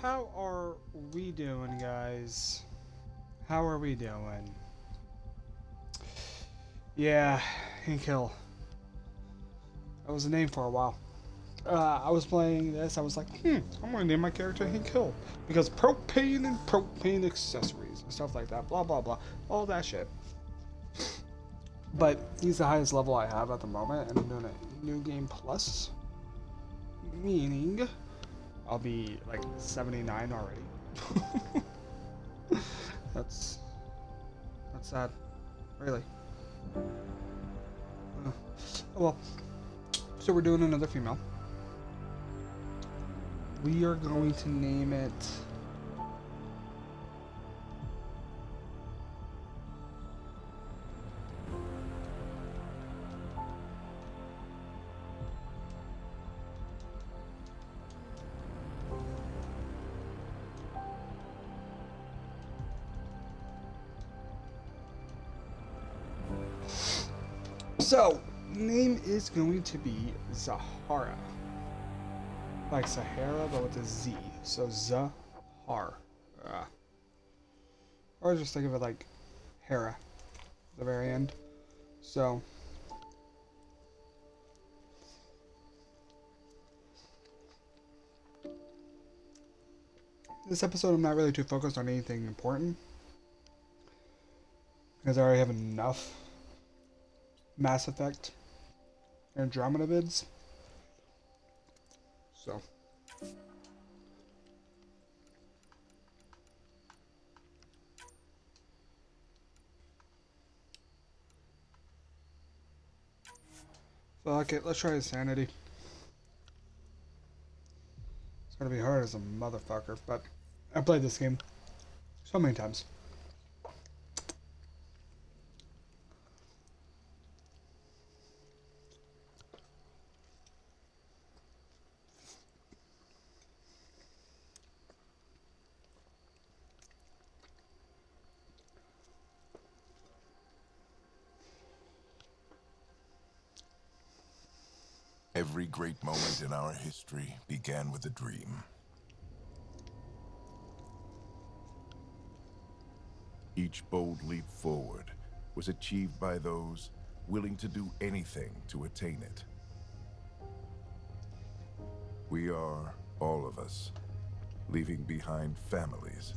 How are we doing, guys? How are we doing? Yeah, Hank Hill. That was a name for a while. I was playing this. I was like, I'm gonna name my character Hank Hill because propane and propane accessories and stuff like that. Blah blah blah, all that shit. But he's the highest level I have at the moment, and I'm doing a new game plus, meaning I'll be like 79 already. that's that's sad, really. Uh, well, so we're doing another female. We are going to name it. So, name is going to be Zahara. Like Sahara, but with a Z. So Zahar. Or just think of it like Hera at the very end. So, this episode I'm not really too focused on anything important. Because I already have enough Mass Effect and Andromeda bids. So. Fuck it, let's try Insanity. It's gonna be hard as a motherfucker, but I played this game so many times. Every great moment in our history began with a dream. Each bold leap forward was achieved by those willing to do anything to attain it. We are, all of us, leaving behind families,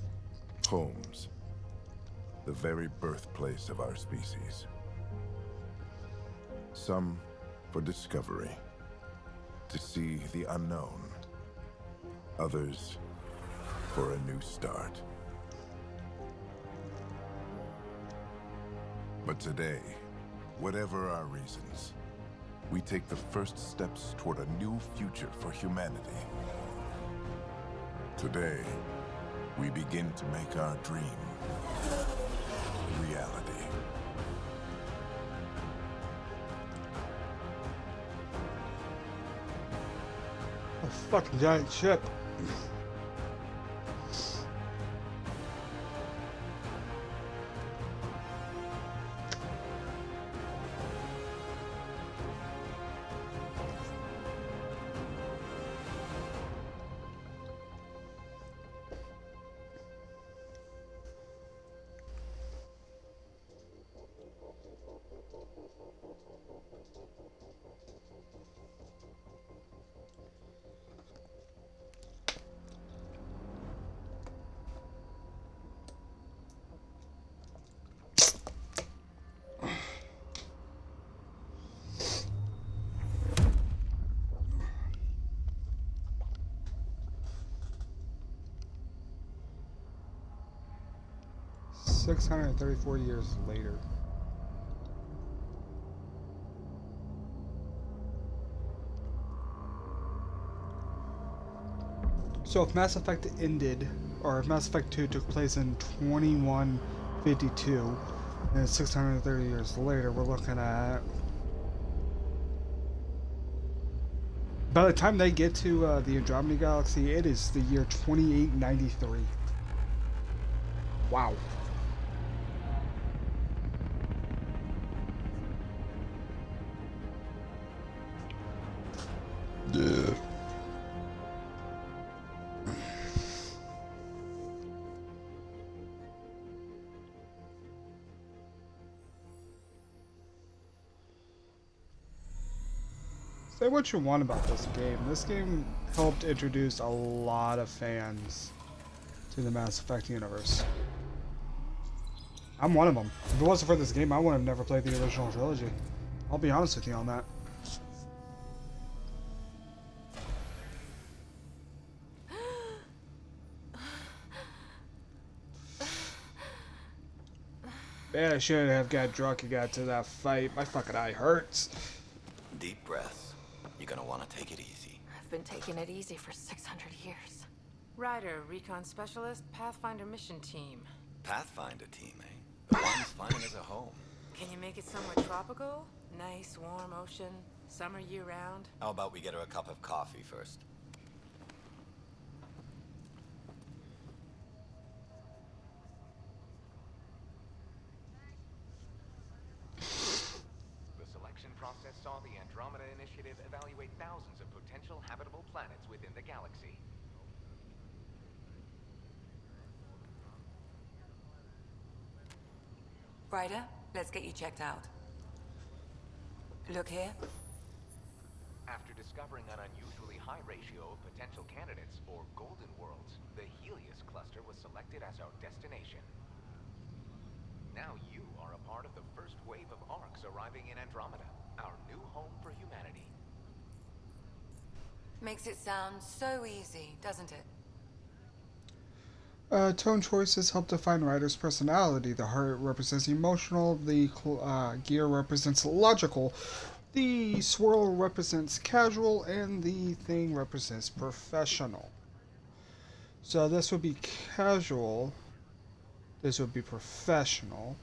homes, the very birthplace of our species. Some for discovery, to see the unknown. Others for a new start. But today, whatever our reasons, we take the first steps toward a new future for humanity. Today, we begin to make our dream reality. A fucking giant ship. $634 later. So if Mass Effect ended, or if Mass Effect 2 took place in 2152, and it's 630 years later, we're looking at... By the time they get to the Andromeda Galaxy, it is the year 2893. Wow. Say what you want about this game. This game helped introduce a lot of fans to the Mass Effect universe. I'm one of them. If it wasn't for this game, I would have never played the original trilogy. I'll be honest with you on that. Man, I should have got drunk and got to that fight. My fucking eye hurts. Deep breaths. You're gonna want to take it easy. I've been taking it easy for 600 years. Ryder, recon specialist, Pathfinder mission team. Pathfinder team, eh? The one's finding us a home. Can you make it somewhere tropical? Nice, warm ocean, summer year-round? How about we get her a cup of coffee first? The selection process saw the Andromeda Initiative evaluate thousands of potential habitable planets within the galaxy. Ryder, let's get you checked out. Look here. After discovering an unusually high ratio of potential candidates for Golden Worlds, the Helios cluster was selected as our destination. Now you are a part of the first wave of ARCs arriving in Andromeda, our new home for humanity. Makes it sound so easy, doesn't it? Tone choices help define Ryder's personality. The heart represents emotional, the gear represents logical, the swirl represents casual, and the thing represents professional. So this would be casual, this would be professional,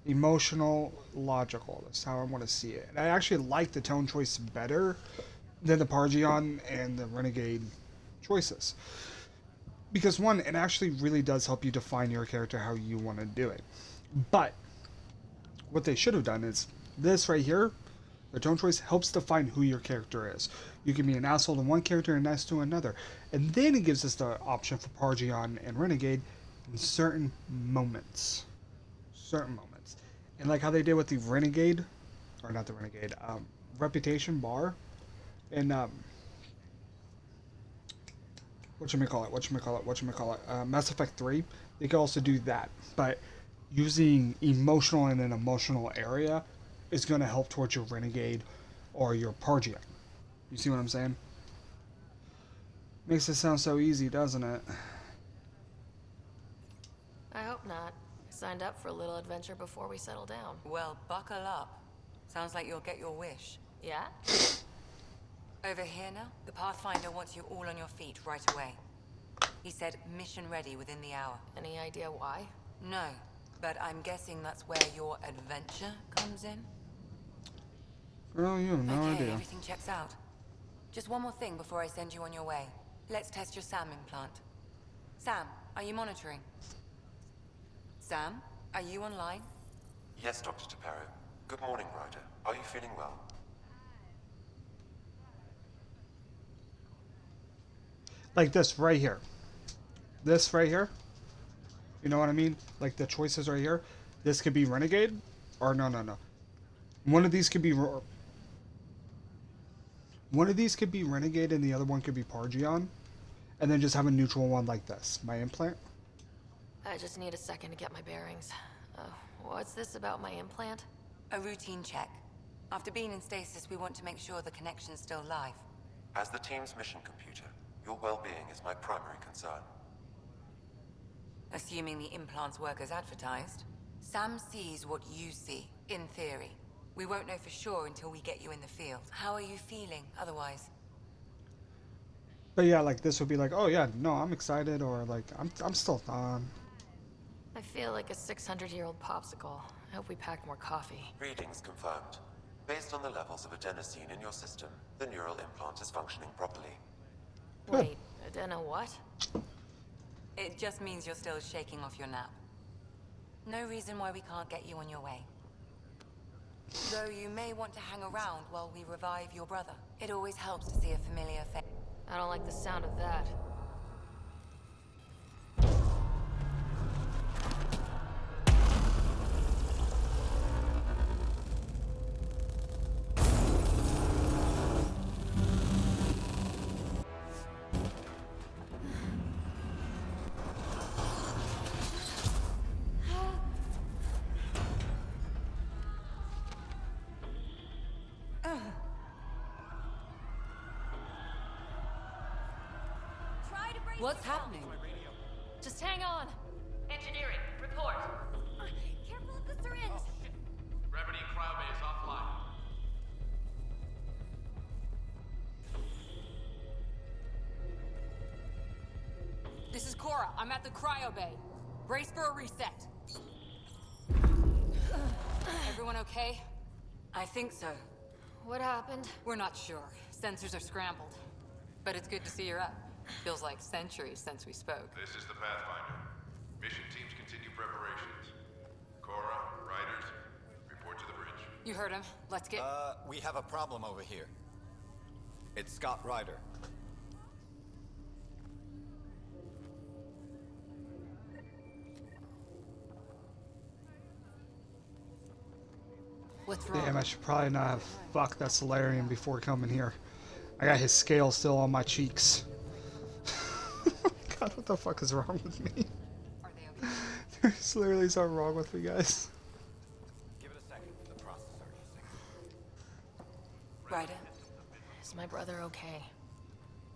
emotional, logical. That's how I want to see it. And I actually like the tone choice better than the Pargeon and the Renegade choices. Because one, it actually really does help you define your character how you want to do it. But what they should have done is this right here, the tone choice helps define who your character is. You can be an asshole to one character and nice to another. And then it gives us the option for Pargeon and Renegade in certain moments. Certain moments. And like how they did with the Renegade, or not the Renegade, Reputation bar, and Mass Effect 3, they can also do that. But using emotional in an emotional area is going to help towards your Renegade or your Pargeon. You see what I'm saying? Makes it sound so easy, doesn't it? I hope not. I signed up for a little adventure before we settle down. Well, buckle up. Sounds like you'll get your wish. Yeah? Over here now, the Pathfinder wants you all on your feet right away. He said mission ready within the hour. Any idea why? No, but I'm guessing that's where your adventure comes in. Girl, you have no Okay, idea. everything checks out. Just one more thing before I send you on your way. Let's test your SAM implant. Sam, are you monitoring? Sam, are you online? Yes, Dr. Taparo. Good morning, Ryder. Are you feeling well? Like this right here. This right here. You know what I mean? Like the choices right here. This could be Renegade. Or no. One of these could be... One of these could be Renegade and the other one could be Pargeon. And then just have a neutral one like this. My implant. I just need a second to get my bearings. What's this about my implant? A routine check. After being in stasis, we want to make sure the connection's still live. As the team's mission computer, your well-being is my primary concern. Assuming the implants work as advertised. Sam sees what you see, in theory. We won't know for sure until we get you in the field. How are you feeling otherwise? But yeah, like this would be like, oh yeah, no, I'm excited, or like I'm still on. I feel like a 600-year-old popsicle. I hope we packed more coffee. Readings confirmed. Based on the levels of adenosine in your system, the neural implant is functioning properly. Wait, Adena what? It just means you're still shaking off your nap. No reason why we can't get you on your way. Though you may want to hang around while we revive your brother. It always helps to see a familiar face. I don't like the sound of that. What's happening? Just hang on. Engineering, report. Careful of the syringe! Gravity cryobay is offline. This is Cora. I'm at the cryo bay. Brace for a reset. Everyone okay? I think so. What happened? We're not sure. Sensors are scrambled. But it's good to see you're up. Feels like centuries since we spoke. This is the Pathfinder. Mission teams continue preparations. Cora, Riders, report to the bridge. You heard him. Let's get... We have a problem over here. It's Scott Ryder. What's wrong? Damn, I should probably not have fucked that Solarian before coming here. I got his scale still on my cheeks. God, what the fuck is wrong with me? Are they okay? There's literally something wrong with me, guys. Give it a second. The processor is Ryder, Is my brother okay?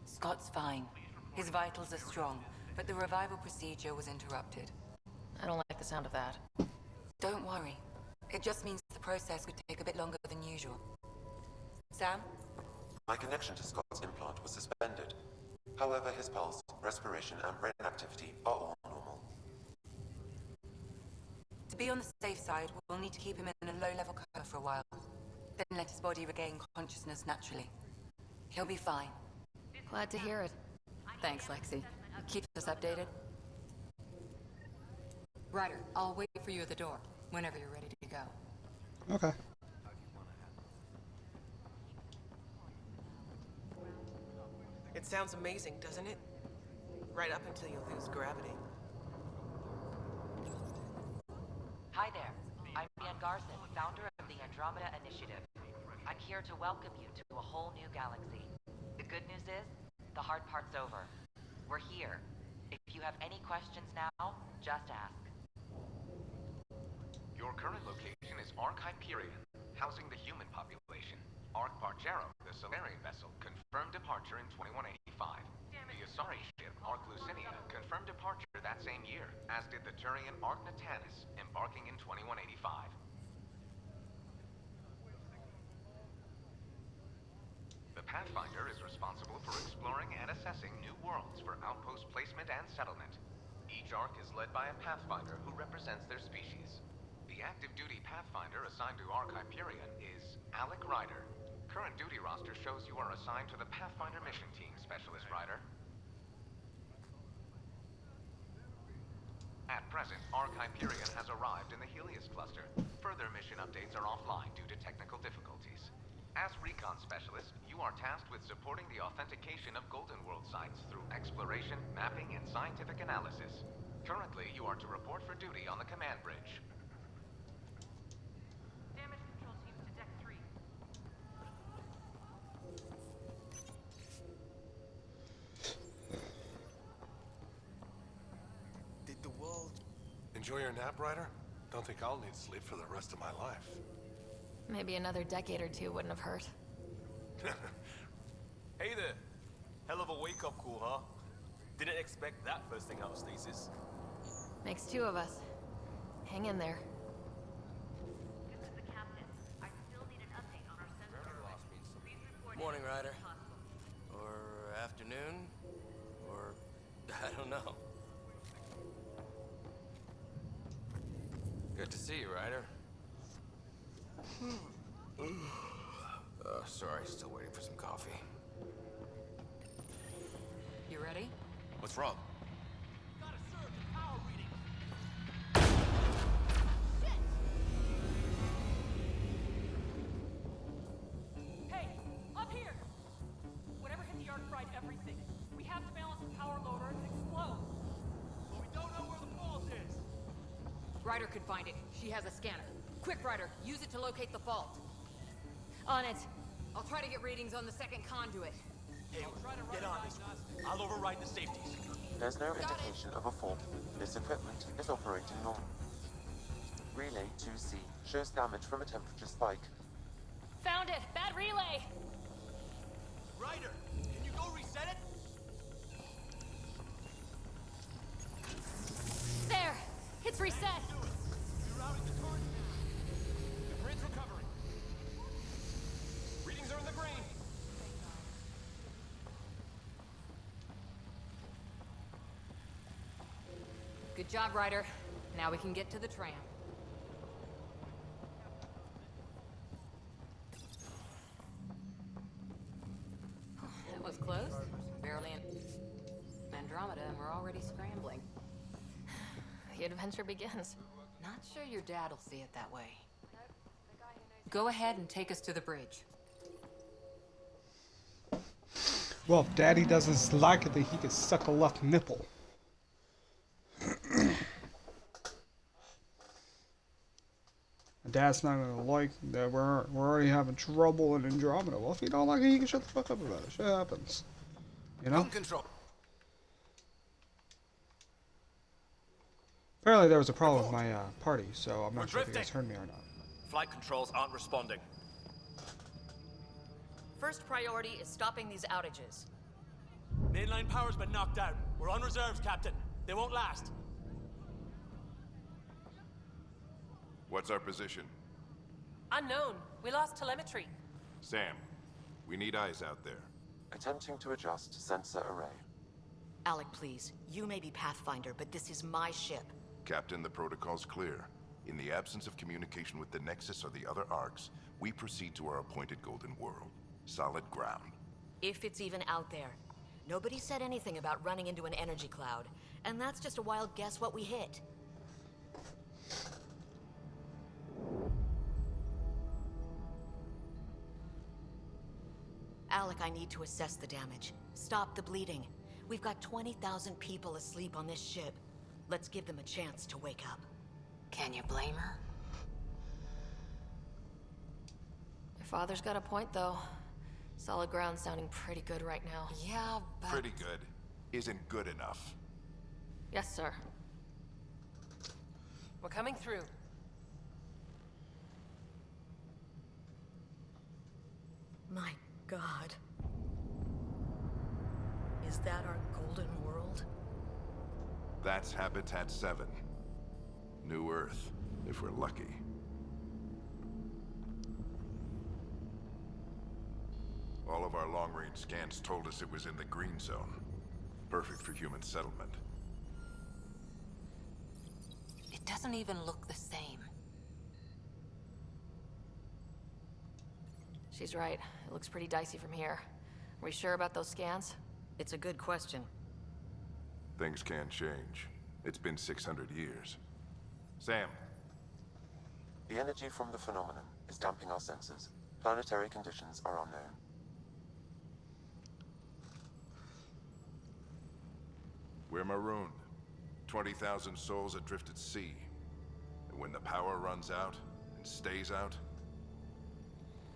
Scott's fine. His vitals are strong, but the revival procedure was interrupted. I don't like the sound of that. Don't worry. It just means the process could take a bit longer than usual. Sam? My connection to Scott's implant was suspended. However, his pulse, respiration, and brain activity are all normal. To be on the safe side, we'll need to keep him in a low-level coma for a while. Then let his body regain consciousness naturally. He'll be fine. Glad to hear it. Thanks, Lexi. Keep us updated. Ryder, I'll wait for you at the door, whenever you're ready to go. Okay. It sounds amazing, doesn't it? Right up until you lose gravity. Hi there. I'm Ian Garson, founder of the Andromeda Initiative. I'm here to welcome you to a whole new galaxy. The good news is, the hard part's over. We're here. If you have any questions now, just ask. Your current location is Ark Hyperion, housing the human population. Ark Bargero, the Solarian vessel, confirmed departure in 2185. The Asari ship, Ark Lucinia, confirmed departure that same year, as did the Turian Ark Natanus, embarking in 2185. The Pathfinder is responsible for exploring and assessing new worlds for outpost placement and settlement. Each Ark is led by a Pathfinder who represents their species. The active duty Pathfinder assigned to Ark Hyperion is Alec Ryder. Current duty roster shows you are assigned to the Pathfinder mission team, Specialist Ryder. At present, Ark Hyperion has arrived in the Helios cluster. Further mission updates are offline due to technical difficulties. As recon specialist, you are tasked with supporting the authentication of Golden World sites through exploration, mapping, and scientific analysis. Currently, you are to report for duty on the command bridge. Damage control team to deck 3. Did the world... Enjoy your nap, Ryder? Don't think I'll need sleep for the rest of my life. Maybe another decade or two wouldn't have hurt. Hey there. Hell of a wake-up call, huh? Didn't expect that first thing out of stasis. Makes two of us. Hang in there. This is the captain. I still need an update on our sensor. Please report Morning, as soon as Ryder. possible. Or afternoon? Or... I don't know. Good to see you, Ryder. Sorry, still waiting for some coffee. You ready? What's wrong? Hey, up here! Whatever hit the Ark fried everything. We have to balance the power load or it explodes. But we don't know where the fault is. Ryder could find it. She has a scanner. Quick, Ryder, use it to locate the fault. On it. I'll try to get readings on the second conduit. Hey, get on this. I'll override the safeties. There's no indication of a fault. This equipment is operating normally. Relay 2C shows damage from a temperature spike. Found it! Bad relay! Ryder, can you go reset it? It's reset. Rerouting the torch now. The grid's recovering. Readings are in the green. Good job, Ryder. Now we can get to the tram. That was close. Barely in Andromeda, and we're already scrambling. The adventure begins. Not sure your dad'll see it that way. Go ahead and take us to the bridge. Well, if Daddy doesn't like it, then he can suck a left nipple. Dad's not gonna like that we're already having trouble in Andromeda. Well, if you don't like it, you can shut the fuck up about it. Shit happens. You know? Control. Apparently there was a problem with my party, so I'm not sure if you guys heard me or not. Flight controls aren't responding. First priority is stopping these outages. Mainline power's been knocked out. We're on reserves, Captain. They won't last. What's our position? Unknown. We lost telemetry. Sam, we need eyes out there. Attempting to adjust sensor array. Alec, please. You may be Pathfinder, but this is my ship. Captain, the protocol's clear. In the absence of communication with the Nexus or the other arcs, we proceed to our appointed Golden World. Solid ground. If it's even out there. Nobody said anything about running into an energy cloud, and that's just a wild guess what we hit. Alec, I need to assess the damage. Stop the bleeding. We've got 20,000 people asleep on this ship. Let's give them a chance to wake up. Can you blame her? Your father's got a point, though. Solid ground sounding pretty good right now. Yeah, but... Pretty good isn't good enough. Yes, sir. We're coming through. My God. Is that our Golden World? That's Habitat 7. New Earth, if we're lucky. All of our long-range scans told us it was in the green zone. Perfect for human settlement. It doesn't even look the same. She's right. It looks pretty dicey from here. Are we sure about those scans? It's a good question. Things can change. It's been 600 years. Sam. The energy from the phenomenon is damping our senses. Planetary conditions are unknown. We're marooned. 20,000 souls adrift at sea. And when the power runs out, and stays out,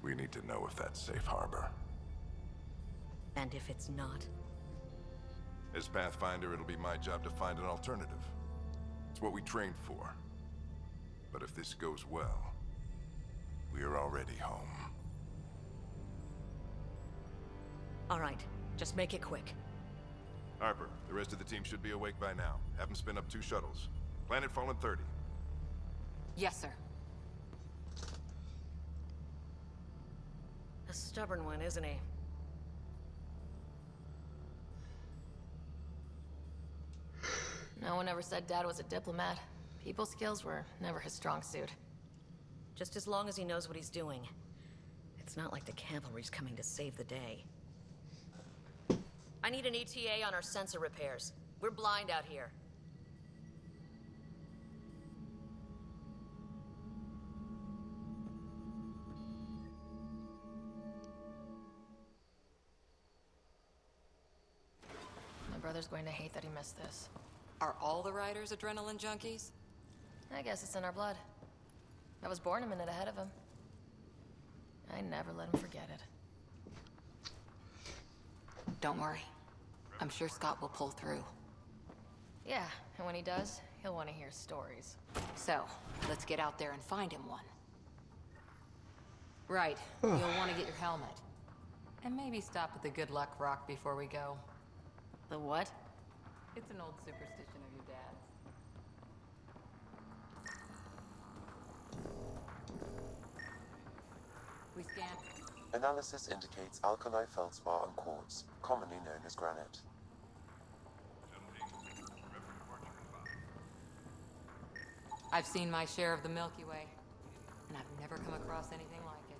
we need to know if that's safe harbor. And if it's not? As Pathfinder, it'll be my job to find an alternative. It's what we trained for. But if this goes well, we're already home. All right, just make it quick. Harper, the rest of the team should be awake by now. Have them spin up 2 shuttles. Planet Fallen 30. Yes, sir. A stubborn one, isn't he? No one ever said Dad was a diplomat. People skills were never his strong suit. Just as long as he knows what he's doing. It's not like the cavalry's coming to save the day. I need an ETA on our sensor repairs. We're blind out here. My brother's going to hate that he missed this. Are all the riders adrenaline junkies? I guess it's in our blood. I was born a minute ahead of him. I never let him forget it. Don't worry. I'm sure Scott will pull through. Yeah, and when he does, he'll want to hear stories. So, let's get out there and find him one. Right, you'll want to get your helmet. And maybe stop at the Good Luck Rock before we go. The what? It's an old superstition of your dad's. scan. Analysis indicates alkali feldspar and quartz, commonly known as granite. I've seen my share of the Milky Way, and I've never come across anything like it.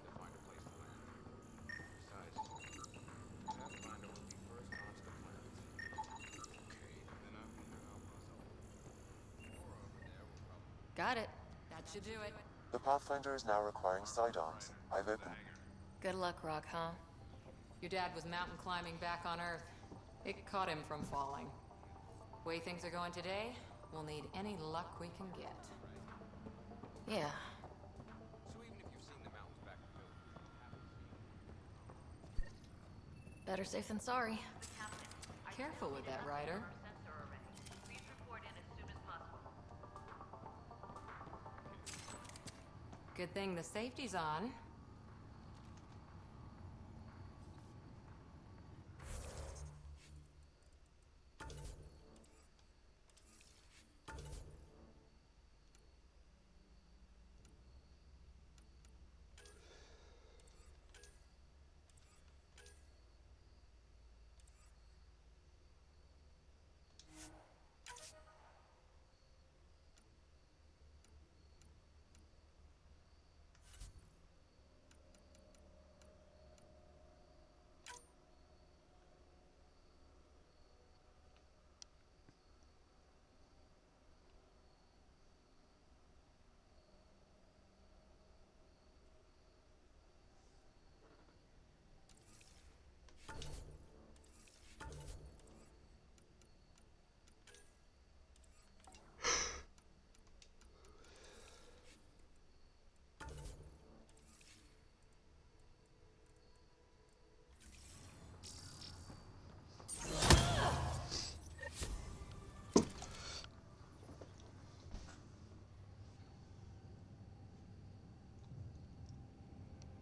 Got it. That should do it. The Pathfinder is now requiring sidearms. I've opened. Good luck, Rock, huh? Your dad was mountain climbing back on Earth. It caught him from falling. Way things are going today, we'll need any luck we can get. Yeah. Better safe than sorry. Careful with that, Ryder. Good thing the safety's on.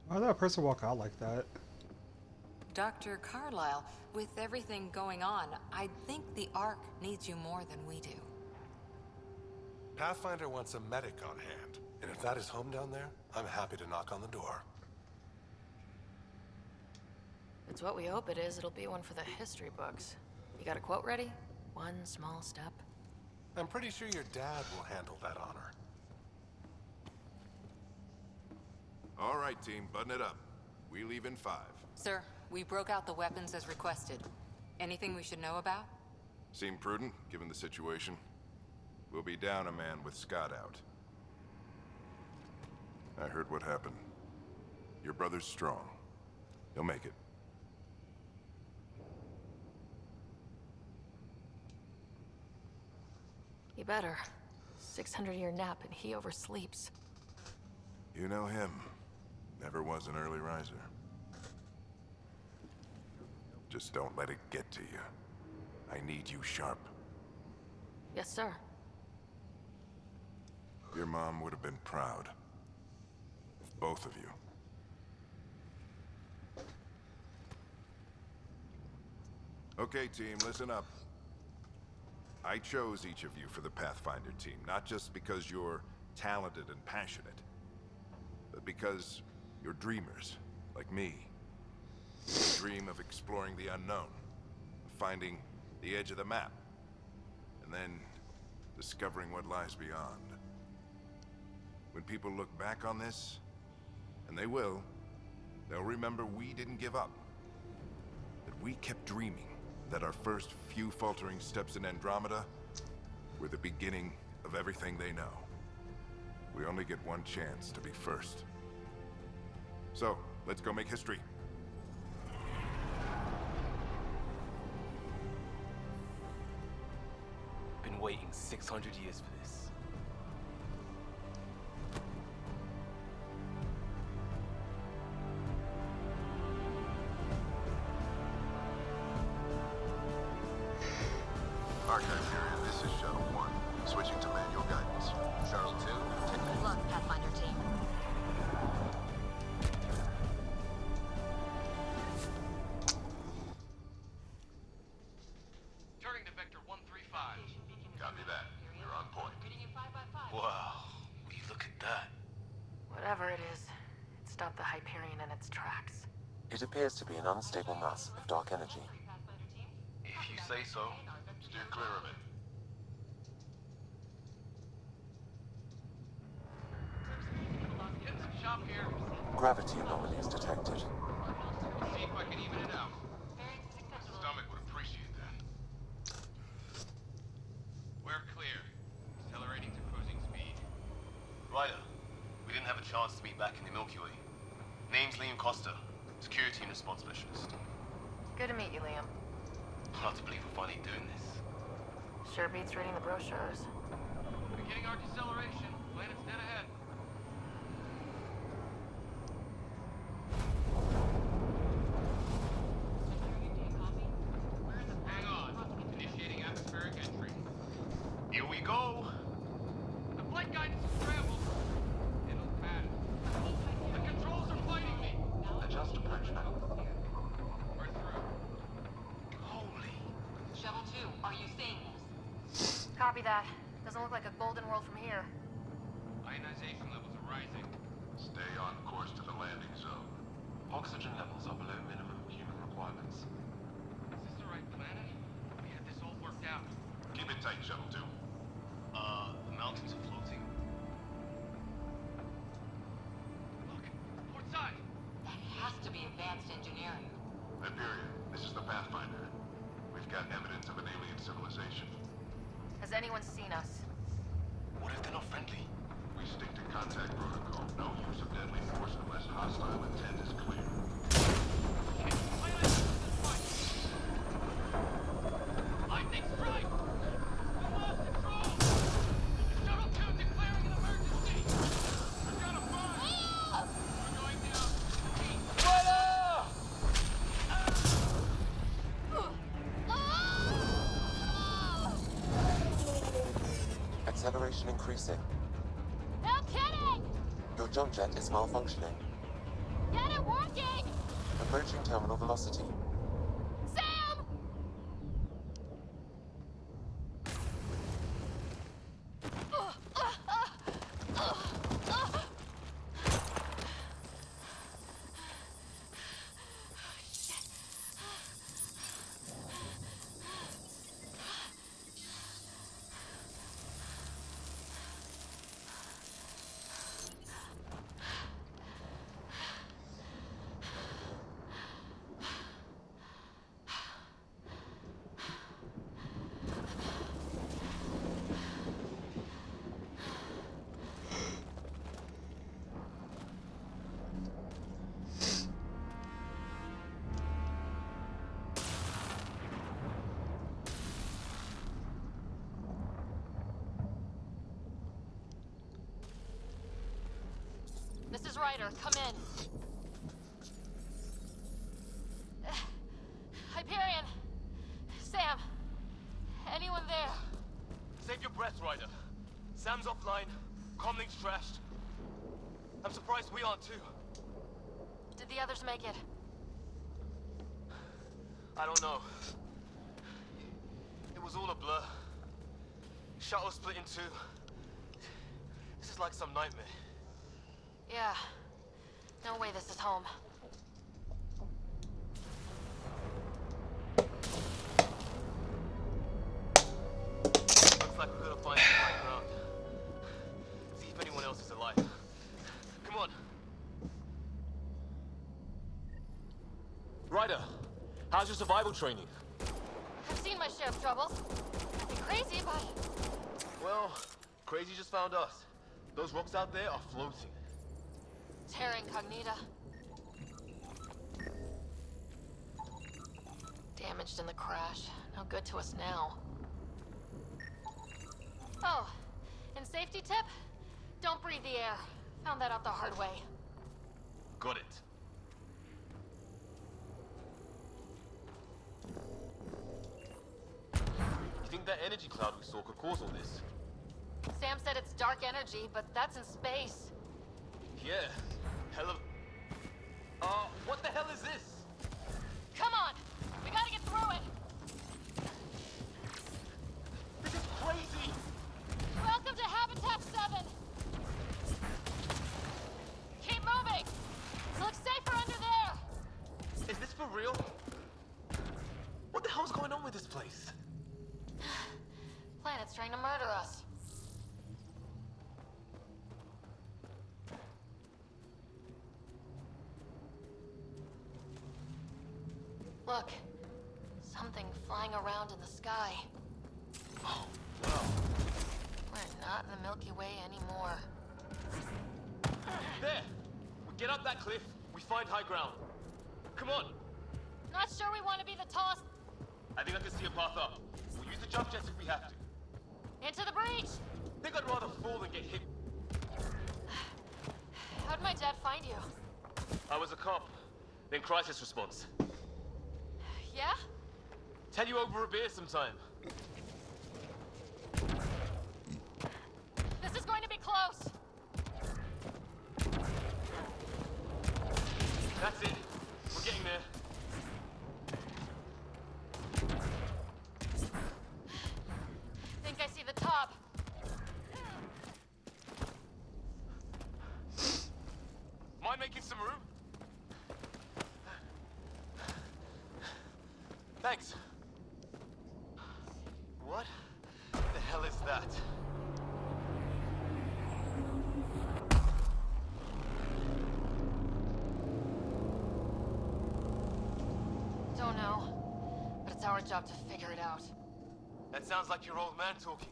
Why did that person walk out like that? Dr. Carlyle, with everything going on, I think the Ark needs you more than we do. Pathfinder wants a medic on hand, and if that is home down there, I'm happy to knock on the door. It's what we hope it is. It'll be one for the history books. You got a quote ready? One small step. I'm pretty sure your dad will handle that honor. All right, team, button it up. We leave in 5. Sir, we broke out the weapons as requested. Anything we should know about? Seem prudent, given the situation. We'll be down a man with Scott out. I heard what happened. Your brother's strong. He'll make it. You better. 600-year nap and he oversleeps. You know him. Never was an early riser. Just don't let it get to you. I need you sharp. Yes, sir. Your mom would have been proud. Of both of you. Okay, team, listen up. I chose each of you for the Pathfinder team, not just because you're talented and passionate, but because you're dreamers, like me. You dream of exploring the unknown, of finding the edge of the map, and then discovering what lies beyond. When people look back on this, and they will, they'll remember we didn't give up. That we kept dreaming, that our first few faltering steps in Andromeda were the beginning of everything they know. We only get one chance to be first. So, let's go make history. Been waiting 600 years for this. Archive period, this is Shuttle 1. Switching to manual guidance. Shuttle 2, take Good luck, Pathfinder team. Turning to Vector 135. Copy that. You're on point. Wow, will you look at that? Whatever it is, it stopped the Hyperion in its those tracks? It appears to be an unstable mass of dark energy. If you say so. Steer clear of it. Getting some sharp here. Gravity anomalies detected. See if I can even it out. Stomach would appreciate that. We're clear. Accelerating to cruising speed. Ryder, we didn't have a chance to meet back in the Milky Way. Name's Liam Costa, Security and Response Specialist. Good to meet you, Liam. Hard to believe we're finally doing this. Sure beats reading the brochures. Beginning our deceleration. Planet's dead ahead. Hang on. Initiating atmospheric entry. Here we go! The flight guidance is scrambled. It'll pass. The controls are fighting me. Adjust approach map. We're through. Holy. Shovel 2, are you seeing this? Copy that. Doesn't look like a golden world from here. Ionization levels are rising. Stay on course to the landing zone. Oxygen levels are below minimum human requirements. Is this the right planet? We had this all worked out. Keep it tight, Shuttle 2. The mountains are floating. Look, port side. That has to be advanced engineering. Hyperion, this is the Pathfinder. We've got evidence of an alien civilization. Has anyone seen us? What if they're not friendly? We stick to contact protocol. No use of deadly force unless hostile intent is clear. Lightning strike! We lost control! Shuttle 2 declaring an emergency! We're gonna burn! We're going down! Acceleration increasing. No kidding! Your jump jet is malfunctioning. Get it working! Approaching terminal velocity. Sam! This is Ryder. Come in. Hyperion! Sam! Anyone there? Save your breath, Ryder. Sam's offline. Comlink's trashed. I'm surprised we aren't too. Did the others make it? I don't know. It was all a blur. Shuttle split in two. This is like some nightmare. Yeah. No way this is home. Looks like we're gonna find some high ground. See if anyone else is alive. Come on. Ryder, how's your survival training? I've seen my share of troubles. Nothing crazy, but... Well, Crazy just found us. Those rocks out there are floating. Terra Incognita. Damaged in the crash. No good to us now. Oh, and safety tip? Don't breathe the air. Found that out the hard way. Got it. You think that energy cloud we saw could cause all this? Sam said it's dark energy, but that's in space. Yeah. Hell of... what the hell is this? Come on! We gotta get through it! This is crazy! Welcome to Habitat 7! Keep moving! Looks safer under there! Dad's trying to murder us. Look, something flying around in the sky. Oh, wow. We're not in the Milky Way anymore. There! We get up that cliff, we find high ground. Come on! Not sure we want to be the tallest. I think I can see a path up. We'll use the jump jets if we have to. Into the breach! Think I'd rather fall than get hit. How'd my dad find you? I was a cop, then crisis response. Yeah? Tell you over a beer sometime. This is going to be close. That's it. We're getting there. Think I see the top. Mind making some room? Thanks. What the hell is that? Don't know, but it's our job to figure it out. That sounds like your old man talking.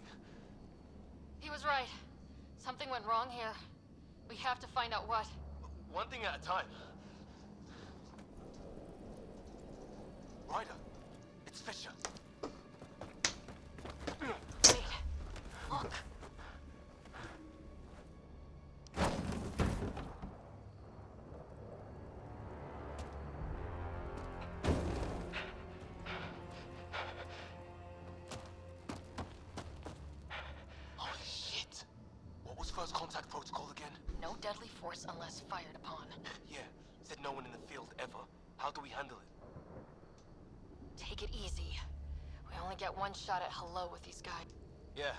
He was right. Something went wrong here. We have to find out what. One thing at a time. Ryder, it's Fisher. Wait, look. Holy shit! What was first contact protocol again? No deadly force unless fired upon. Yeah, said no one in the field ever. How do we handle it? Take it easy. We only get one shot at hello with these guys. Yeah.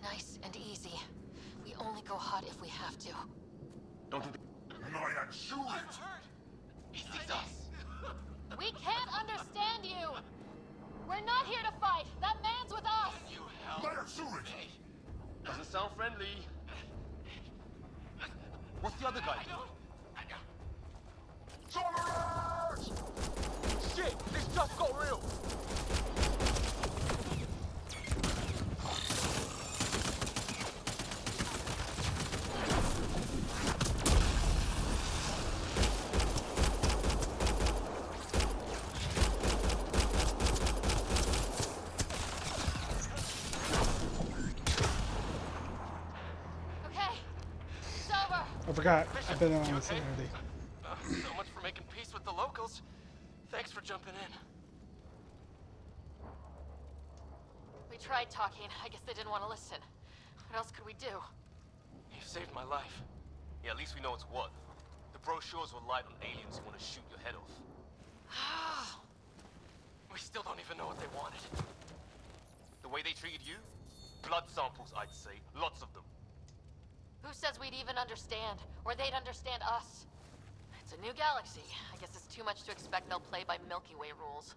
Nice and easy. We only go hot if we have to. Don't think He sees us. We can't understand you. We're not here to fight. That man's with us. you help? Doesn't sound friendly. What's the other guy? Shit! This just got real! Okay, it's over. I forgot. I've been on You this okay? already. So much for making peace with the locals. Thanks for jumping in. We tried talking. I guess they didn't want to listen. What else could we do? You saved my life. Yeah, at least we know it's what. The brochures were light on aliens who want to shoot your head off. We still don't even know what they wanted. The way they treated you? Blood samples, I'd say. Lots of them. Who says we'd even understand? Or they'd understand us? It's a new galaxy. I guess it's too much to expect they'll play by Milky Way rules.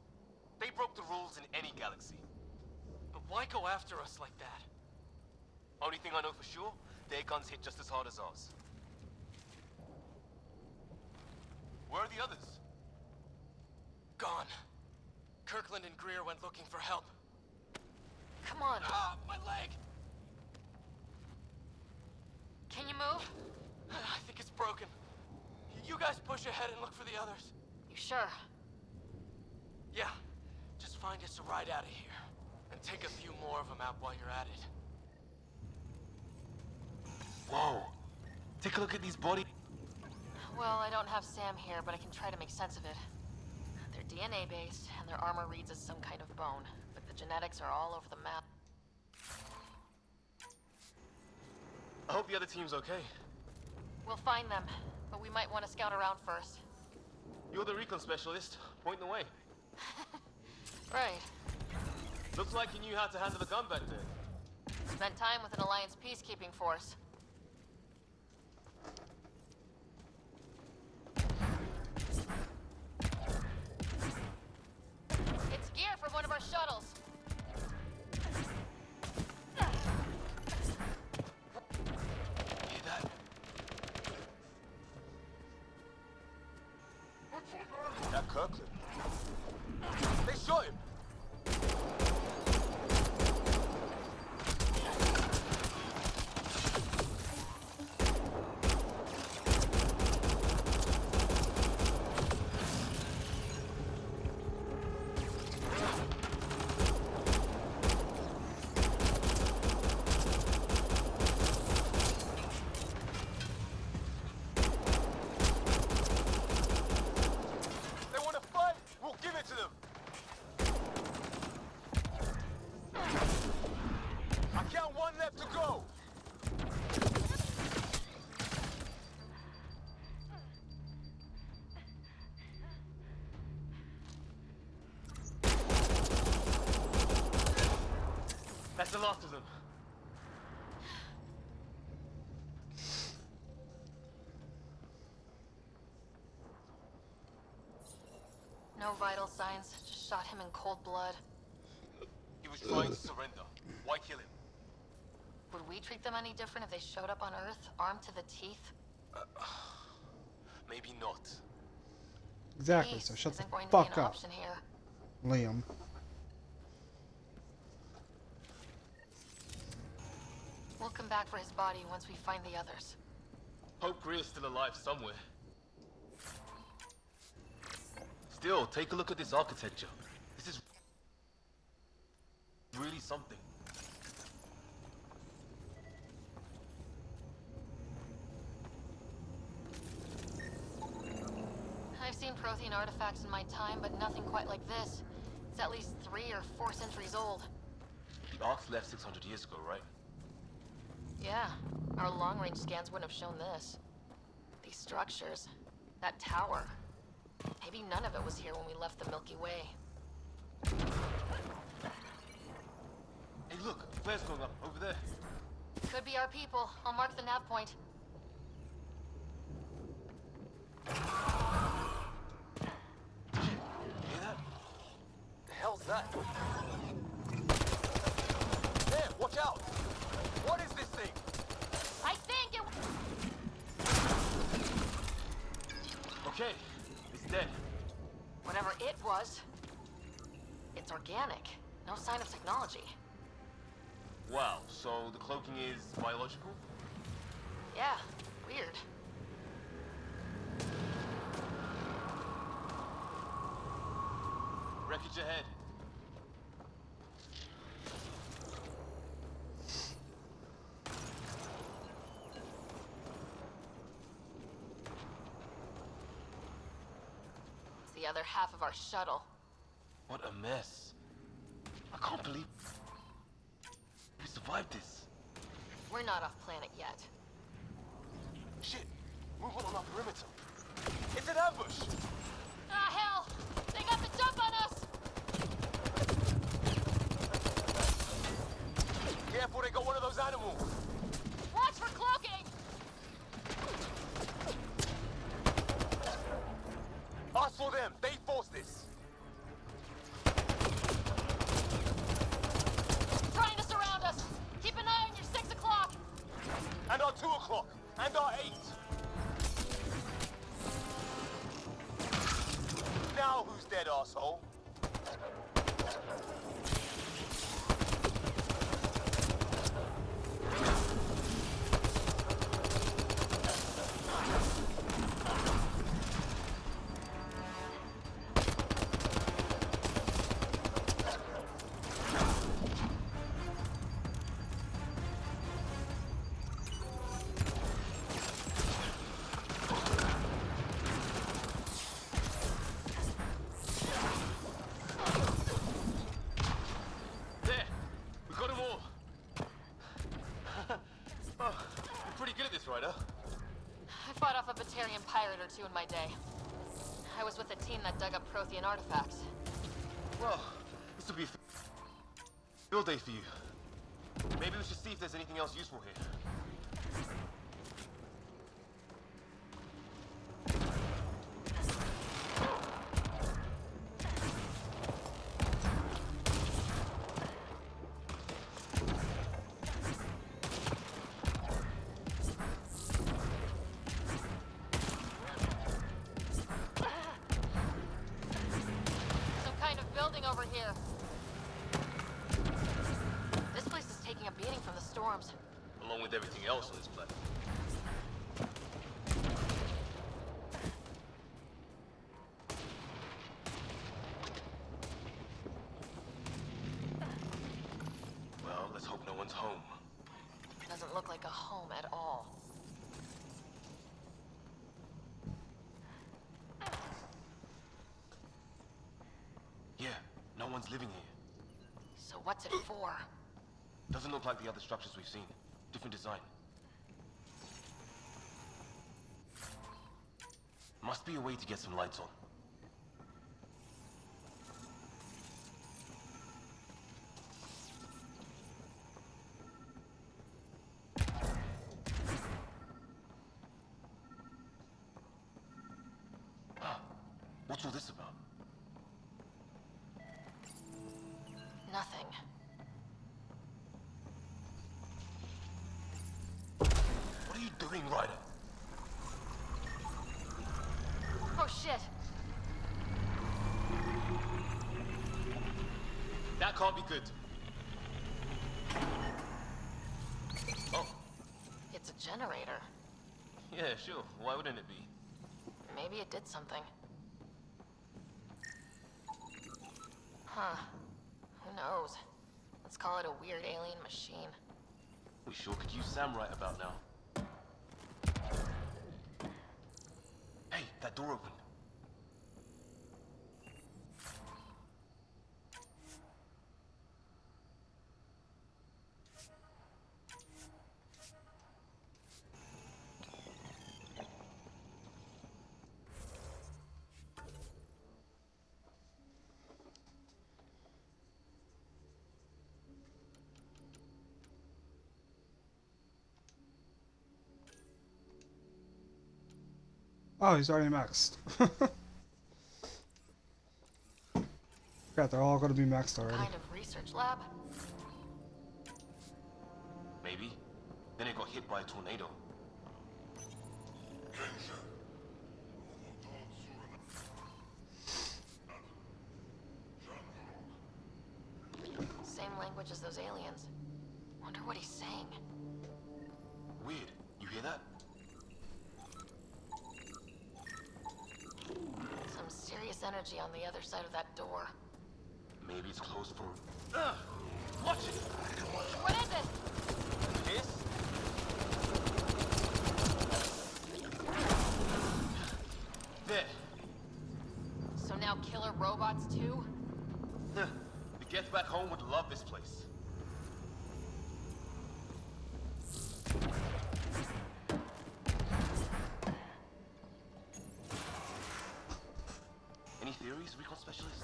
They broke the rules in any galaxy. But why go after us like that? Only thing I know for sure, their guns hit just as hard as ours. Where are the others? Gone. Kirkland and Greer went looking for help. Come on. Ah, my leg! Can you move? I think it's broken. You guys push ahead and look for the others. You sure? Yeah. Just find us a ride out of here. And take a few more of them out while you're at it. Whoa. Take a look at these bodies. Well, I don't have Sam here, but I can try to make sense of it. They're DNA-based, and their armor reads as some kind of bone. But the genetics are all over the map. I hope the other team's okay. We'll find them, but we might want to scout around first. You're the recon specialist. Point the way. Right. Looks like you knew how to handle a gun back there. Spent time with an Alliance peacekeeping force. It's gear from one of our shuttles. left to go! That's the last of them. No vital signs. Just shot him in cold blood. He was trying to surrender. Why kill him? Would we treat them any different if they showed up on Earth, armed to the teeth? Maybe not. Exactly, Peace so shut the isn't going to fuck be an up, option here. Liam. We'll come back for his body once we find the others. Hope Greer's still alive somewhere. Still, take a look at this architecture. This is really something. I've seen Prothean artifacts in my time, but nothing quite like this. It's at least 3 or 4 centuries old. The Ark's left 600 years ago, right? Yeah, our long-range scans wouldn't have shown this. These structures, that tower. Maybe none of it was here when we left the Milky Way. Hey look, flare's going up, over there. Could be our people. I'll mark the nav point. Hear that? The hell's that? There, watch out! What is this thing? I think it... Okay, it's dead. Whatever it was, it's organic. No sign of technology. Wow, so the cloaking is biological? Yeah, weird. Wreckage ahead. It's the other half of our shuttle. What a mess. I can't believe we survived this. We're not off planet yet. Shit, movement on our perimeter. It's an ambush! Ah, hell! They got the jump on us! Careful, they got one of those animals. Watch for cloaking! Us for them, they forced this. Trying to surround us! Keep an eye on your 6 o'clock! And our 2 o'clock. And our 8. Now who's dead, arsehole? There! We got them all! Oh, you're pretty good at this, Ryder. I fought off a Batarian pirate or 2 in my day. I was with a team that dug up Prothean artifacts. Well, this will be a field day for you. Maybe we should see if there's anything else useful here. Some kind of building over here. This place is taking a beating from the storms. Along with everything else on this planet. Well, let's hope no one's home. Doesn't look like a home at all. Yeah, no one's living here. So what's it for? Doesn't look like the other structures we've seen. Different design. Must be a way to get some lights on. What's all this about? Nothing. What are you doing, Ryder? Oh shit! That can't be good. Oh. It's a generator. Yeah, sure. Why wouldn't it be? Maybe it did something. Huh. Who knows? Let's call it a weird alien machine. We sure could use Sam right about now. Hey, that door opened. Oh, he's already maxed. God, they're all going to be maxed already. Kind of research lab? Maybe. Then it got hit by a tornado. Same language as those aliens. Wonder what he's saying. Weird. You hear that? Some serious energy on the other side of that door. Maybe it's closed for... Watch it! What is it? This? There. So now killer robots too? The Geth back home would love this place. Any theories, recon specialist?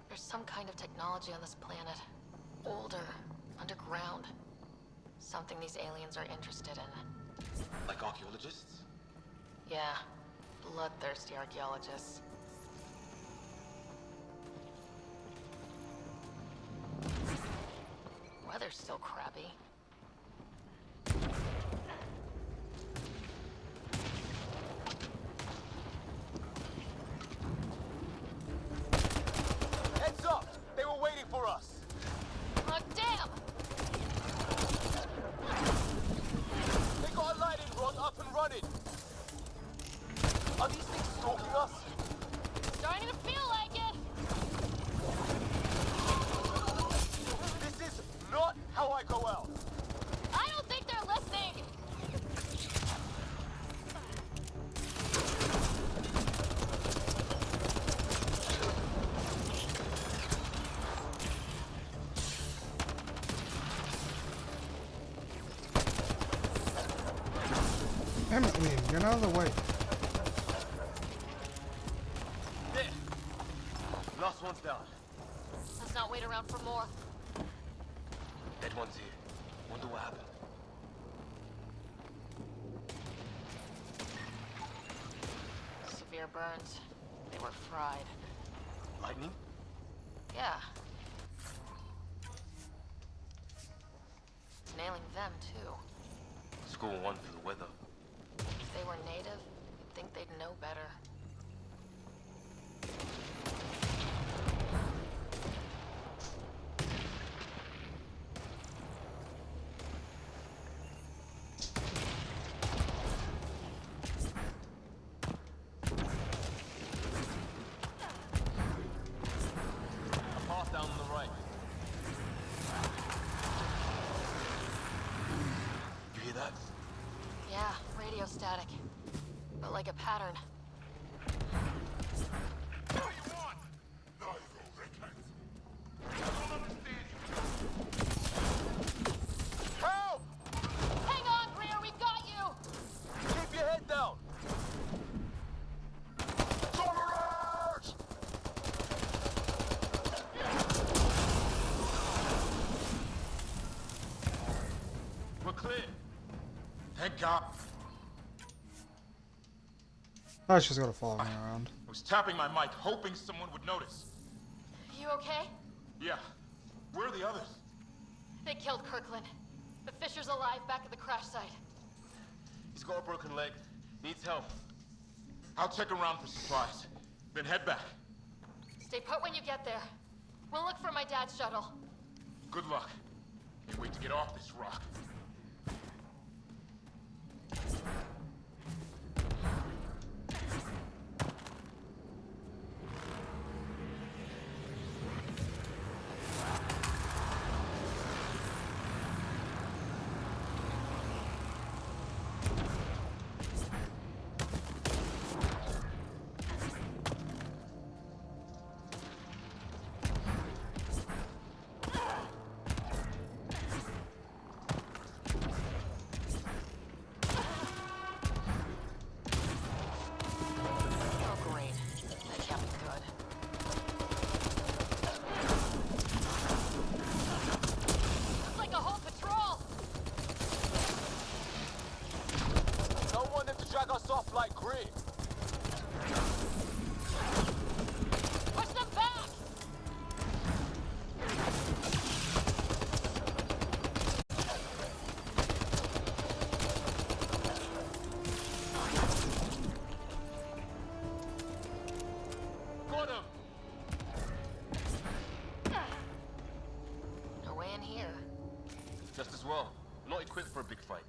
There's some kind of technology on this planet. Older, underground. Something these aliens are interested in. Like archaeologists? Yeah, bloodthirsty archaeologists. Weather's still crappy. Heads up! They were waiting for us! Oh, damn! They got a lighting rod up and running! Are these things stalking us? Starting to feel like it! This is not how I go out! I don't think they're listening! Damn it, Liam, get out of the way. There! Last one's down. Let's not wait around for more. Dead one's here. Wonder what happened. Severe burns. They were fried. Lightning? Yeah. It's nailing them, too. Score one for the weather. If they were native, you'd think they'd know better. A path down on the right. You hear that? Yeah, radio static. But like a pattern. We're clear. Thank God. Oh, she's gonna follow me around. I was tapping my mic, hoping someone would notice. You okay? Yeah. Where are the others? They killed Kirkland. But Fisher's alive back at the crash site. He's got a broken leg. Needs help. I'll check around for supplies. Then head back. Stay put when you get there. We'll look for my dad's shuttle. Good luck. Can't wait to get off this rock. Oh, great. That can't be good. Looks like a whole patrol! Don't want them to drag us off like Grid. Push them back! Got him. No way in here. Just as well. We're not equipped for a big fight.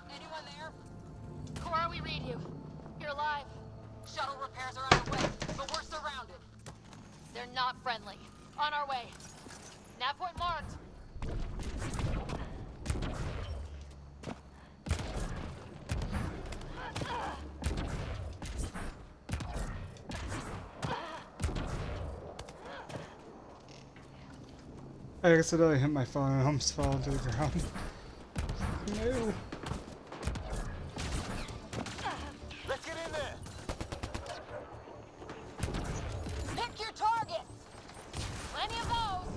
Anyone there? Cora, we read you. You're alive. Shuttle repairs are underway, but we're surrounded. They're not friendly. On our way. Nav point marked. I accidentally hit my phone and almost fell into the ground. No. Let's get in there. Pick your target! Plenty of those!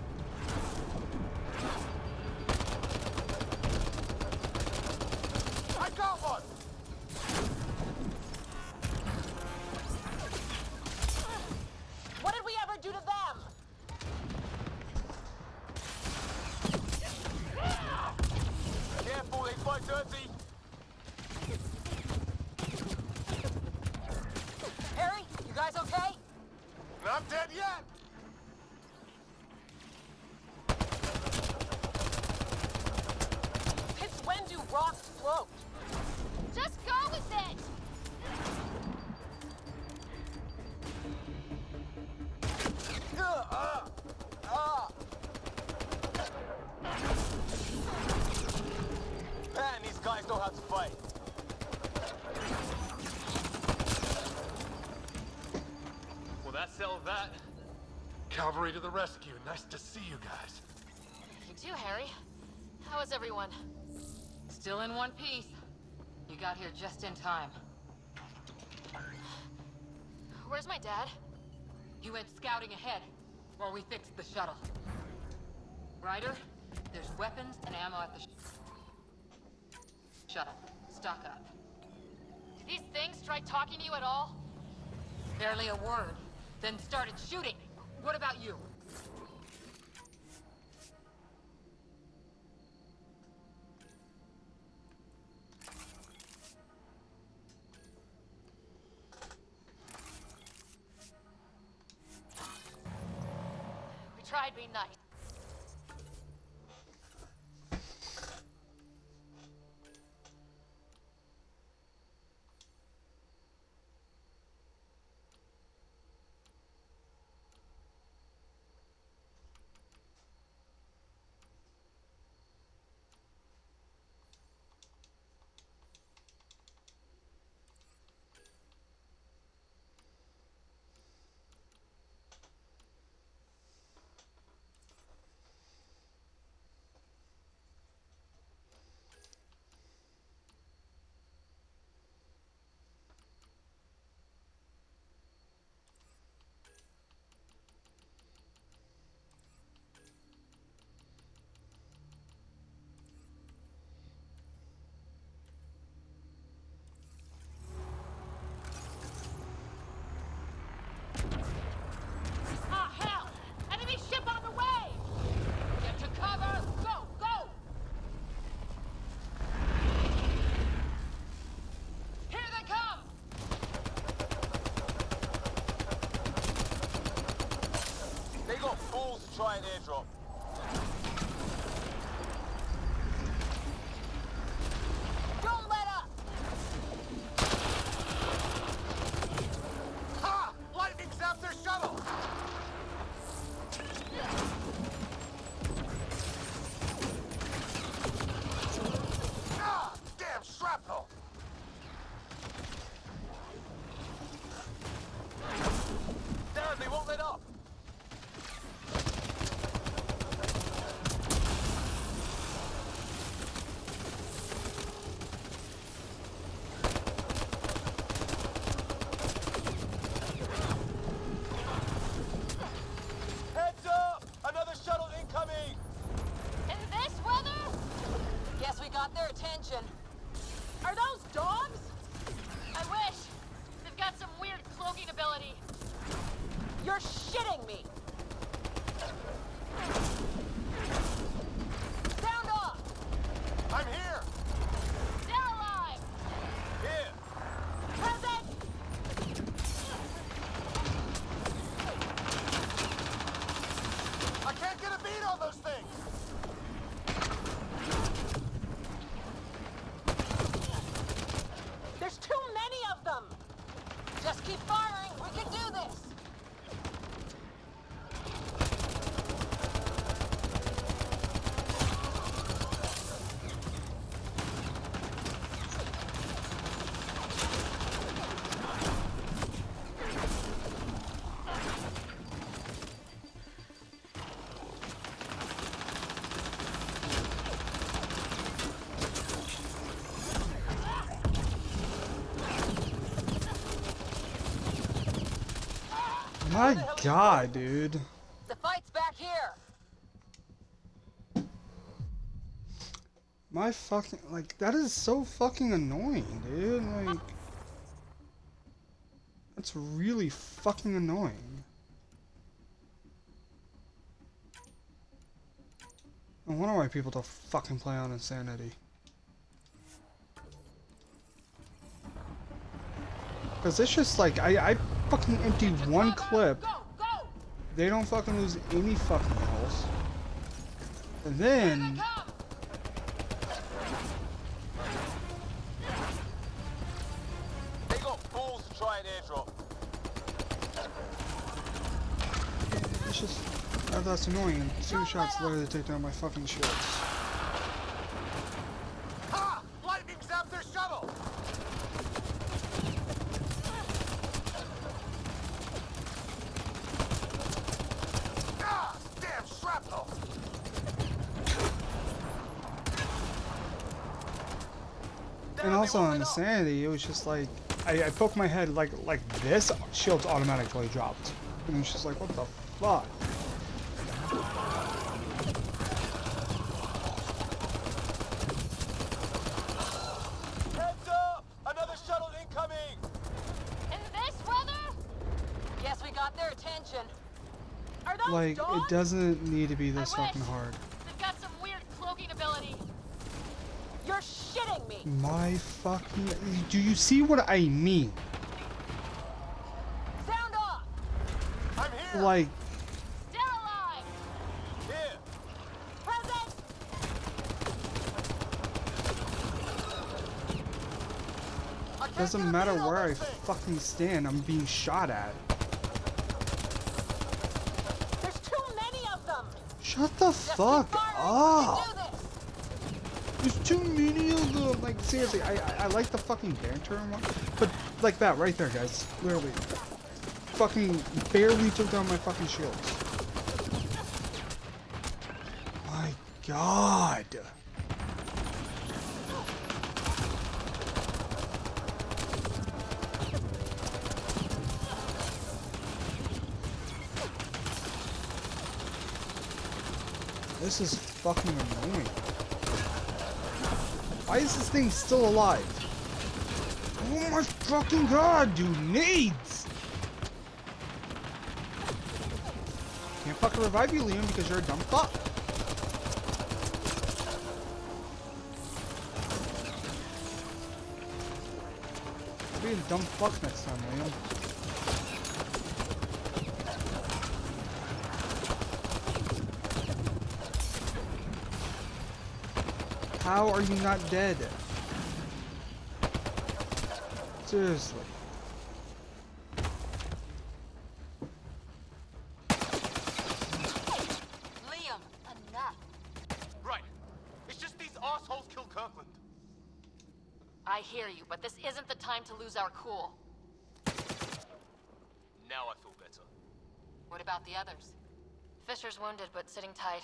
I got one. What did we ever do to them? Careful, they fight dirty. Harry, you guys okay? Not dead yet. Since when do rocks float? Just go with it! Man, these guys know how to fight. Well, that settled that. Cavalry to the rescue. Nice to see you guys. You too, Harry. How is everyone? Still in one piece. You got here just in time. Where's my dad? He went scouting ahead while we fixed the shuttle. Ryder, there's weapons and ammo at the shuttle. Stock up. Did these things try talking to you at all? Barely a word. Then started shooting. What about you? We tried being nice. try an airdrop. Don't let up! Ha! Lightning zapped their shuttle! Ah! Damn shrapnel! Darren, they won't let up! Heads up! Another shuttle incoming! In this weather? Guess we got their attention. Are those dogs? I wish. They've got some weird cloaking ability. You're shitting me! Sound off! I'm here! They're alive! Here! Present! I can't get a beat on those things! There's too many of them! Just keep firing, we can do this! My god, dude. The fight's back here! My fucking, like, that is so fucking annoying, dude. Like, that's really fucking annoying. I wonder why people don't fucking play on Insanity. Because it's just like, I fucking empty one clip. They don't fucking lose any fucking health. And then... They got balls to try an airdrop. It's just, that's annoying. And 2 shots literally take down my fucking shields. Ha! Lightning zapped their shuttle! Ah! Damn shrapnel! And also on Insanity, it was just like, I poked my head like this, shields automatically dropped. And it's just like, what the fuck? Heads up! Another shuttle incoming! In this weather? Guess we got their attention. Are those Like, dogs? it doesn't need to be this I wish. fucking hard. They've got some weird cloaking ability. You're shitting me! My fucking... Do you see what I mean? Sound off! I'm here! Like, They're alive! Here! Present! doesn't matter where I fucking stand, I'm being shot at. There's too many of them! Shut the fuck up! There's too many of them! Like, seriously, I like the fucking banter and what, but like that right there, guys. Literally. Fucking barely took down my fucking shields. My god. This is fucking annoying. Why is this thing still alive? Oh my fucking god, dude, nades! Can't fucking revive you, Liam, because you're a dumb fuck. You're being a dumb fuck next time, Liam. How are you not dead? Seriously. Liam, enough. Right. It's just these assholes killed Kirkland. I hear you, but this isn't the time to lose our cool. Now I feel better. What about the others? Fisher's wounded, but sitting tight.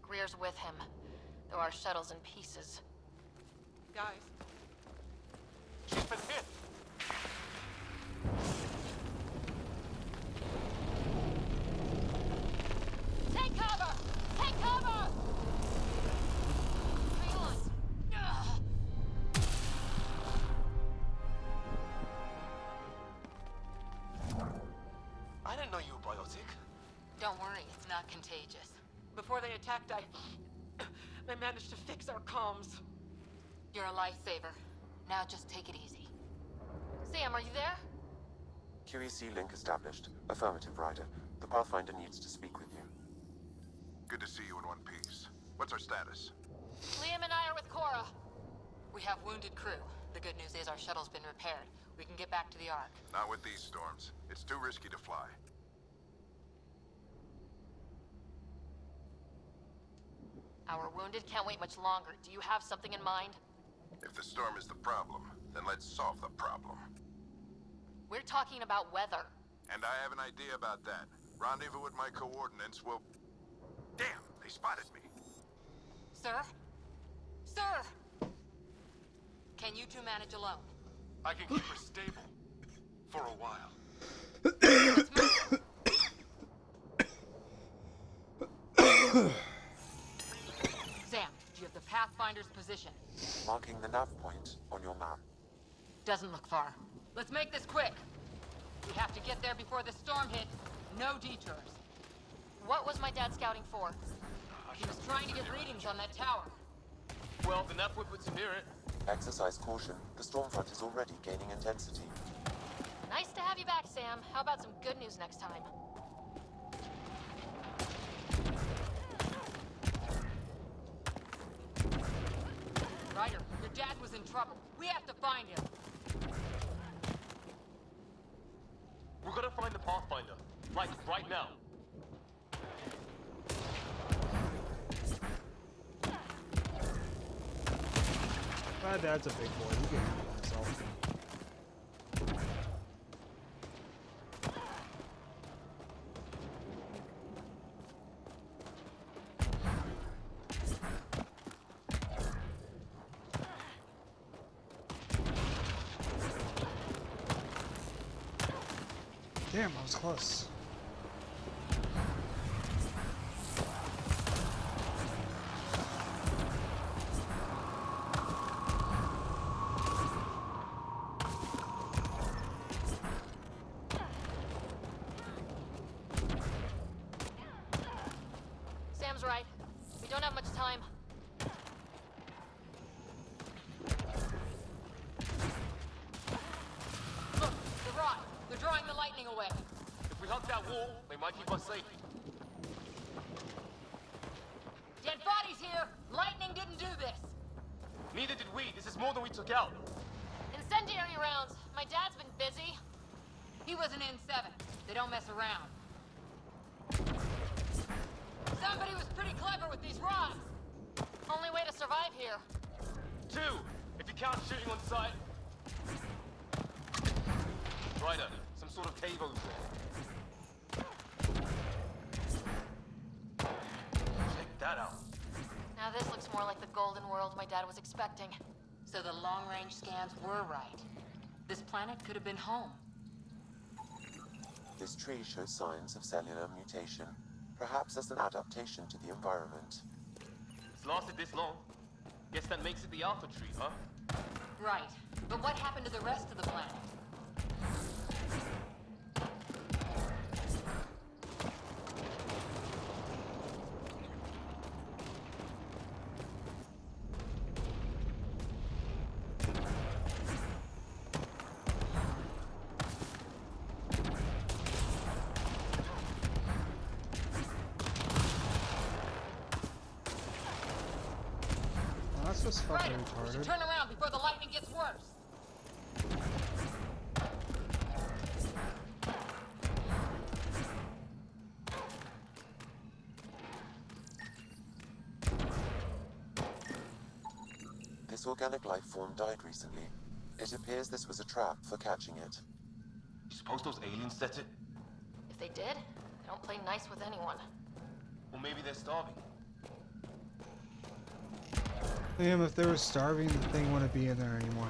Greer's with him, though our shuttle's in pieces. Guys, She's been hit. Take cover! Take cover! Reload. Ugh. I didn't know you were biotic. Don't worry, it's not contagious. before they attacked, I managed to fix our comms. You're a lifesaver. Now just take it easy. Sam, are you there? QEC link established. Affirmative, Ryder. The Pathfinder needs to speak with you. Good to see you in one piece. What's our status? Liam and I are with Cora. We have wounded crew. The good news is our shuttle's been repaired. We can get back to the Ark. Not with these storms. It's too risky to fly. Our wounded can't wait much longer. Do you have something in mind? If the storm is the problem, then let's solve the problem. We're talking about weather. And I have an idea about that. Rendezvous with my coordinates will... Damn, they spotted me. Sir? Sir! Can you two manage alone? I can keep her stable. For a while. Sam, do you have the Pathfinder's position? Marking the nav point on your map. Doesn't look far. Let's make this quick. We have to get there before the storm hits. No detours. What was my dad scouting for? He was trying to get readings on that tower. Well, the nav would put to near it. Exercise caution. The storm front is already gaining intensity. Nice to have you back, Sam. How about some good news next time? Ryder, your dad was in trouble. We have to find him. We're gonna find the Pathfinder. Like, right now. My dad's a big boy. He can handle himself. Damn, I was close. Sam's right. We don't have much time. Look, the rod. They're drawing the lightning away. If we hunt that wall, they might keep us safe. Dead bodies here. Lightning didn't do this. Neither did we. This is more than we took out. Incendiary rounds. My dad's been busy. He was an N7. They don't mess around. Somebody was pretty clever with these rods. Only way to survive here. 2, if you count shooting on sight. Ryder, some sort of cave over there. Check that out. Now this looks more like the golden world my dad was expecting. So the long-range scans were right. This planet could have been home. This tree shows signs of cellular mutation, perhaps as an adaptation to the environment. It's lasted this long. Guess that makes it the Alpha tree, huh? Right. But what happened to the rest of the planet? Well, that's This fucking Ryder, we should retarded. turn around before the lightning gets worse. This organic life form died recently. It appears this was a trap for catching it. You suppose those aliens set it? If they did, they don't play nice with anyone. Or maybe they're starving. Damn, if they were starving, the thing wouldn't be in there anymore.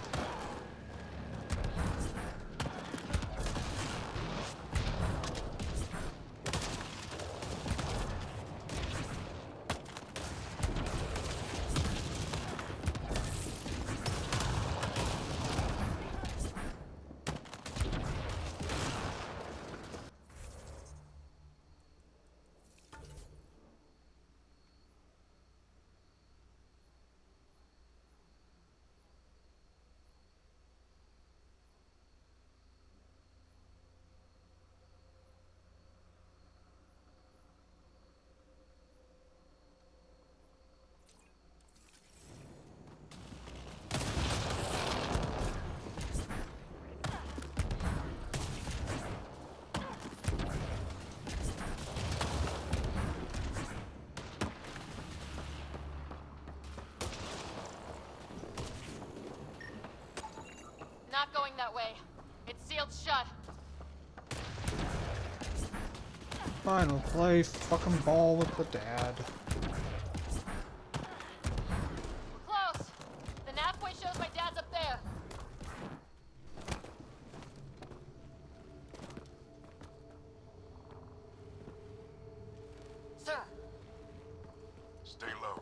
Not going that way. It's sealed shut. Fine, we'll play fucking ball with the dad. We're close. The nav point shows my dad's up there. Sir, Stay low.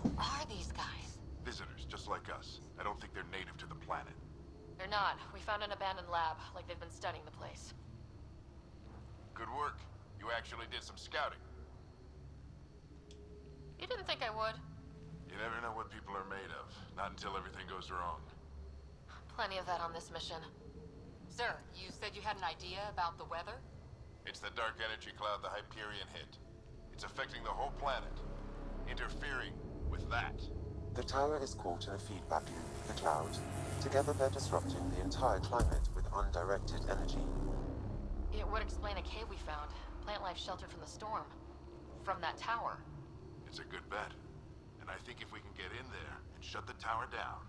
who are these guys? Visitors, just like us. I don't think they're native to the planet. They're not. We found an abandoned lab, like they've been studying the place. Good work. You actually did some scouting. You didn't think I would? You never know what people are made of. Not until everything goes wrong. Plenty of that on this mission. Sir, you said you had an idea about the weather? It's the dark energy cloud the Hyperion hit. It's affecting the whole planet. Interfering with that. The tower is caught in a feedback loop with the cloud. Together they're disrupting the entire climate with undirected energy. It would explain a cave we found. Plant life sheltered from the storm. From that tower. It's a good bet. And I think if we can get in there and shut the tower down,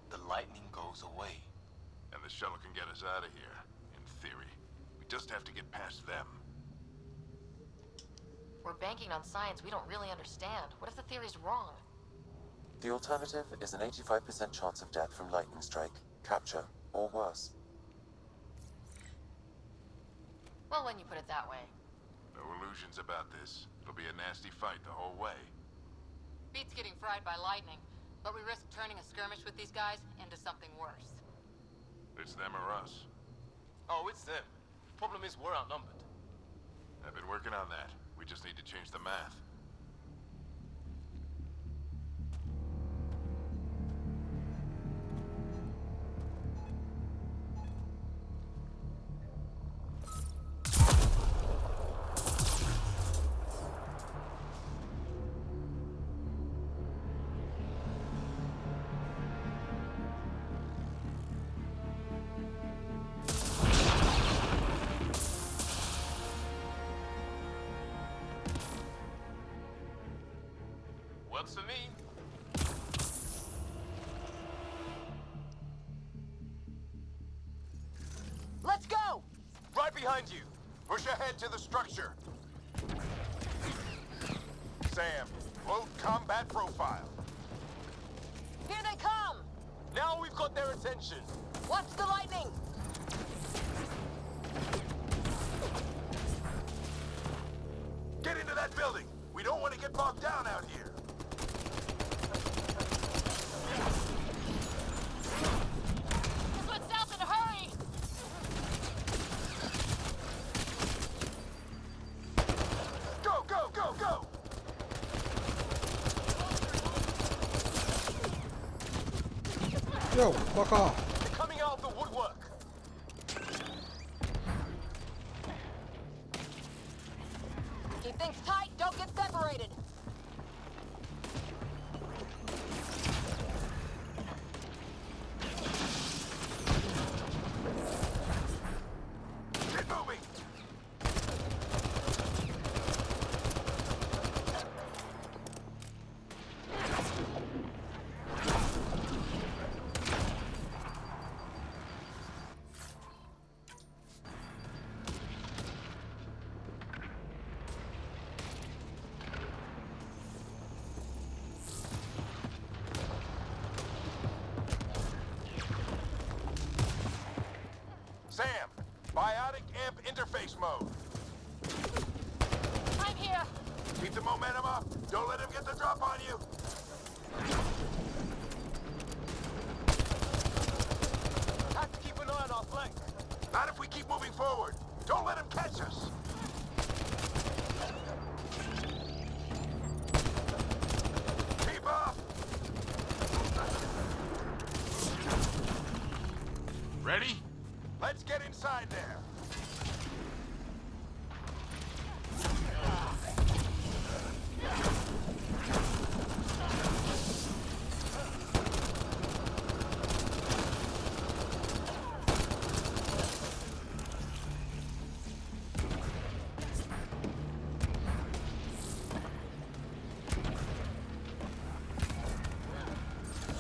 The lightning goes away. and the shuttle can get us out of here, in theory. We just have to get past them. We're banking on science we don't really understand. What if the theory's wrong? The alternative is an 85% chance of death from lightning strike, capture, or worse. Well, when you put it that way. No illusions about this. It'll be a nasty fight the whole way. Beats getting fried by lightning, but we risk turning a skirmish with these guys into something worse. It's them or us. Oh, it's them. Problem is, we're outnumbered. I've been working on that. We just need to change the math. Works for me. Let's go! Right behind you. Push ahead to the structure. Sam, load combat profile. Here they come! Now we've got their attention. Watch the lightning! Get into that building! We don't want to get bogged down out here! This went south in a hurry! Yo, fuck off. They're coming out of the woodwork. Keep things tight, don't get separated. Get moving! Sam, biotic amp interface mode. I'm here. Keep the momentum up. Don't let him get the drop on you. Have to keep an eye on our flank. Not if we keep moving forward. Don't let him catch us. Keep up. Ready? Let's get inside there.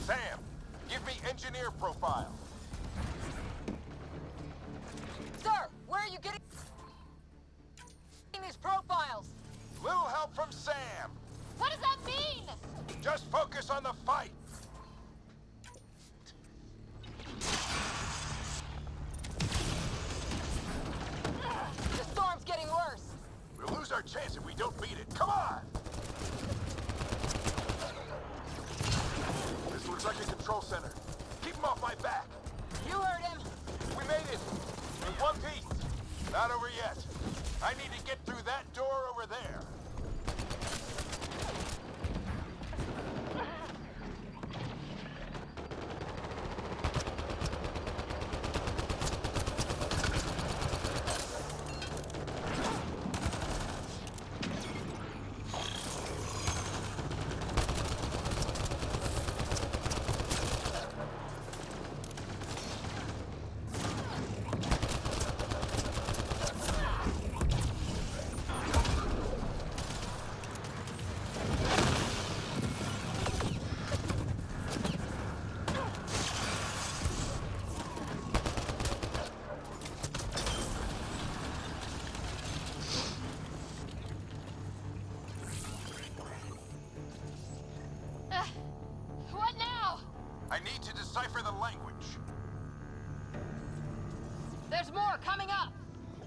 Sam, give me engineer profile. Sir, where are you getting these profiles? Little help from Sam. What does that mean? Just focus on the fight. The storm's getting worse. We'll lose our chance if we don't beat it. Come on! This looks like a control center. Keep him off my back. You heard him. We made it. In one piece. Not over yet. I need to get through that door over there. What now? I need to decipher the language. There's more coming up.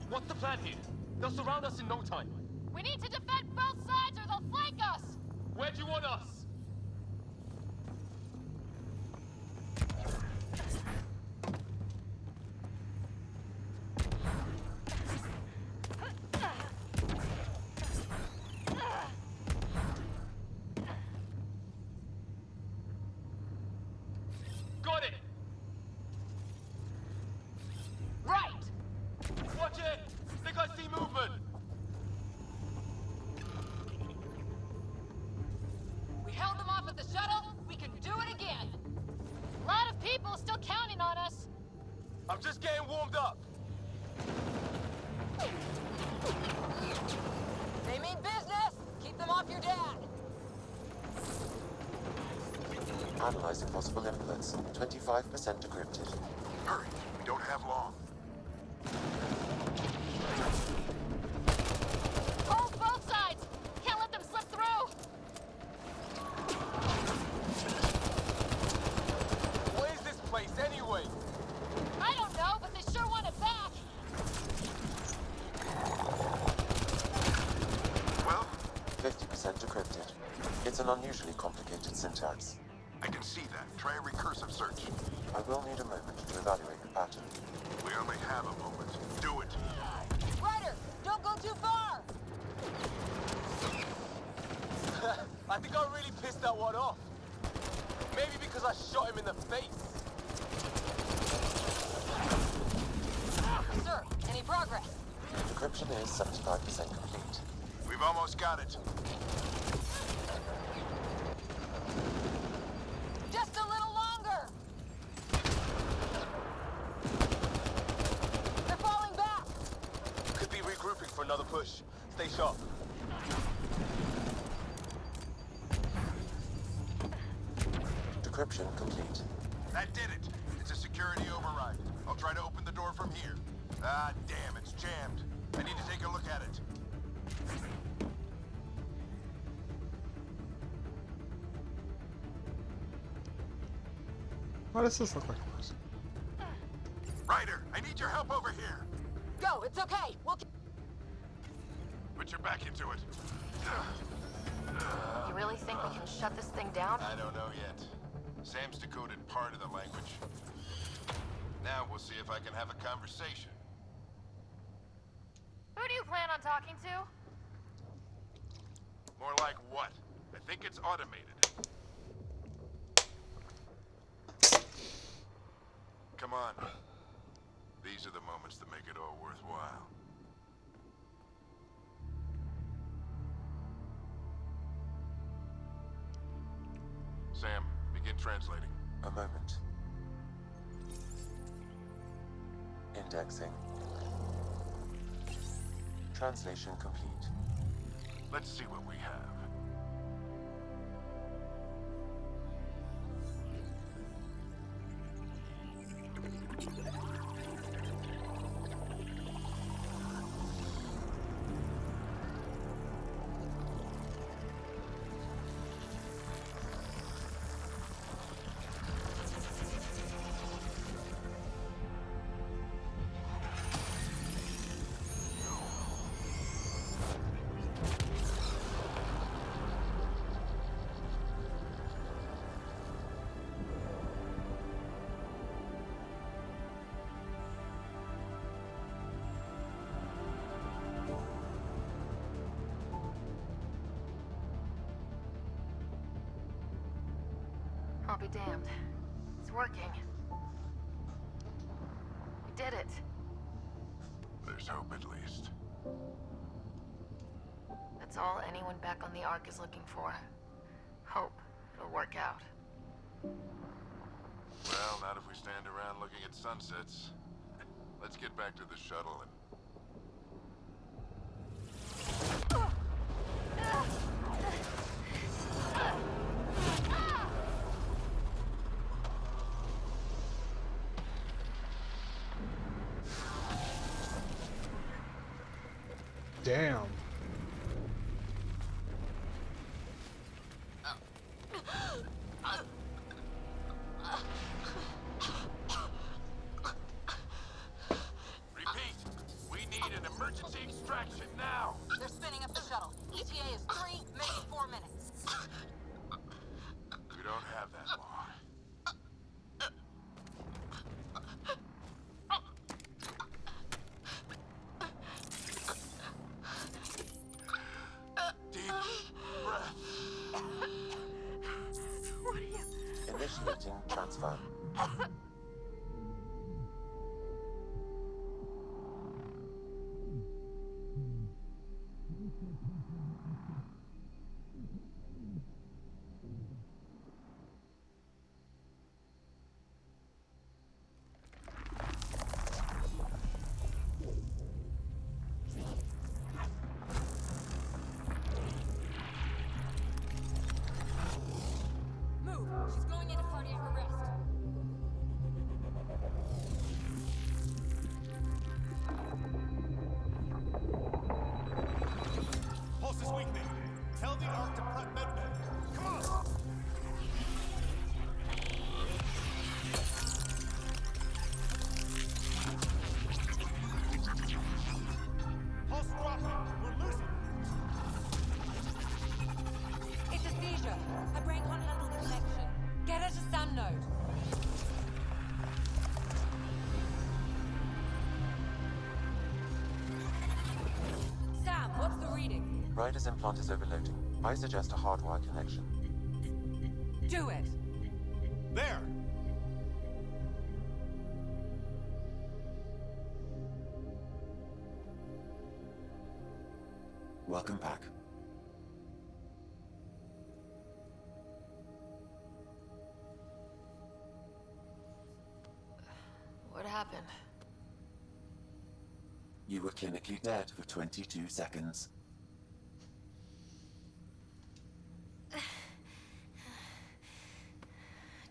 What's the plan here? They'll surround us in no time. We need to defend both sides or they'll flank us. Where do you want us? Got it! Right. Watch it! Think I see movement! We held them off at the shuttle. We can do it again. A lot of people still counting on us. I'm just getting warmed up. They mean business. Keep them off your dad. Analyzing possible inputs. 25% decrypted. Hurry. We don't have long. Hold both sides. Can't let them slip through. What is this place anyway? I don't know, but they sure want it back. Well, 50% decrypted. It's an unusually complicated syntax. I can see that. Try a recursive search. I will need a moment to evaluate the pattern. We only have a moment. Do it. Ryder, don't go too far. I think I really pissed that one off. Maybe because I shot him in the face. Decryption is 75% complete. We've almost got it. Just a little longer! They're falling back! Could be regrouping for another push. Stay sharp. Decryption complete. That did it. It's a security override. I'll try to open the door from here. Ah, damn, it's jammed. I need to take a look at it. Why does this look like a person? Ryder, I need your help over here. Go, it's okay. We'll... Put your back into it. You really think we can shut this thing down? I don't know yet. Sam's decoded part of the language. Now we'll see if I can have a conversation. Who do you plan on talking to? More like what? I think it's automated. Come on. These are the moments that make it all worthwhile. Sam, begin translating. A moment. Indexing. Translation complete. Let's see what we have. I'll be damned. It's working. We did it. There's hope at least. That's all anyone back on the Ark is looking for. Hope it'll work out. Well, not if we stand around looking at sunsets. Let's get back to the shuttle and... Damn. Repeat, we need an emergency extraction now. They're spinning up the shuttle. ETA is 3, maybe 4 minutes. We don't have that long. Deep breath. What are you... Initiating transfer. Move! She's going into cardiac arrest. Pulse is weakening. Tell the Ark to prep medbay. Come on! Pulse dropping. We're losing. It's a seizure. Her brain can't handle the connection. Get her to Sam node. Sam, what's the reading? Ryder's implant is overloading. I suggest a hardwire connection. Do it. There! Welcome back. What happened? You were clinically dead for 22 seconds.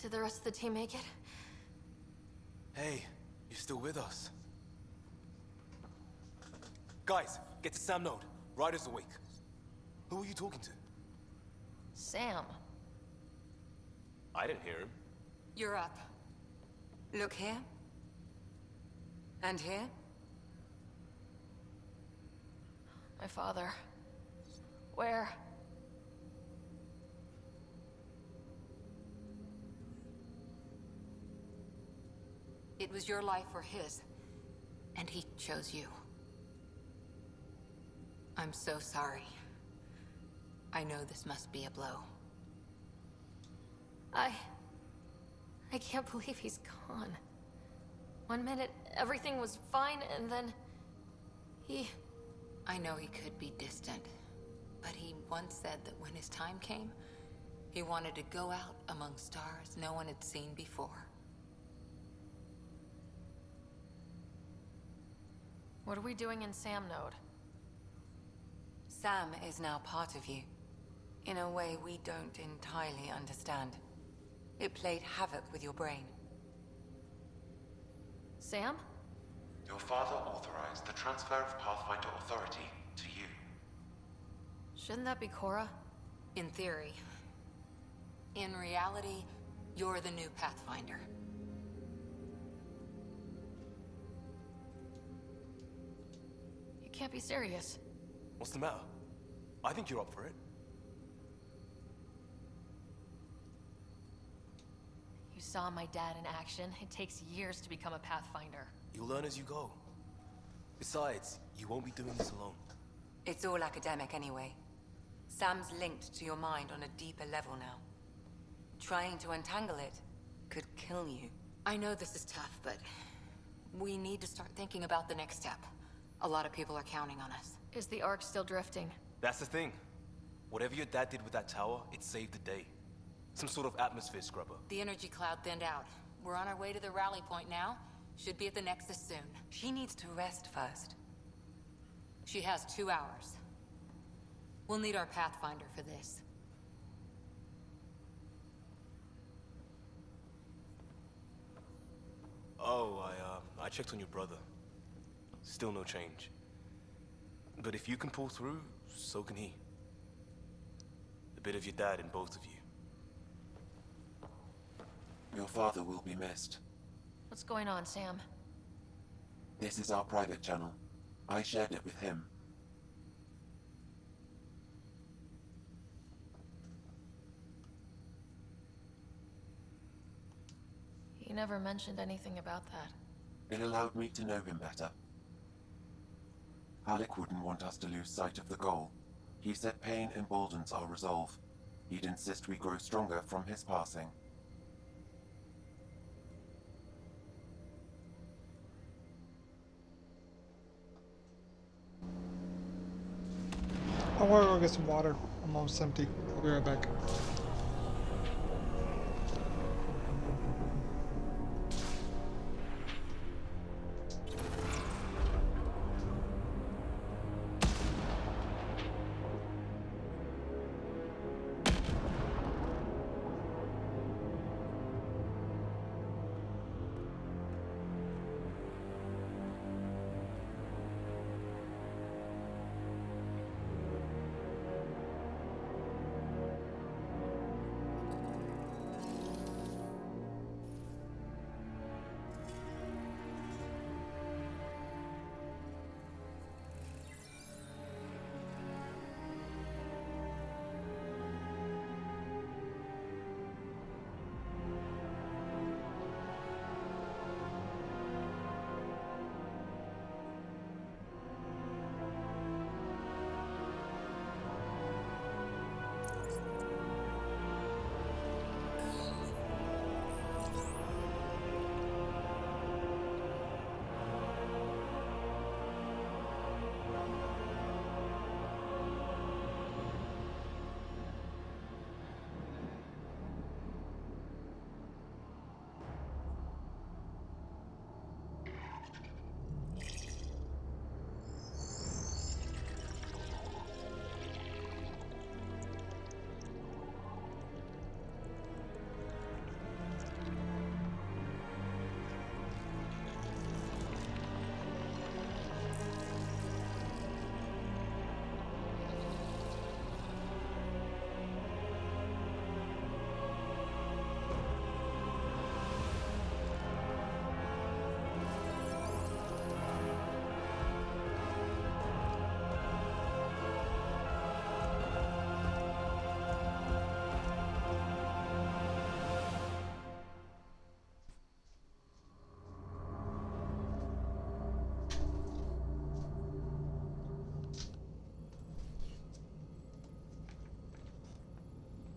Did the rest of the team make it? Hey, you're still with us. Guys, get to Sam Node. Ryder's awake. Who are you talking to? Sam. I didn't hear him. You're up. Look here. And here. My father. Where? It was your life or his, and he chose you. I'm so sorry. I know this must be a blow. I can't believe he's gone. 1 minute, everything was fine, and then... I know he could be distant, but he once said that when his time came, he wanted to go out among stars no one had seen before. What are we doing in Sam Node? Sam is now part of you, in a way we don't entirely understand. It played havoc with your brain. Sam? Your father authorized the transfer of Pathfinder authority to you. Shouldn't that be Cora? In theory. In reality, you're the new Pathfinder. You can't be serious. What's the matter? I think you're up for it. You saw my dad in action. It takes years to become a Pathfinder. You'll learn as you go. Besides, you won't be doing this alone. It's all academic anyway. Sam's linked to your mind on a deeper level now. Trying to untangle it could kill you. I know this is tough, but we need to start thinking about the next step. A lot of people are counting on us. Is the Ark still drifting? That's the thing. Whatever your dad did with that tower, it saved the day. Some sort of atmosphere scrubber. The energy cloud thinned out. We're on our way to the rally point now. Should be at the Nexus soon. She needs to rest first. She has 2 hours. We'll need our Pathfinder for this. Oh, I checked on your brother. Still no change. But if you can pull through, so can he. A bit of your dad in both of you. Your father will be missed. What's going on, Sam? This is our private channel. I shared it with him. He never mentioned anything about that. It allowed me to know him better. Alec wouldn't want us to lose sight of the goal. He said pain emboldens our resolve. He'd insist we grow stronger from his passing. I want to go get some water. I'm almost empty. I'll be right back.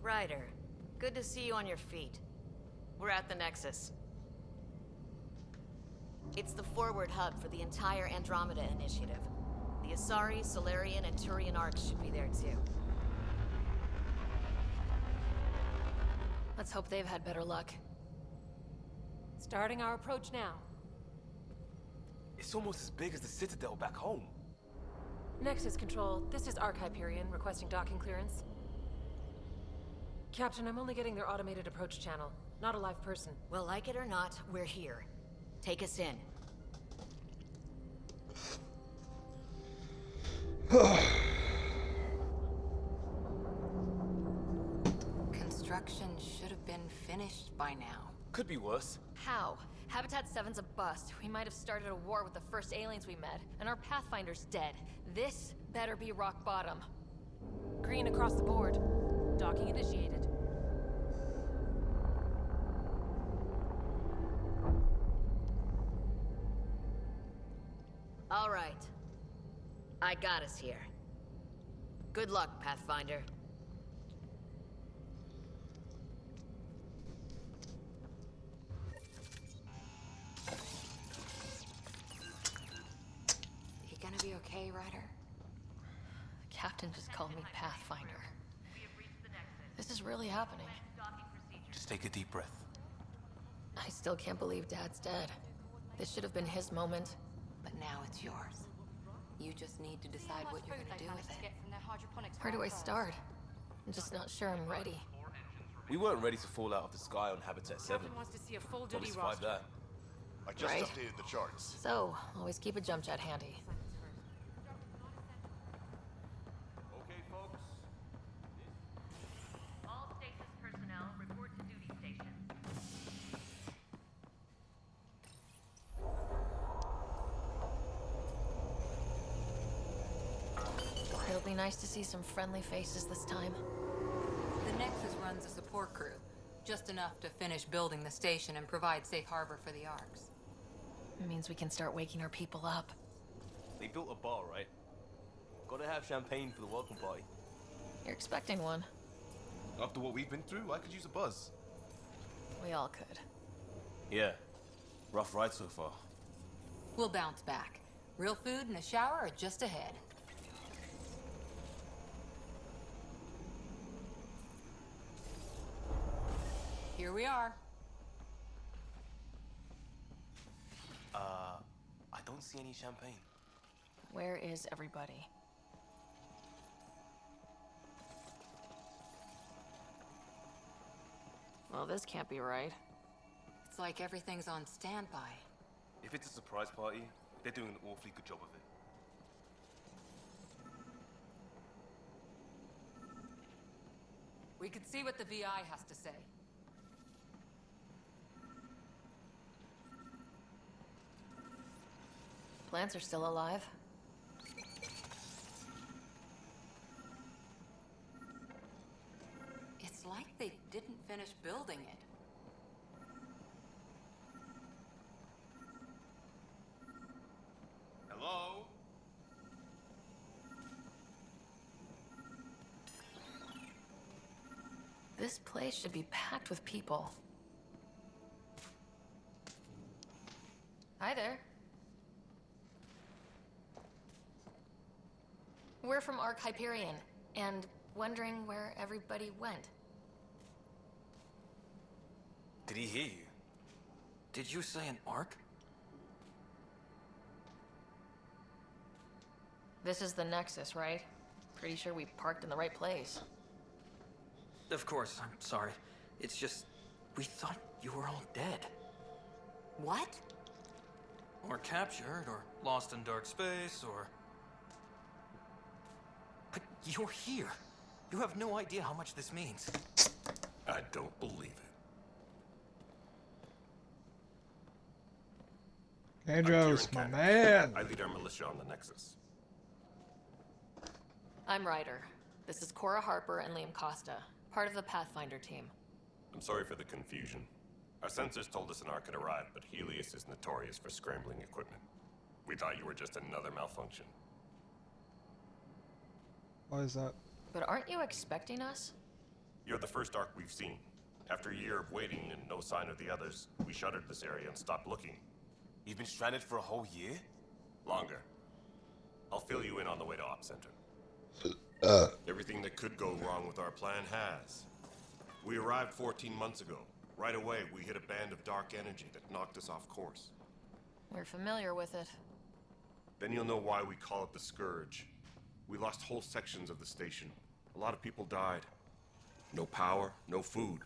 Ryder, good to see you on your feet. We're at the Nexus. It's the forward hub for the entire Andromeda Initiative. The Asari, Solarian, and Turian arcs should be there too. Let's hope they've had better luck. Starting our approach now. It's almost as big as the Citadel back home. Nexus Control, this is Arc Hyperion requesting docking clearance. Captain, I'm only getting their automated approach channel, not a live person. Well, like it or not, we're here. Take us in. Construction should have been finished by now. Could be worse. How? Habitat 7's a bust. We might have started a war with the first aliens we met, and our Pathfinder's dead. This better be rock bottom. Green across the board. Docking initiated. All right. I got us here. Good luck, Pathfinder. You gonna be okay, Ryder? The captain just called me Pathfinder. This is really happening. Just take a deep breath. I still can't believe Dad's dead. This should have been his moment. But now it's yours. You just need to decide what you're gonna do with it. Where do I start? I'm just not sure I'm ready. We weren't ready to fall out of the sky on Habitat 7. Captain wants to see a full Probably duty survived roster. that. I just Right. updated the charts. So, always keep a jump jet handy. Okay, folks. All stasis personnel report to duty station. It'll be nice to see some friendly faces this time. The Nexus runs a support crew. Just enough to finish building the station and provide safe harbor for the Arcs. It means we can start waking our people up. They built a bar, right? Gotta have champagne for the welcome party. You're expecting one. After what we've been through, I could use a buzz. We all could. Yeah. Rough ride so far. We'll bounce back. Real food and a shower are just ahead. Here we are. I don't see any champagne. Where is everybody? Well, this can't be right. It's like everything's on standby. If it's a surprise party, they're doing an awfully good job of it. We could see what the VI has to say. Plants are still alive. It's like they didn't finish building it. Hello? This place should be packed with people. Hi there. We're from Arc Hyperion, and wondering where everybody went. Did he hear you? Did you say an arc? This is the Nexus, right? Pretty sure we parked in the right place. Of course, I'm sorry. It's just, we thought you were all dead. What? Or captured, or lost in dark space, or... But you're here. You have no idea how much this means. I don't believe it. Andros, my man. I lead our militia on the Nexus. I'm Ryder. This is Cora Harper and Liam Costa, part of the Pathfinder team. I'm sorry for the confusion. Our sensors told us an arc had arrived, but Helios is notorious for scrambling equipment. We thought you were just another malfunction. Why is that? But aren't you expecting us? You're the first Ark we've seen. After a year of waiting and no sign of the others, we shuttered this area and stopped looking. You've been stranded for a whole year? Longer. I'll fill you in on the way to Op Center. Everything that could go wrong with our plan has. We arrived 14 months ago. Right away, we hit a band of dark energy that knocked us off course. We're familiar with it. Then you'll know why we call it the Scourge. We lost whole sections of the station. A lot of people died. No power, no food.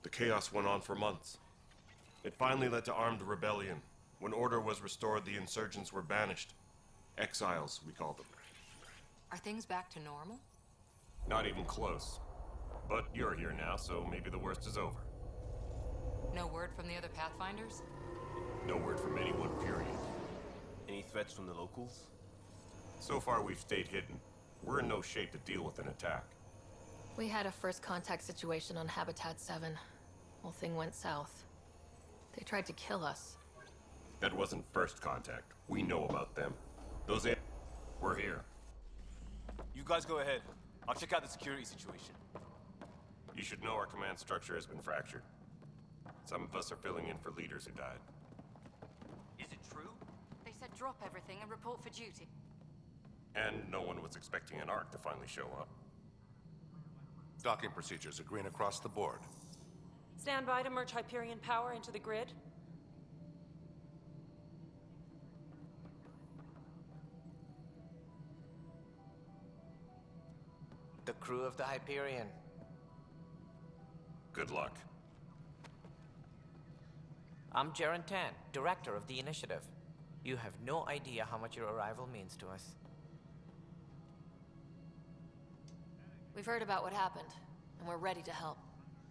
The chaos went on for months. It finally led to armed rebellion. When order was restored, the insurgents were banished. Exiles, we called them. Are things back to normal? Not even close. But you're here now, so maybe the worst is over. No word from the other Pathfinders? No word from anyone, period. Any threats from the locals? So far, we've stayed hidden. We're in no shape to deal with an attack. We had a first contact situation on Habitat 7. Whole thing went south. They tried to kill us. That wasn't first contact. We know about them. We're here. You guys go ahead. I'll check out the security situation. You should know our command structure has been fractured. Some of us are filling in for leaders who died. Is it true? They said drop everything and report for duty. And no one was expecting an Ark to finally show up. Docking procedures are green across the board. Stand by to merge Hyperion power into the grid. The crew of the Hyperion. Good luck. I'm Jaren Tan, director of the initiative. You have no idea how much your arrival means to us. We've heard about what happened, and we're ready to help.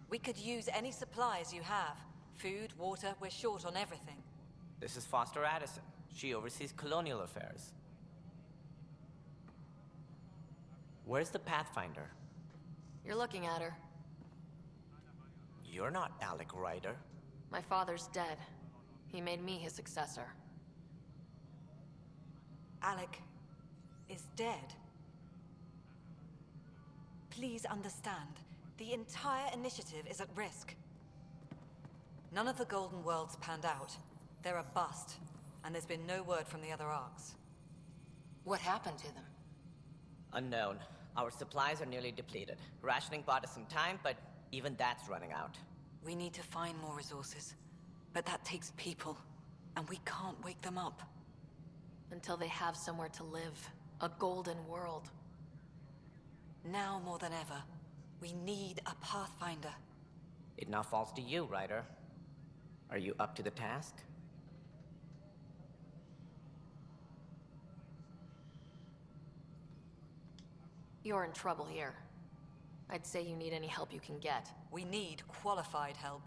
We could use any supplies you have. Food, water, we're short on everything. This is Foster Addison. She oversees colonial affairs. Where's the Pathfinder? You're looking at her. You're not Alec Ryder. My father's dead. He made me his successor. Alec is dead. Please understand, the entire initiative is at risk. None of the Golden Worlds panned out. They're a bust, and there's been no word from the other Arks. What happened to them? Unknown. Our supplies are nearly depleted. Rationing bought us some time, but even that's running out. We need to find more resources, but that takes people, and we can't wake them up. Until they have somewhere to live. A golden world. Now more than ever, we need a Pathfinder. It now falls to you, Ryder. Are you up to the task? You're in trouble here. I'd say you need any help you can get. We need qualified help.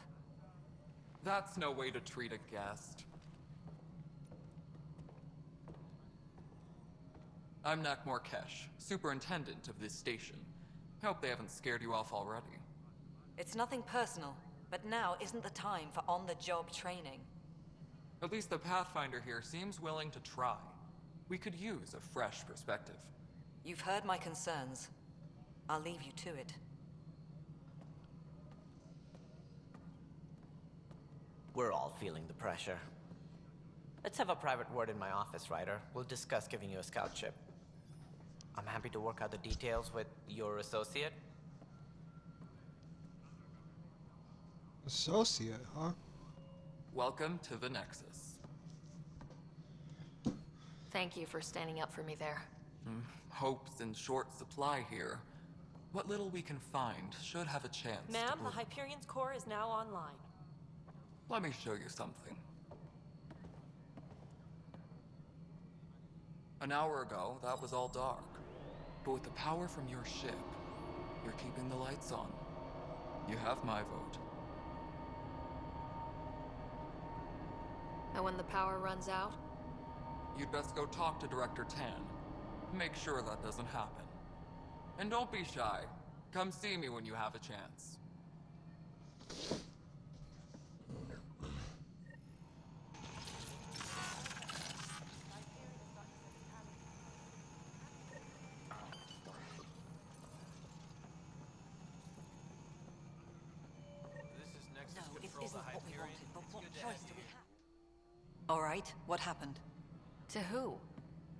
That's no way to treat a guest. I'm Nak Morkesh, superintendent of this station. Hope they haven't scared you off already. It's nothing personal, but now isn't the time for on-the-job training. At least the Pathfinder here seems willing to try. We could use a fresh perspective. You've heard my concerns. I'll leave you to it. We're all feeling the pressure. Let's have a private word in my office, Ryder. We'll discuss giving you a scout ship. I'm happy to work out the details with your associate. Associate, huh? Welcome to the Nexus. Thank you for standing up for me there. Hope's in short supply here. What little we can find should have a chance to Ma'am, the prove- Hyperion's core is now online. Let me show you something. An hour ago, that was all dark. But with the power from your ship, you're keeping the lights on. You have my vote. And when the power runs out? You'd best go talk to Director Tan. Make sure that doesn't happen. And don't be shy. Come see me when you have a chance. All right, what happened? To who?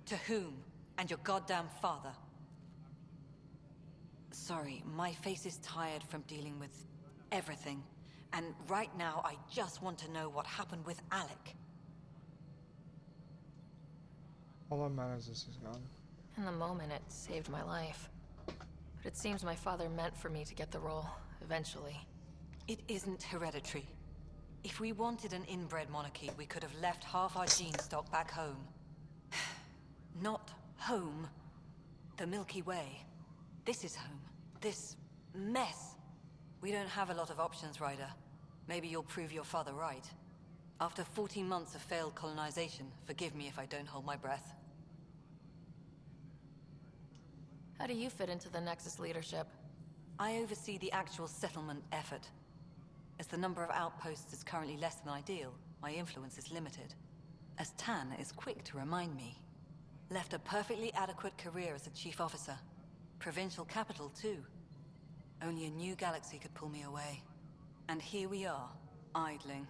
To whom? And your goddamn father. Sorry, my face is tired from dealing with everything. And right now, I just want to know what happened with Alec. All that matters is he's gone. In the moment, it saved my life. But it seems my father meant for me to get the role, eventually. It isn't hereditary. If we wanted an inbred monarchy, we could have left half our gene stock back home. Not home. The Milky Way. This is home. This mess. We don't have a lot of options, Ryder. Maybe you'll prove your father right. After 14 months of failed colonization, forgive me if I don't hold my breath. How do you fit into the Nexus leadership? I oversee the actual settlement effort. As the number of outposts is currently less than ideal, my influence is limited. As Tan is quick to remind me. Left a perfectly adequate career as a chief officer. Provincial capital, too. Only a new galaxy could pull me away. And here we are, idling.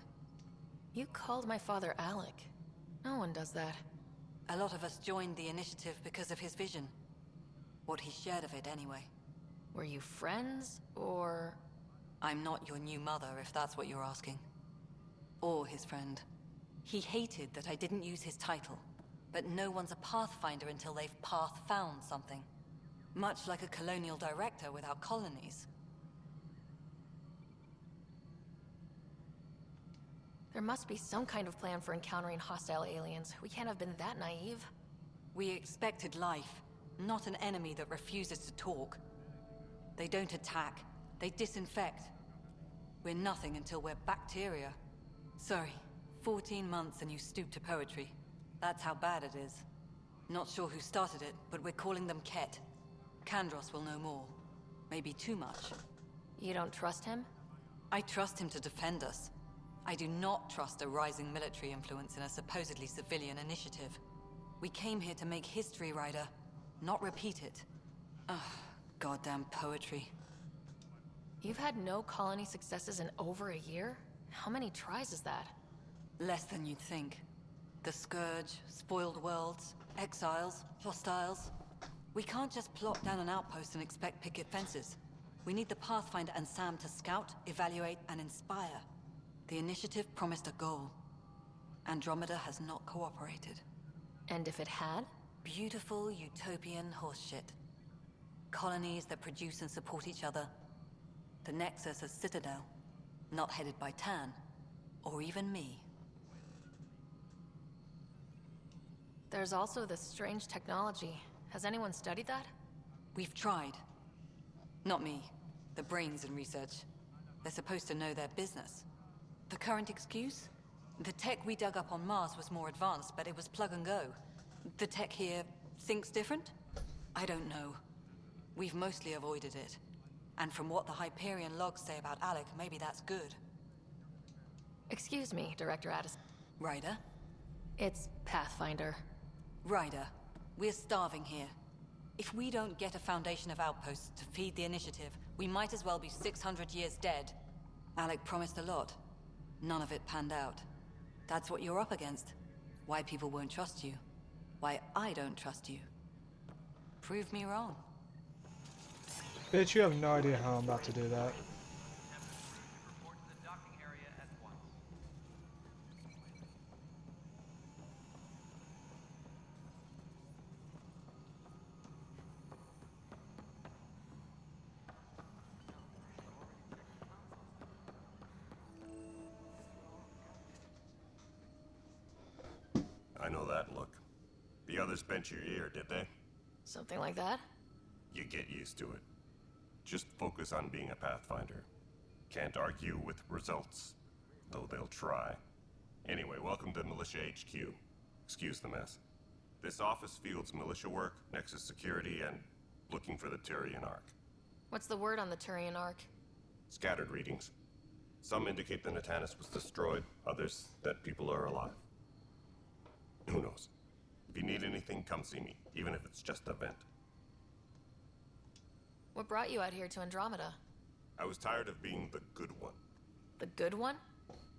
You called my father Alec. No one does that. A lot of us joined the initiative because of his vision. What he shared of it, anyway. Were you friends, or...? I'm not your new mother, if that's what you're asking. Or his friend. He hated that I didn't use his title. But no one's a Pathfinder until they've path-found something. Much like a colonial director without colonies. There must be some kind of plan for encountering hostile aliens. We can't have been that naive. We expected life, not an enemy that refuses to talk. They don't attack. They disinfect. We're nothing until we're bacteria. Sorry, 14 months and you stoop to poetry. That's how bad it is. Not sure who started it, but we're calling them Ket. Kandros will know more. Maybe too much. You don't trust him? I trust him to defend us. I do not trust a rising military influence in a supposedly civilian initiative. We came here to make history, Ryder, not repeat it. Ugh, goddamn poetry. You've had no colony successes in over a year? How many tries is that? Less than you'd think. The Scourge, spoiled worlds, exiles, hostiles. We can't just plop down an outpost and expect picket fences. We need the Pathfinder and Sam to scout, evaluate, and inspire. The initiative promised a goal. Andromeda has not cooperated. And if it had? Beautiful utopian horseshit. Colonies that produce and support each other. The Nexus as Citadel. Not headed by Tan. Or even me. There's also this strange technology. Has anyone studied that? We've tried. Not me. The brains in research. They're supposed to know their business. The current excuse? The tech we dug up on Mars was more advanced, but it was plug and go. The tech here thinks different? I don't know. We've mostly avoided it. And from what the Hyperion logs say about Alec, maybe that's good. Excuse me, Director Addison. Ryder? It's Pathfinder. Ryder, we're starving here. If we don't get a foundation of outposts to feed the initiative, we might as well be 600 years dead. Alec promised a lot. None of it panned out. That's what you're up against. Why people won't trust you. Why I don't trust you. Prove me wrong. Bitch, you have no idea how I'm about to do that. I know that look. The others bent your ear, did they? Something like that? You get used to it. Just focus on being a Pathfinder. Can't argue with results, though they'll try. Anyway, welcome to Militia HQ. Excuse the mess. This office fields militia work, Nexus security, and looking for the Turian Ark. What's the word on the Turian Ark? Scattered readings. Some indicate the Natanus was destroyed, others that people are alive. Who knows? If you need anything, come see me, even if it's just a vent. What brought you out here to Andromeda? I was tired of being the good one. The good one?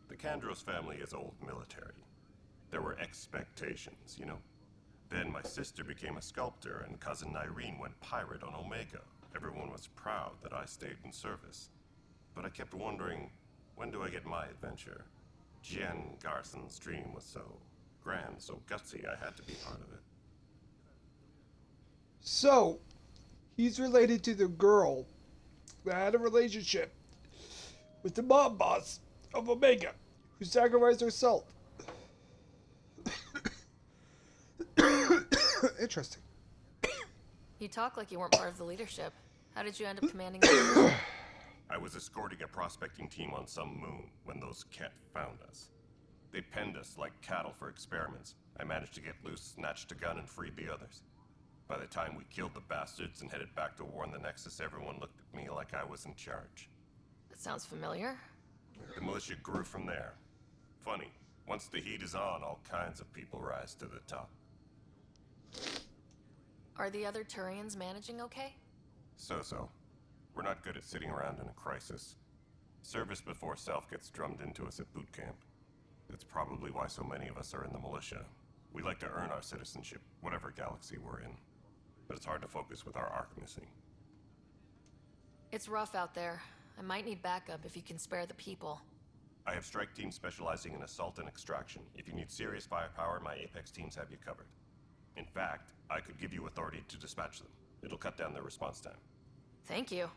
The Kandros family is old military. There were expectations, you know. Then my sister became a sculptor and cousin Irene went pirate on Omega. Everyone was proud that I stayed in service. But I kept wondering, when do I get my adventure? Jen Garson's dream was so grand, so gutsy, I had to be part of it. So, he's related to the girl that had a relationship with the mob boss of Omega, who sacrificed herself. Interesting. You talk like you weren't part of the leadership. How did you end up commanding the division? I was escorting a prospecting team on some moon when those Ket found us. They penned us like cattle for experiments. I managed to get loose, snatched a gun, and freed the others. By the time we killed the bastards and headed back to warn the Nexus, everyone looked at me like I was in charge. That sounds familiar. The militia grew from there. Funny, once the heat is on, all kinds of people rise to the top. Are the other Turians managing okay? So-so. We're not good at sitting around in a crisis. Service before self gets drummed into us at boot camp. That's probably why so many of us are in the militia. We like to earn our citizenship, whatever galaxy we're in. But it's hard to focus with our arc missing. It's rough out there. I might need backup if you can spare the people. I have strike teams specializing in assault and extraction. If you need serious firepower, my Apex teams have you covered. In fact, I could give you authority to dispatch them. It'll cut down their response time. Thank you.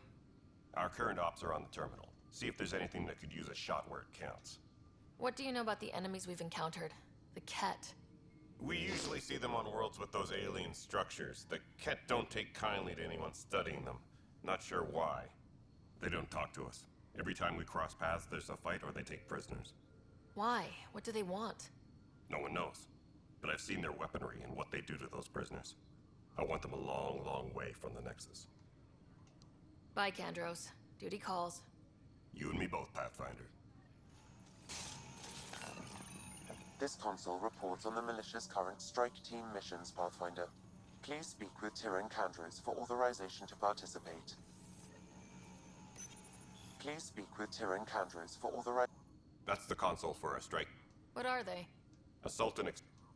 Our current ops are on the terminal. See if there's anything that could use a shot where it counts. What do you know about the enemies we've encountered? The Ket. We usually see them on worlds with those alien structures. The Ket don't take kindly to anyone studying them. Not sure why. They don't talk to us. Every time we cross paths, there's a fight or they take prisoners. Why? What do they want? No one knows. But I've seen their weaponry and what they do to those prisoners. I want them a long, long way from the Nexus. Bye, Kandros. Duty calls. You and me both, Pathfinder. This console reports on the militia's current strike team missions, Pathfinder. Please speak with Tyrion Kandros for authorization to participate. Please speak with Tyrion Kandros for authorization. That's the console for a strike. What are they? Assault and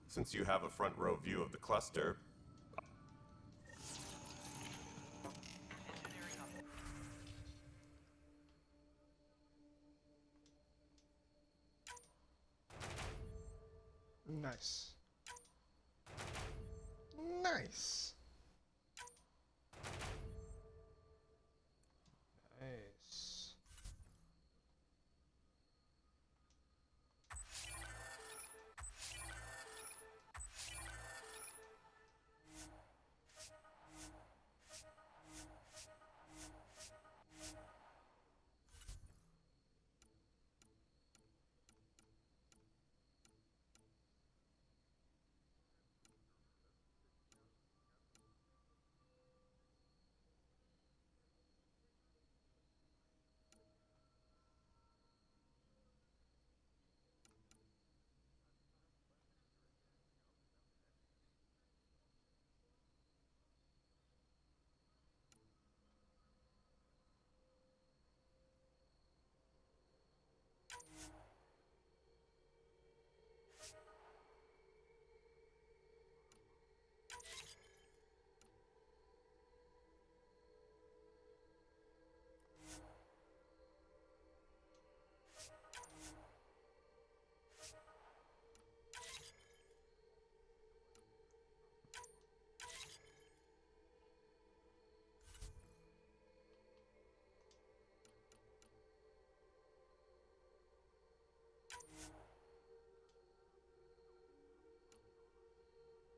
since you have a front row view of the cluster. Nice. Nice. Nice.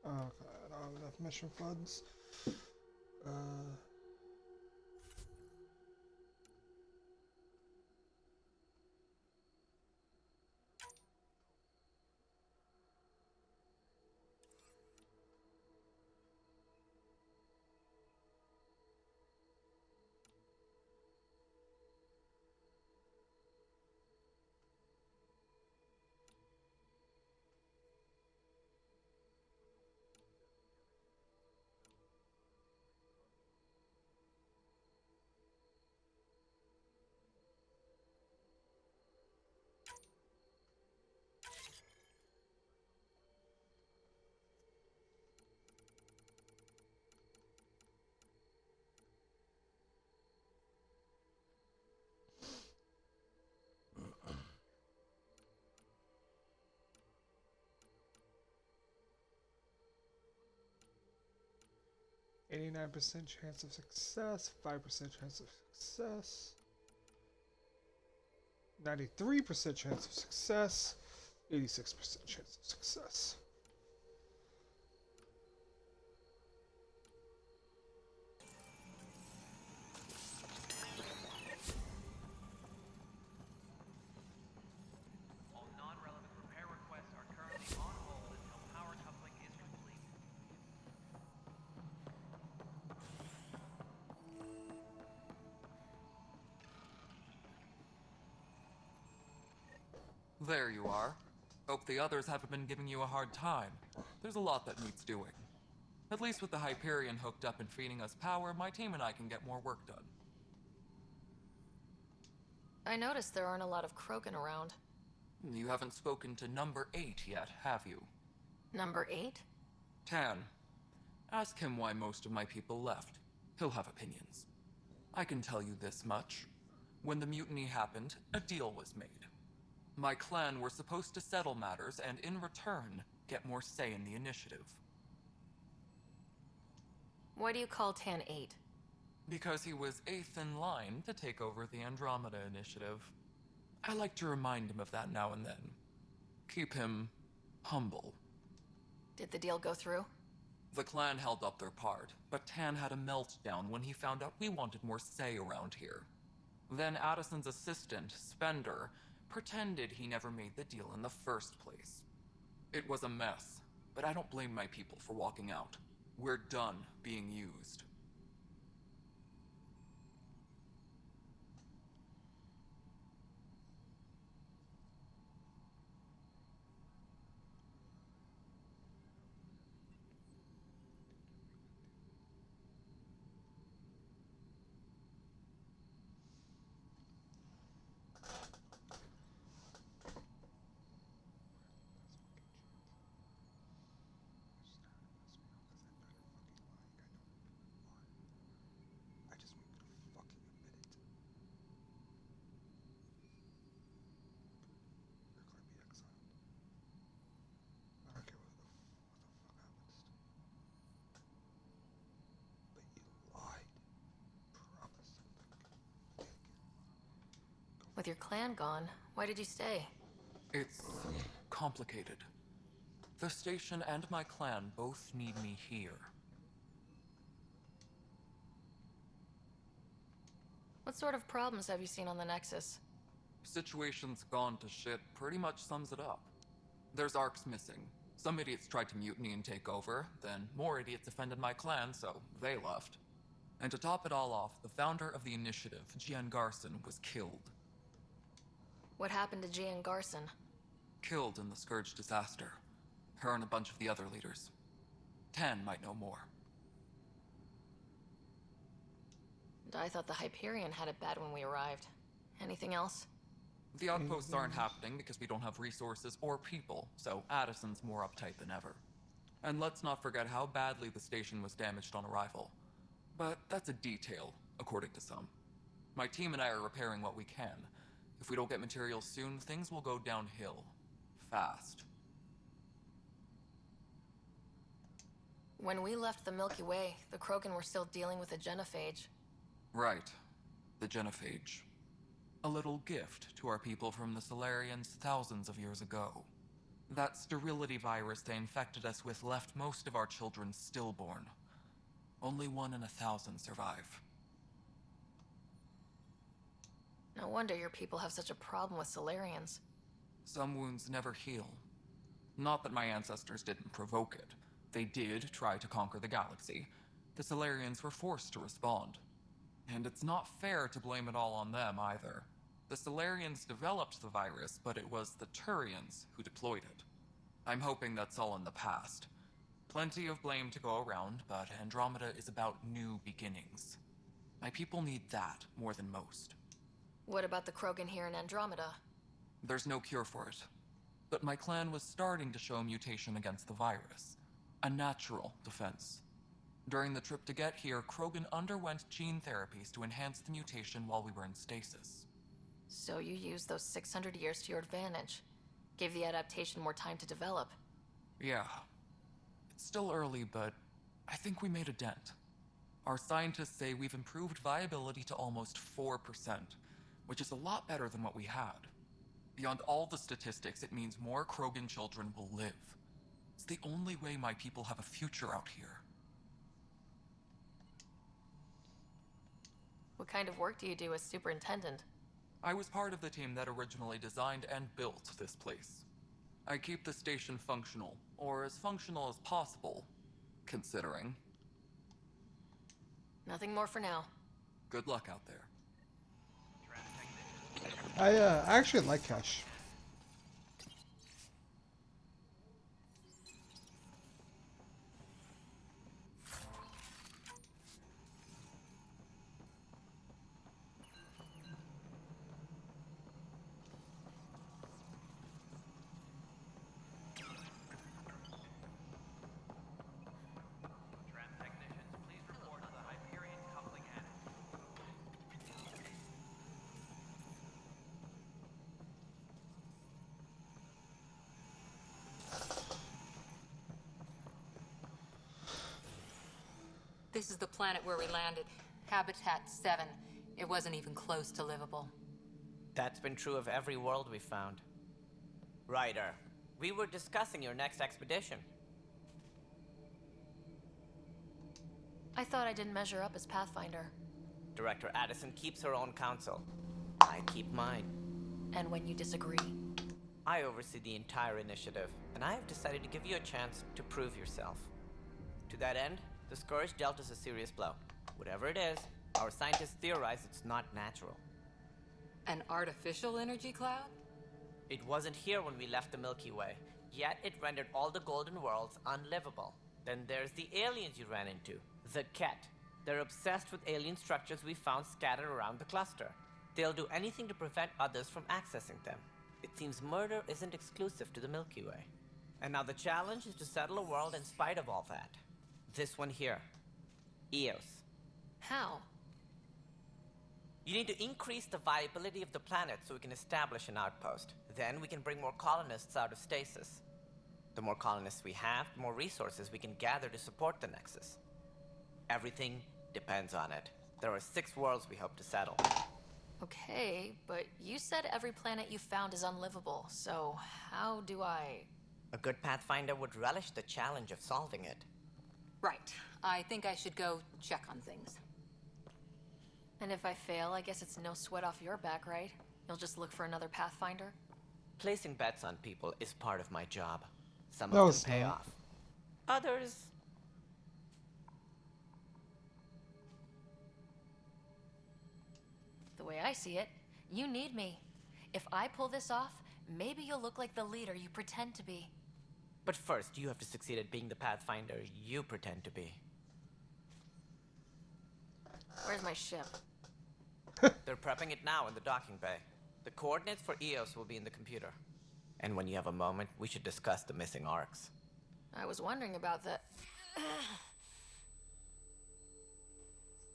Okay, I don't have enough mission funds. 89% chance of success, 5% chance of success, 93% chance of success, 86% chance of success. All non-relevant repair requests are currently on hold until power coupling is complete. There you are. Hope the others haven't been giving you a hard time. There's a lot that needs doing. At least with the Hyperion hooked up and feeding us power, my team and I can get more work done. I noticed there aren't a lot of Krogan around. You haven't spoken to number 8 yet, have you? Number 8? Tan. Ask him why most of my people left. He'll have opinions. I can tell you this much. When the mutiny happened, a deal was made. My clan were supposed to settle matters and, in return, get more say in the initiative. Why do you call Tan 8? Because he was 8th in line to take over the Andromeda Initiative. I like to remind him of that now and then. Keep him humble. Did the deal go through? The clan held up their part, but Tan had a meltdown when he found out we wanted more say around here. Then Addison's assistant, Spender, pretended he never made the deal in the first place. It was a mess, but I don't blame my people for walking out. We're done being used. With your clan gone, why did you stay? It's complicated. The station and my clan both need me here. What sort of problems have you seen on the Nexus? Situation's gone to shit pretty much sums it up. There's ARCs missing. Some idiots tried to mutiny and take over, then more idiots offended my clan, so they left. And to top it all off, the founder of the initiative, Gian Garson, was killed. What happened to Gian Garson? Killed in the Scourge disaster. Her and a bunch of the other leaders. Tan might know more. And I thought the Hyperion had it bad when we arrived. Anything else? The outposts aren't happening because we don't have resources or people, so Addison's more uptight than ever. And let's not forget how badly the station was damaged on arrival. But that's a detail, according to some. My team and I are repairing what we can. If we don't get materials soon, things will go downhill. Fast. When we left the Milky Way, the Krogan were still dealing with the genophage. Right. The genophage. A little gift to our people from the Solarians thousands of years ago. That sterility virus they infected us with left most of our children stillborn. Only 1 in 1,000 survive. No wonder your people have such a problem with Solarians. Some wounds never heal. Not that my ancestors didn't provoke it. They did try to conquer the galaxy. The Solarians were forced to respond. And it's not fair to blame it all on them either. The Solarians developed the virus, but it was the Turians who deployed it. I'm hoping that's all in the past. Plenty of blame to go around, but Andromeda is about new beginnings. My people need that more than most. What about the Krogan here in Andromeda? There's no cure for it. But my clan was starting to show mutation against the virus. A natural defense. During the trip to get here, Krogan underwent gene therapies to enhance the mutation while we were in stasis. So you used those 600 years to your advantage. Gave the adaptation more time to develop. Yeah. It's still early, but I think we made a dent. Our scientists say we've improved viability to almost 4%, which is a lot better than what we had. Beyond all the statistics, it means more Krogan children will live. It's the only way my people have a future out here. What kind of work do you do as superintendent? I was part of the team that originally designed and built this place. I keep the station functional, or as functional as possible, considering. Nothing more for now. Good luck out there. I actually like Kesh. Tram technicians, please report to the Hyperion coupling annex. This is the planet where we landed. Habitat 7. It wasn't even close to livable. That's been true of every world we've found. Ryder, we were discussing your next expedition. I thought I didn't measure up as Pathfinder. Director Addison keeps her own counsel. I keep mine. And when you disagree? I oversee the entire initiative, and I have decided to give you a chance to prove yourself. To that end, the Scourge dealt us a serious blow. Whatever it is, our scientists theorize it's not natural. An artificial energy cloud? It wasn't here when we left the Milky Way, yet it rendered all the Golden Worlds unlivable. Then there's the aliens you ran into, the Ket. They're obsessed with alien structures we found scattered around the cluster. They'll do anything to prevent others from accessing them. It seems murder isn't exclusive to the Milky Way. And now the challenge is to settle a world in spite of all that. This one here. Eos. How? You need to increase the viability of the planet so we can establish an outpost. Then we can bring more colonists out of stasis. The more colonists we have, the more resources we can gather to support the Nexus. Everything depends on it. There are 6 worlds we hope to settle. Okay, but you said every planet you found is unlivable, so how do I... A good Pathfinder would relish the challenge of solving it. Right. I think I should go check on things. And if I fail, I guess it's no sweat off your back, right? You'll just look for another Pathfinder? Placing bets on people is part of my job. Some No, of it's them pay not. off. Others... The way I see it, you need me. If I pull this off, maybe you'll look like the leader you pretend to be. But first, you have to succeed at being the Pathfinder you pretend to be. Where's my ship? They're prepping it now in the docking bay. The coordinates for Eos will be in the computer. And when you have a moment, we should discuss the missing arcs. I was wondering about that.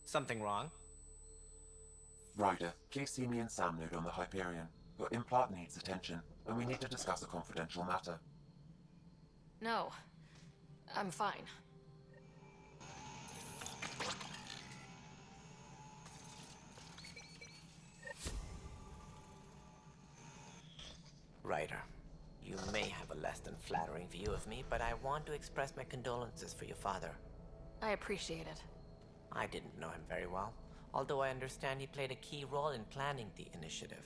Something wrong? Ryder, please see me and Sam Node on the Hyperion. Your implant needs attention, and we need to discuss a confidential matter. No, I'm fine. Ryder, you may have a less than flattering view of me, but I want to express my condolences for your father. I appreciate it. I didn't know him very well, although I understand he played a key role in planning the initiative.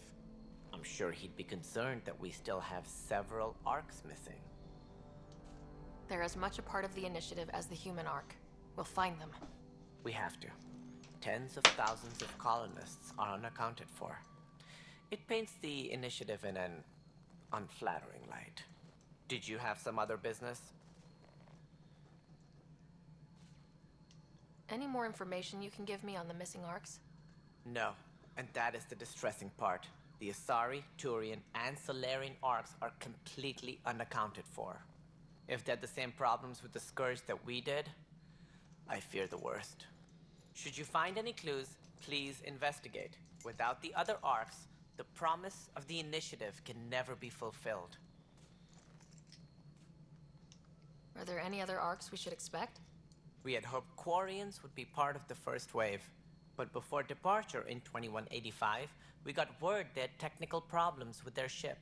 I'm sure he'd be concerned that we still have several arcs missing. They're as much a part of the initiative as the human arc. We'll find them. We have to. Tens of thousands of colonists are unaccounted for. It paints the initiative in an unflattering light. Did you have some other business? Any more information you can give me on the missing arcs? No, and that is the distressing part. The Asari, Turian, and Solarian arcs are completely unaccounted for. If they had the same problems with the Scourge that we did, I fear the worst. Should you find any clues, please investigate. Without the other arcs, the promise of the initiative can never be fulfilled. Are there any other arcs we should expect? We had hoped Quarians would be part of the first wave. But before departure in 2185, we got word they had technical problems with their ship.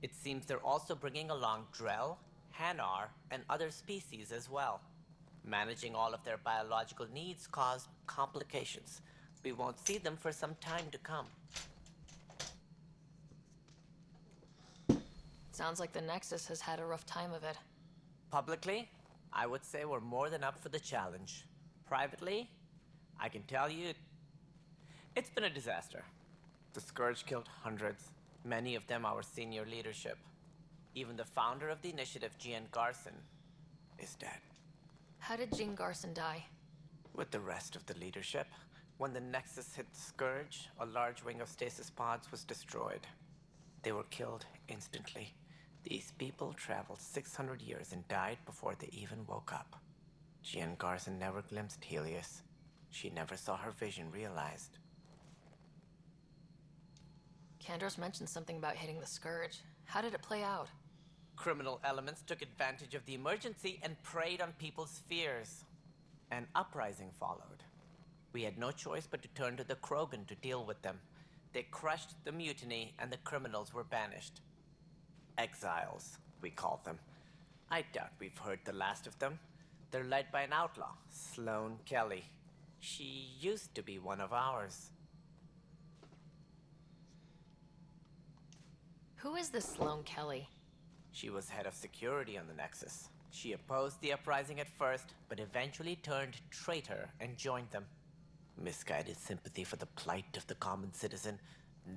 It seems they're also bringing along Drell, Hanar, and other species as well. Managing all of their biological needs caused complications. We won't see them for some time to come. Sounds like the Nexus has had a rough time of it. Publicly, I would say we're more than up for the challenge. Privately, I can tell you, it's been a disaster. The Scourge killed hundreds, many of them our senior leadership. Even the founder of the initiative, Gian Garson, is dead. How did Jean Garson die? With the rest of the leadership, when the Nexus hit the Scourge, a large wing of stasis pods was destroyed. They were killed instantly. These people traveled 600 years and died before they even woke up. Gian Garson never glimpsed Helios. She never saw her vision realized. Kandros mentioned something about hitting the Scourge. How did it play out? Criminal elements took advantage of the emergency and preyed on people's fears. An uprising followed. We had no choice but to turn to the Krogan to deal with them. They crushed the mutiny and the criminals were banished. Exiles, we call them. I doubt we've heard the last of them. They're led by an outlaw, Sloane Kelly. She used to be one of ours. Who is this Sloane Kelly? She was head of security on the Nexus. She opposed the uprising at first, but eventually turned traitor and joined them. Misguided sympathy for the plight of the common citizen?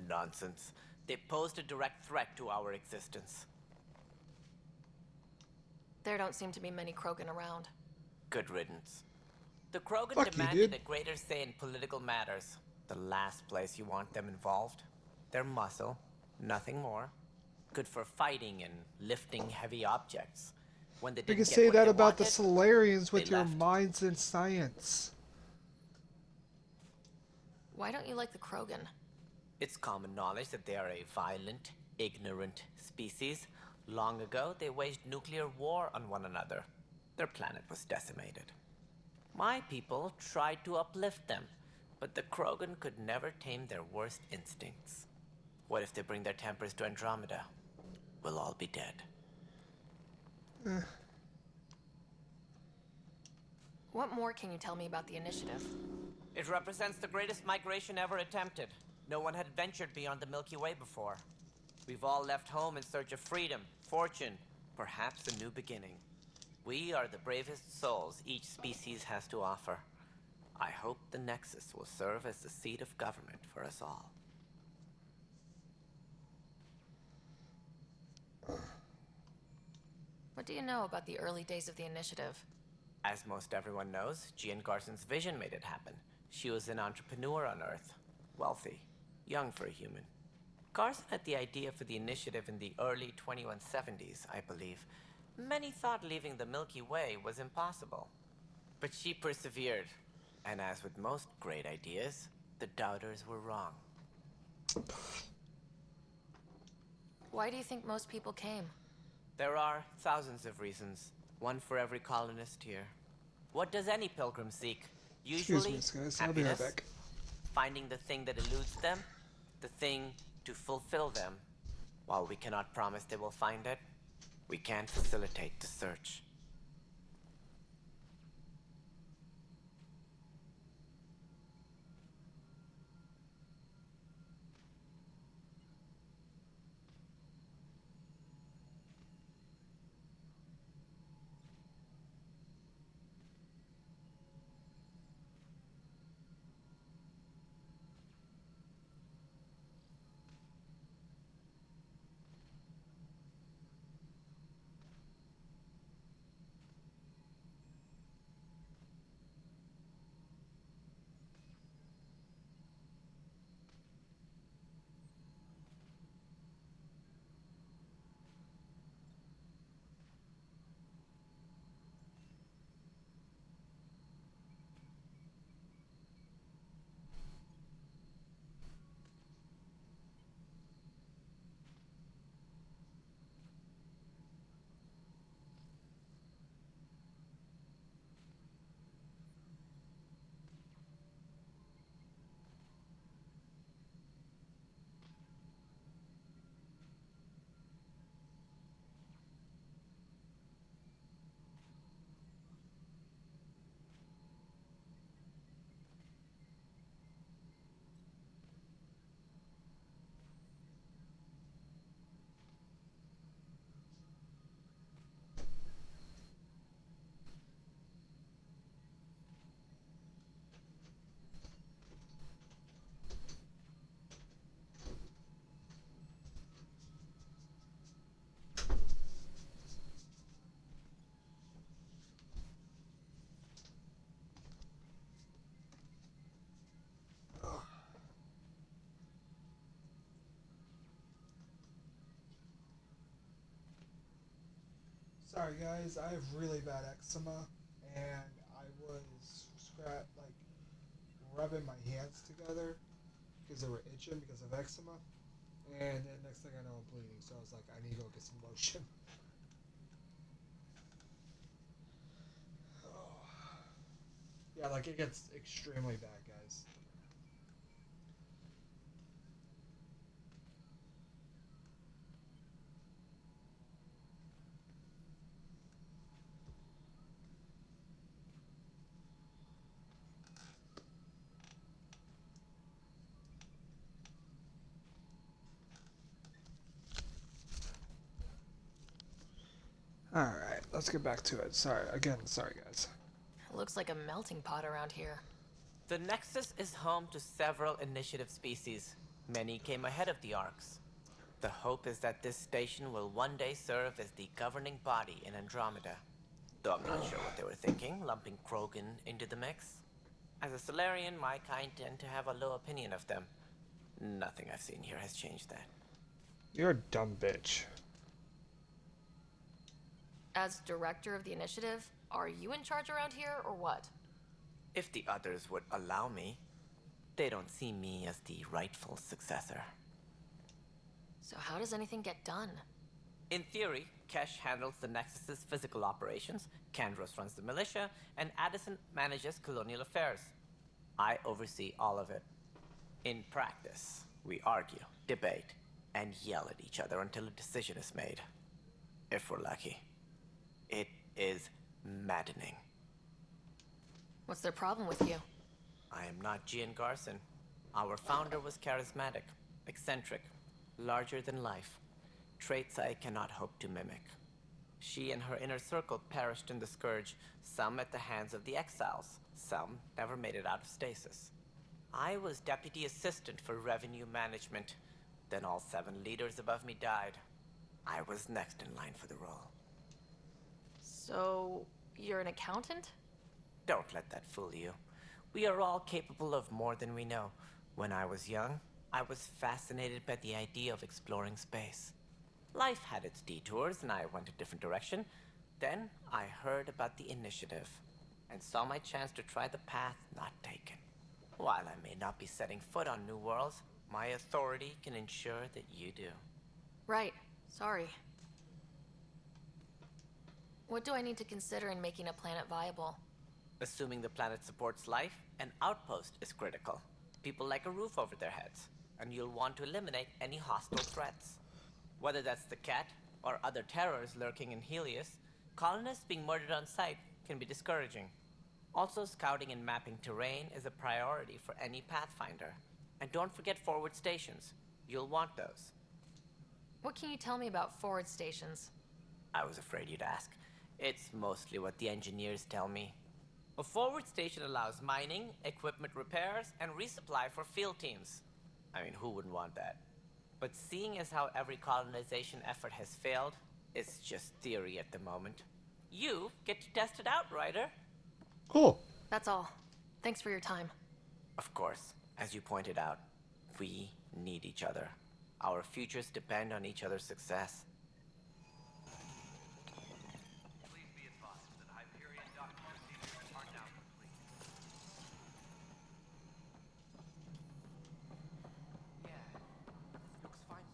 Nonsense. They posed a direct threat to our existence. There don't seem to be many Krogan around. Good riddance. The Krogan Fuck you, demanded dude. a greater say in political matters. The last place you want them involved. Their muscle, nothing more. Good for fighting and lifting heavy objects. When they You didn't can get say what that they about the wanted, Solarians with they your left. minds in science. Why don't you like the Krogan? It's common knowledge that they are a violent, ignorant species. Long ago, they waged nuclear war on one another. Their planet was decimated. My people tried to uplift them, but the Krogan could never tame their worst instincts. What if they bring their tempers to Andromeda? We'll all be dead. What more can you tell me about the initiative? It represents the greatest migration ever attempted. No one had ventured beyond the Milky Way before. We've all left home in search of freedom, fortune, perhaps a new beginning. We are the bravest souls each species has to offer. I hope the Nexus will serve as the seat of government for us all. What do you know about the early days of the initiative? As most everyone knows, Gian Garson's vision made it happen. She was an entrepreneur on Earth. Wealthy. Young for a human. Garson had the idea for the initiative in the early 2170s, I believe. Many thought leaving the Milky Way was impossible. But she persevered. And as with most great ideas, the doubters were wrong. Why do you think most people came? There are thousands of reasons, one for every colonist here. What does any pilgrim seek? Usually, Excuse me, guys. I'll be right happiness, back. finding the thing that eludes them, the thing to fulfill them. While we cannot promise they will find it, we can facilitate the search. Sorry guys, I have really bad eczema, and I was rubbing my hands together because they were itching because of eczema, and then next thing I know I'm bleeding. So I was like, I need to go get some lotion. Yeah, like it gets extremely bad, guys. Alright, let's get back to it. Sorry guys. It looks like a melting pot around here. The Nexus is home to several initiative species. Many came ahead of the Arks. The hope is that this station will one day serve as the governing body in Andromeda. Though I'm not sure what they were thinking, lumping Krogan into the mix. As a Solarian, my kind tend to have a low opinion of them. Nothing I've seen here has changed that. You're a dumb bitch. As director of the initiative, are you in charge around here, or what? If the others would allow me, they don't see me as the rightful successor. So how does anything get done? In theory, Kesh handles the Nexus's physical operations, Kandros runs the militia, and Addison manages colonial affairs. I oversee all of it. In practice, we argue, debate, and yell at each other until a decision is made. If we're lucky. It is maddening. What's their problem with you? I am not Gian Garson. Our founder was charismatic, eccentric, larger than life. Traits I cannot hope to mimic. She and her inner circle perished in the Scourge, some at the hands of the Exiles, some never made it out of stasis. I was deputy assistant for revenue management. Then all 7 leaders above me died. I was next in line for the role. So, you're an accountant? Don't let that fool you. We are all capable of more than we know. When I was young, I was fascinated by the idea of exploring space. Life had its detours, and I went a different direction. Then I heard about the initiative, and saw my chance to try the path not taken. While I may not be setting foot on New Worlds, my authority can ensure that you do. Right. Sorry. What do I need to consider in making a planet viable? Assuming the planet supports life, an outpost is critical. People like a roof over their heads, and you'll want to eliminate any hostile threats. Whether that's the Cat, or other terrors lurking in Helios, colonists being murdered on sight can be discouraging. Also, scouting and mapping terrain is a priority for any Pathfinder. And don't forget forward stations. You'll want those. What can you tell me about forward stations? I was afraid you'd ask. It's mostly what the engineers tell me. A forward station allows mining, equipment repairs, and resupply for field teams. I mean, who wouldn't want that? But seeing as how every colonization effort has failed, it's just theory at the moment. You get to test it out, Ryder. Cool. That's all. Thanks for your time. Of course, as you pointed out, we need each other. Our futures depend on each other's success. Please be advised that Hyperion docking procedures are now complete. Yeah, looks fine.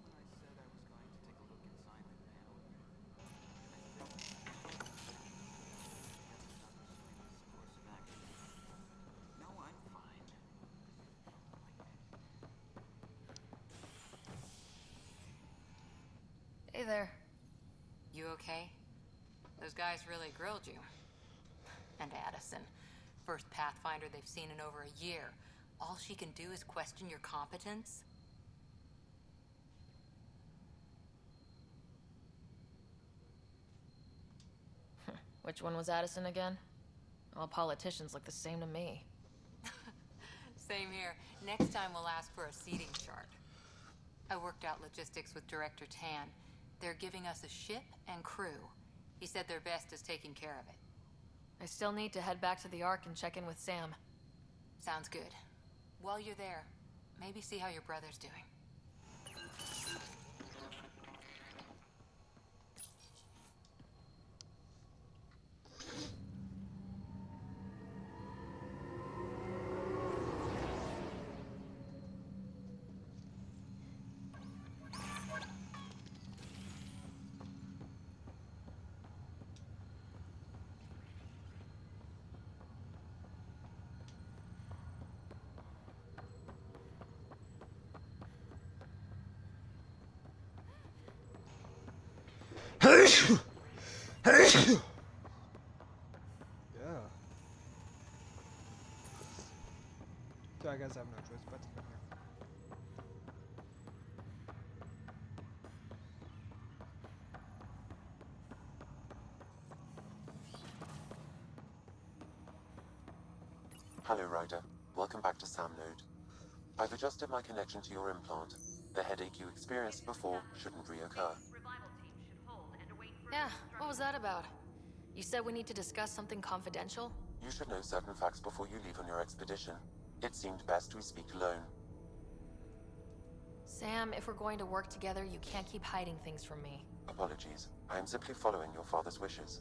When I said I was going to take a look inside the panel, course of action. No, I'm fine. Hey there. You okay? Those guys really grilled you. And Addison. First Pathfinder they've seen in over a year. All she can do is question your competence? Which one was Addison again? All politicians look the same to me. Same here. Next time we'll ask for a seating chart. I worked out logistics with Director Tan. They're giving us a ship and crew. He said their best is taking care of it. I still need to head back to the Ark and check in with Sam. Sounds good. While you're there, maybe see how your brother's doing. Yeah. So I guess I have no choice but to come here. Hello, Ryder. Welcome back to Sam Node. I've adjusted my connection to your implant. The headache you experienced before shouldn't reoccur. Yeah, what was that about? You said we need to discuss something confidential? You should know certain facts before you leave on your expedition. It seemed best we speak alone. Sam, if we're going to work together, you can't keep hiding things from me. Apologies. I am simply following your father's wishes.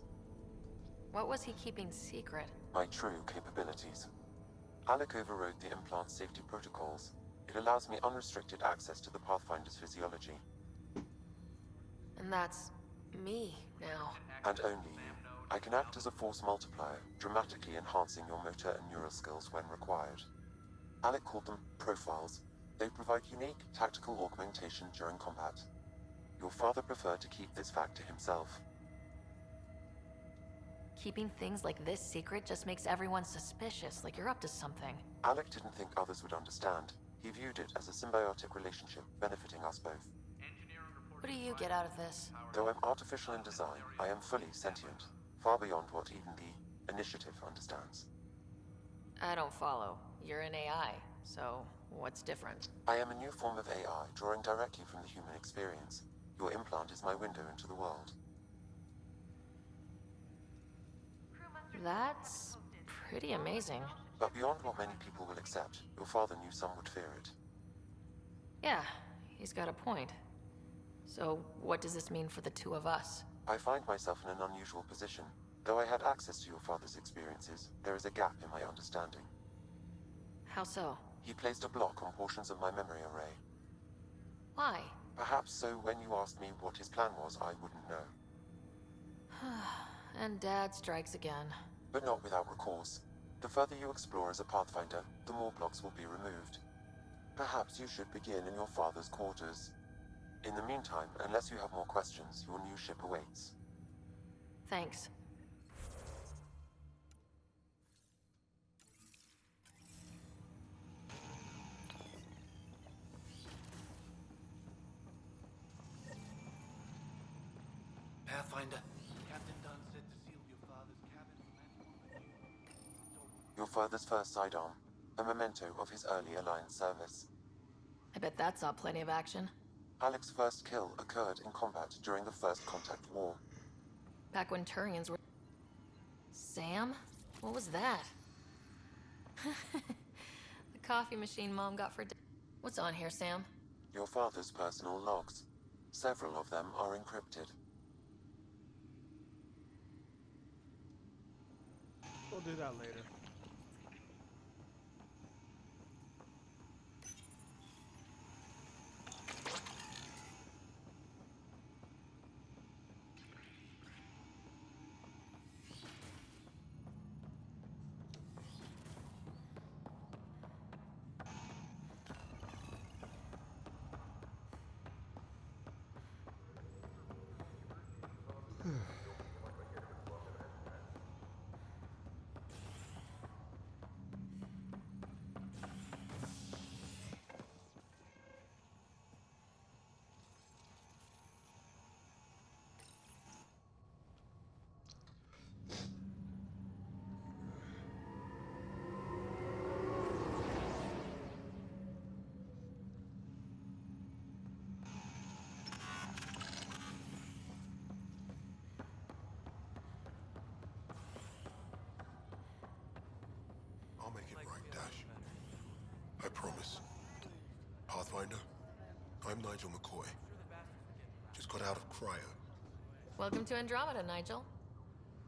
What was he keeping secret? My true capabilities. Alec overrode the implant safety protocols. It allows me unrestricted access to the Pathfinder's physiology. And that's me now. And only you. I can act as a force multiplier, dramatically enhancing your motor and neural skills when required. Alec called them profiles. They provide unique tactical augmentation during combat. Your father preferred to keep this fact to himself. Keeping things like this secret just makes everyone suspicious, like you're up to something. Alec didn't think others would understand. He viewed it as a symbiotic relationship benefiting us both. What do you get out of this? Though I'm artificial in design, I am fully sentient, far beyond what even the Initiative understands. I don't follow. You're an AI, so what's different? I am a new form of AI, drawing directly from the human experience. Your implant is my window into the world. That's pretty amazing. But beyond what many people will accept, your father knew some would fear it. Yeah, he's got a point. So, what does this mean for the two of us? I find myself in an unusual position. Though I had access to your father's experiences, there is a gap in my understanding. How so? He placed a block on portions of my memory array. Why? Perhaps so when you asked me what his plan was, I wouldn't know. And Dad strikes again. But not without recourse. The further you explore as a Pathfinder, the more blocks will be removed. Perhaps you should begin in your father's quarters. In the meantime, unless you have more questions, your new ship awaits. Thanks. Pathfinder. Captain Dunn said to seal your father's cabin. Your father's first sidearm, a memento of his early Alliance service. I bet that saw plenty of action. Alec's first kill occurred in combat during the First Contact War. Back when Turians were... Sam? What was that? The coffee machine Mom got for... What's on here, Sam? Your father's personal logs. Several of them are encrypted. We'll do that later. I'll make it right, Dash. I promise. Pathfinder, I'm Nigel McCoy. Just got out of cryo. Welcome to Andromeda, Nigel.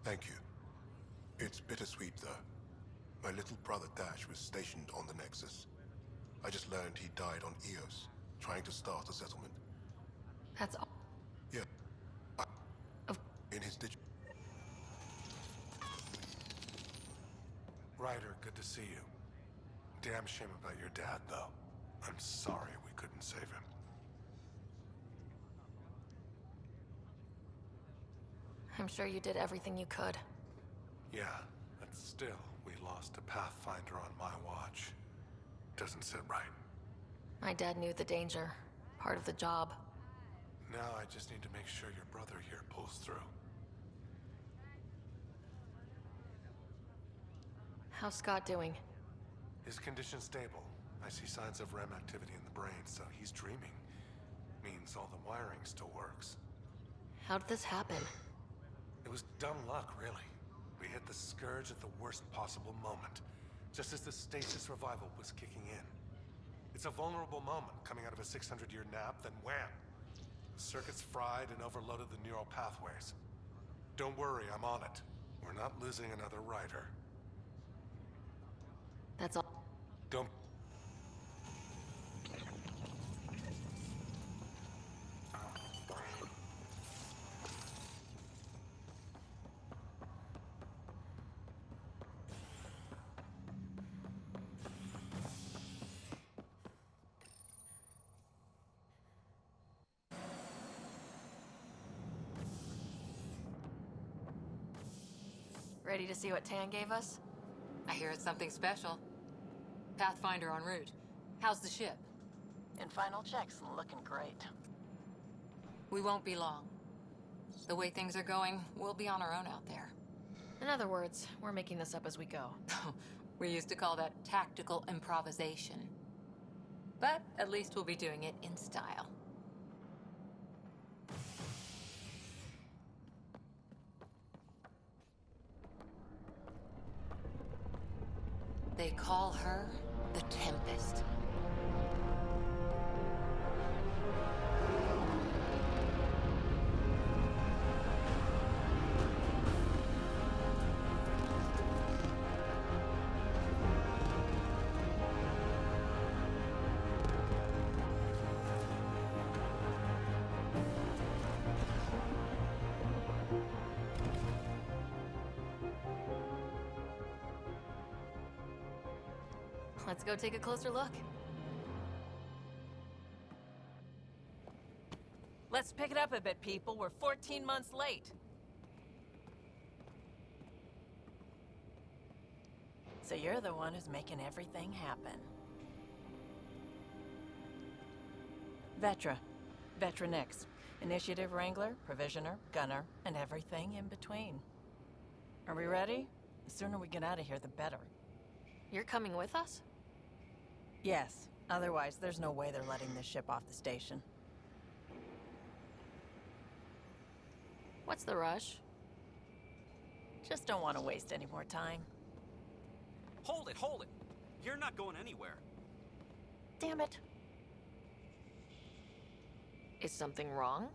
Thank you. It's bittersweet, though. My little brother Dash was stationed on the Nexus. I just learned he died on Eos, trying to start a settlement. That's all. Yeah. In his digital... Ryder, good to see you. Damn shame about your dad, though. I'm sorry we couldn't save him. I'm sure you did everything you could. Yeah, but still, we lost a Pathfinder on my watch. Doesn't sit right. My dad knew the danger. Part of the job. Now I just need to make sure your brother here pulls through. How's Scott doing? His condition's stable. I see signs of REM activity in the brain, so he's dreaming. Means all the wiring still works. How did this happen? It was dumb luck, really. We hit the Scourge at the worst possible moment, just as the stasis revival was kicking in. It's a vulnerable moment coming out of a 600-year nap, then wham! The circuit's fried and overloaded the neural pathways. Don't worry, I'm on it. We're not losing another writer. That's all. Don't... Ready to see what Tan gave us? I hear it's something special. Pathfinder en route. How's the ship? In final checks and looking great. We won't be long. The way things are going, we'll be on our own out there. In other words, we're making this up as we go. We used to call that tactical improvisation. But at least we'll be doing it in style. They call her the Tempest. Let's go take a closer look. Let's pick it up a bit, people. We're 14 months late. So you're the one who's making everything happen. Vetra. Vetra Nix. Initiative Wrangler, Provisioner, Gunner, and everything in between. Are we ready? The sooner we get out of here, the better. You're coming with us? Yes. Otherwise, there's no way they're letting this ship off the station. What's the rush? Just don't want to waste any more time. Hold it, hold it! You're not going anywhere. Damn it. Is something wrong?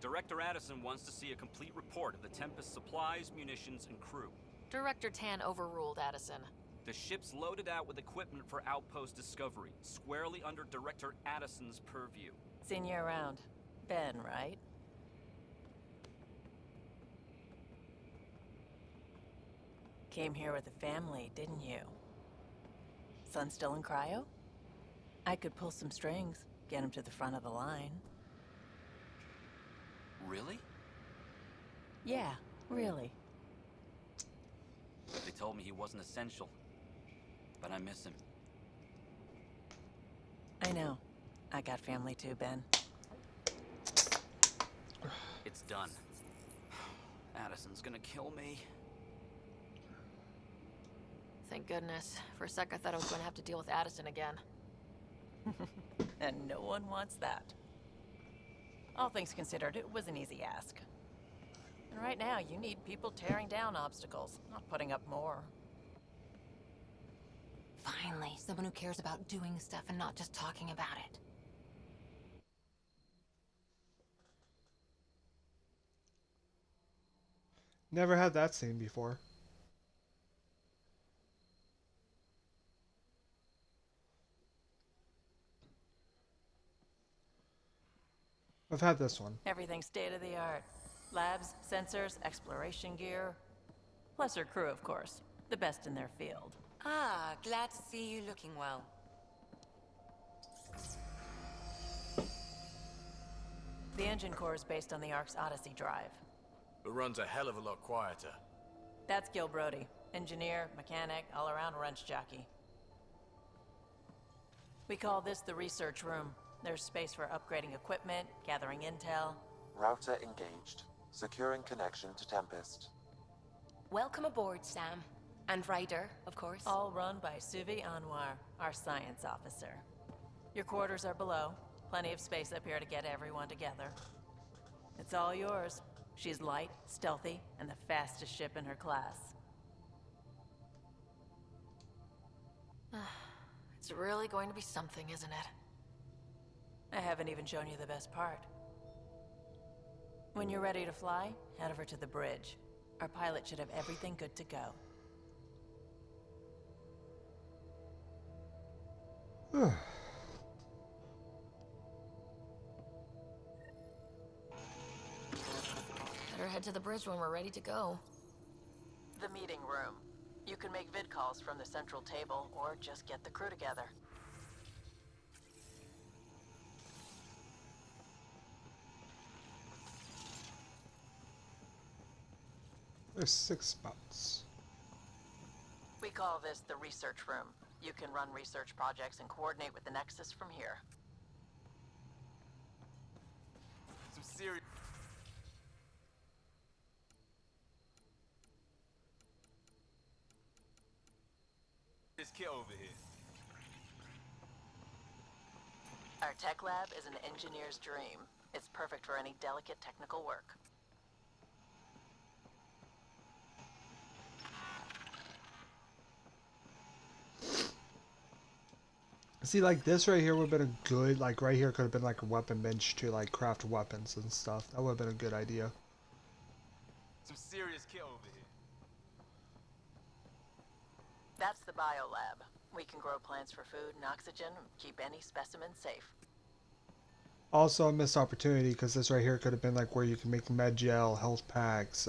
Director Addison wants to see a complete report of the Tempest supplies, munitions, and crew. Director Tan overruled Addison. The ship's loaded out with equipment for outpost discovery, squarely under Director Addison's purview. Seen you around. Ben, right? Came here with a family, didn't you? Son still in cryo? I could pull some strings, get him to the front of the line. Really? Yeah, really. They told me he wasn't essential, but I miss him. I know. I got family too, Ben. It's done. Addison's gonna kill me. Thank goodness. For a sec, I thought I was going to have to deal with Addison again. And no one wants that. All things considered, it was an easy ask. And right now, you need people tearing down obstacles, not putting up more. Finally, someone who cares about doing stuff and not just talking about it. Never had that scene before. I've had this one. Everything state of the art. Labs, sensors, exploration gear. Plus her crew, of course. The best in their field. Ah, glad to see you looking well. The engine core is based on the Ark's Odyssey drive. but runs a hell of a lot quieter. That's Gil Brody. Engineer, mechanic, all-around wrench jockey. We call this the research room. There's space for upgrading equipment, gathering intel. Router engaged. Securing connection to Tempest. Welcome aboard, Sam. And Ryder, of course. All run by Suvi Anwar, our science officer. Your quarters are below. Plenty of space up here to get everyone together. It's all yours. She's light, stealthy, and the fastest ship in her class. It's really going to be something, isn't it? I haven't even shown you the best part. When you're ready to fly, head over to the bridge. Our pilot should have everything good to go. Better head to the bridge when we're ready to go. The meeting room. You can make vid calls from the central table, or just get the crew together. There's 6 spots. We call this the research room. You can run research projects and coordinate with the Nexus from here. Some serious... This kid over here. Our tech lab is an engineer's dream. It's perfect for any delicate technical work. See, like this right here would have been a good, like right here could have been like a weapon bench to like craft weapons and stuff. That would have been a good idea. Some serious kid over here. That's the biolab. We can grow plants for food and oxygen, keep any specimen safe. Also a missed opportunity because this right here could have been like where you can make med gel, health packs,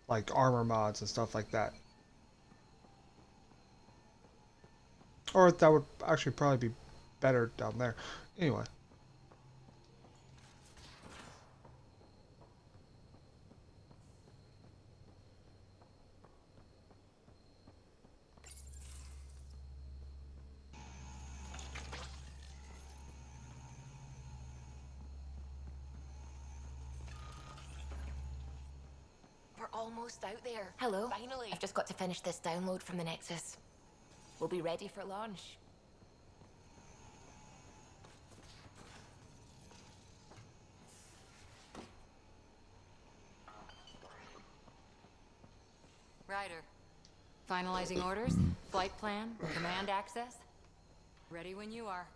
like armor mods and stuff like that. Or that would actually probably be better down there. Anyway. We're almost out there. Hello. Finally. I've just got to finish this download from the Nexus. We'll be ready for launch. Ryder. Finalizing orders, flight plan, command access. Ready when you are.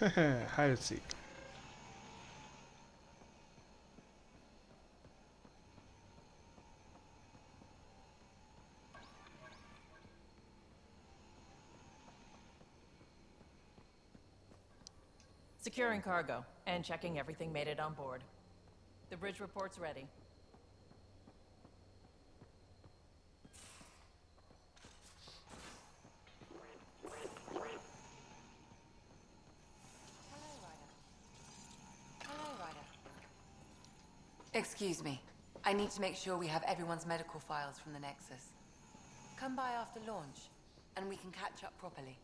Hide and seek. Securing cargo and checking everything made it on board. The bridge report's ready. Excuse me. I need to make sure we have everyone's medical files from the Nexus. Come by after launch, and we can catch up properly.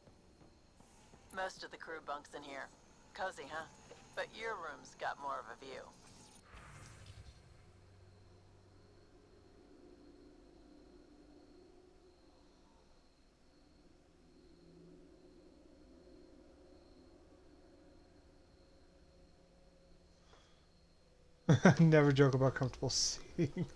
Most of the crew bunks in here. Cozy, huh? But your room's got more of a view. Never joke about comfortable seating.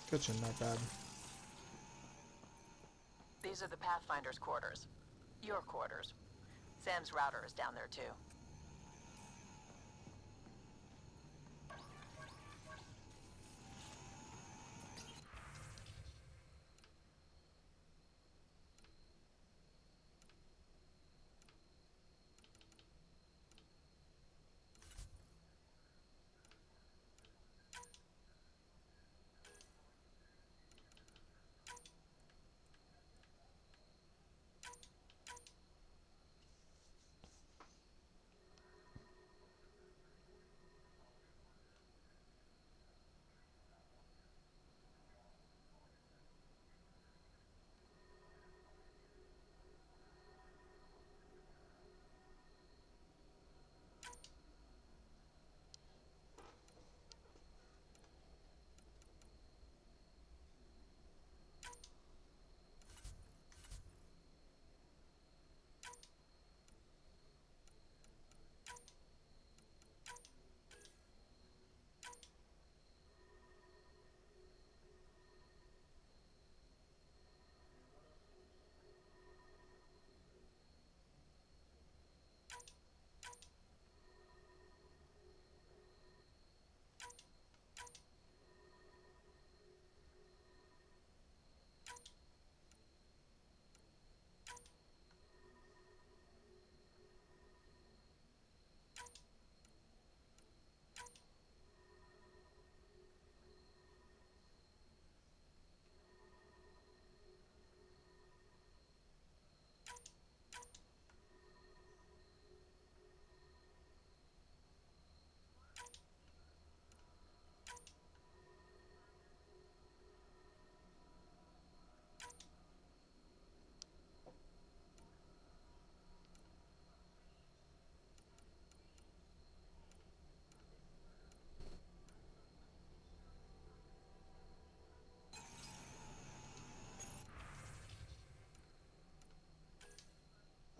Kitchen, not bad. These are the Pathfinder's quarters. Your quarters. Sam's router is down there too.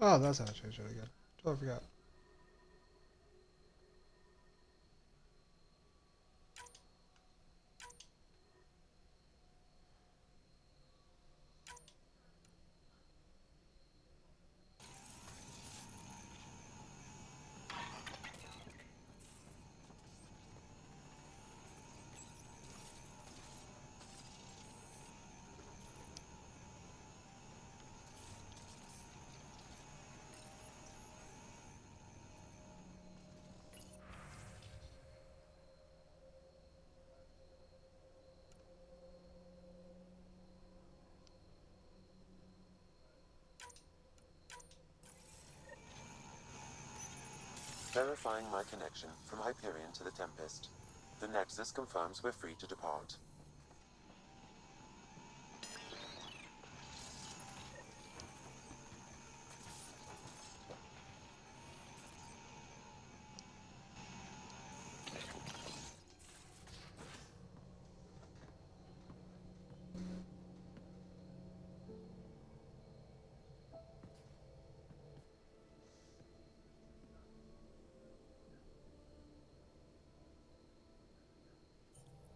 Oh, that's how I changed it again. Totally forgot. Verifying my connection from Hyperion to the Tempest. The Nexus confirms we're free to depart.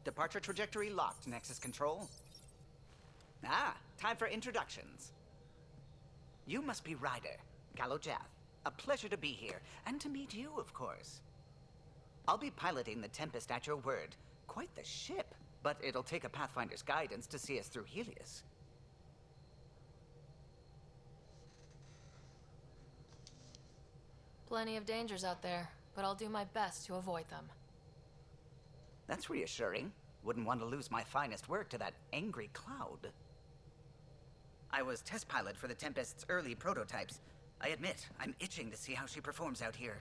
Departure trajectory locked, Nexus Control. Ah, time for introductions. You must be Ryder, Calo Jath. A pleasure to be here, and to meet you, of course. I'll be piloting the Tempest at your word. Quite the ship, but it'll take a Pathfinder's guidance to see us through Helios. Plenty of dangers out there, but I'll do my best to avoid them. That's reassuring. Wouldn't want to lose my finest work to that angry cloud. I was test pilot for the Tempest's early prototypes. I admit, I'm itching to see how she performs out here.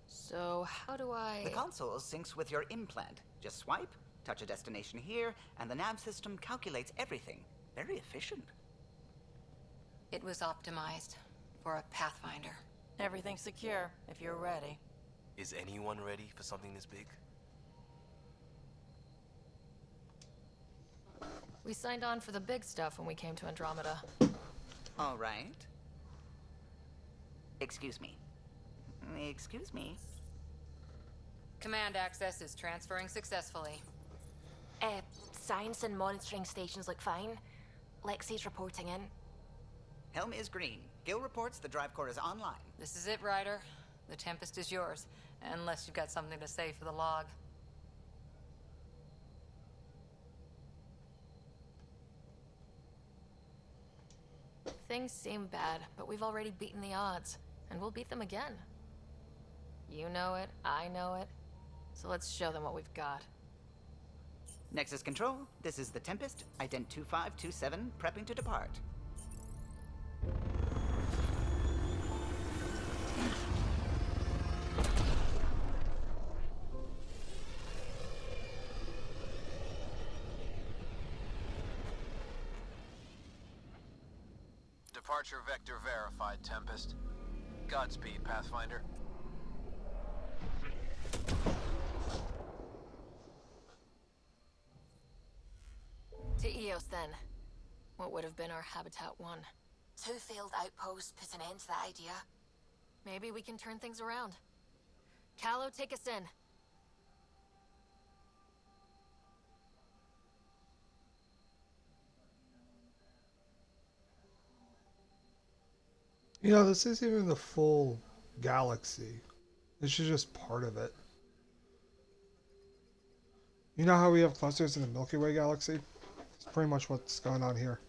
So, how do I... The console syncs with your implant. Just swipe, touch a destination here, and the nav system calculates everything. Very efficient. It was optimized for a Pathfinder. Everything's secure, if you're ready. Is anyone ready for something this big? We signed on for the big stuff when we came to Andromeda. All right. Excuse me. Excuse me. Command access is transferring successfully. Science and monitoring stations look fine. Lexi's reporting in. Helm is green. Gil reports the drive core is online. This is it, Ryder. The Tempest is yours, unless you've got something to say for the log. Things seem bad, but we've already beaten the odds, and we'll beat them again. You know it, I know it, so let's show them what we've got. Nexus Control, this is the Tempest, ident 2527, prepping to depart. Departure vector verified, Tempest. Godspeed, Pathfinder. To Eos, then. What would have been our Habitat 1? 2 failed outposts put an end to that idea. Maybe we can turn things around. Calo, take us in. You know, this isn't even the full galaxy. This is just part of it. You know how we have clusters in the Milky Way galaxy? It's pretty much what's going on here.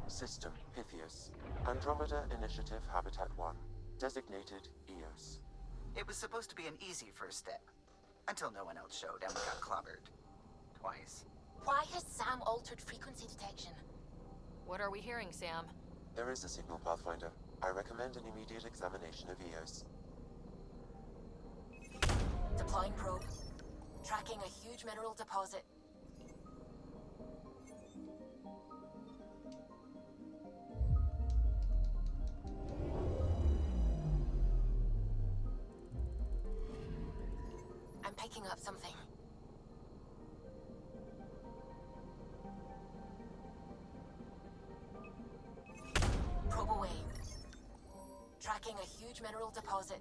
System, Pythios. Andromeda Initiative Habitat 1. Designated Eos. It was supposed to be an easy first step. Until no one else showed and we got clobbered. Twice. Why has Sam altered frequency detection? What are we hearing, Sam? There is a signal, Pathfinder. I recommend an immediate examination of Eos. Deploying probe. Tracking a huge mineral deposit. I'm picking up something. Probe away. Tracking a huge mineral deposit.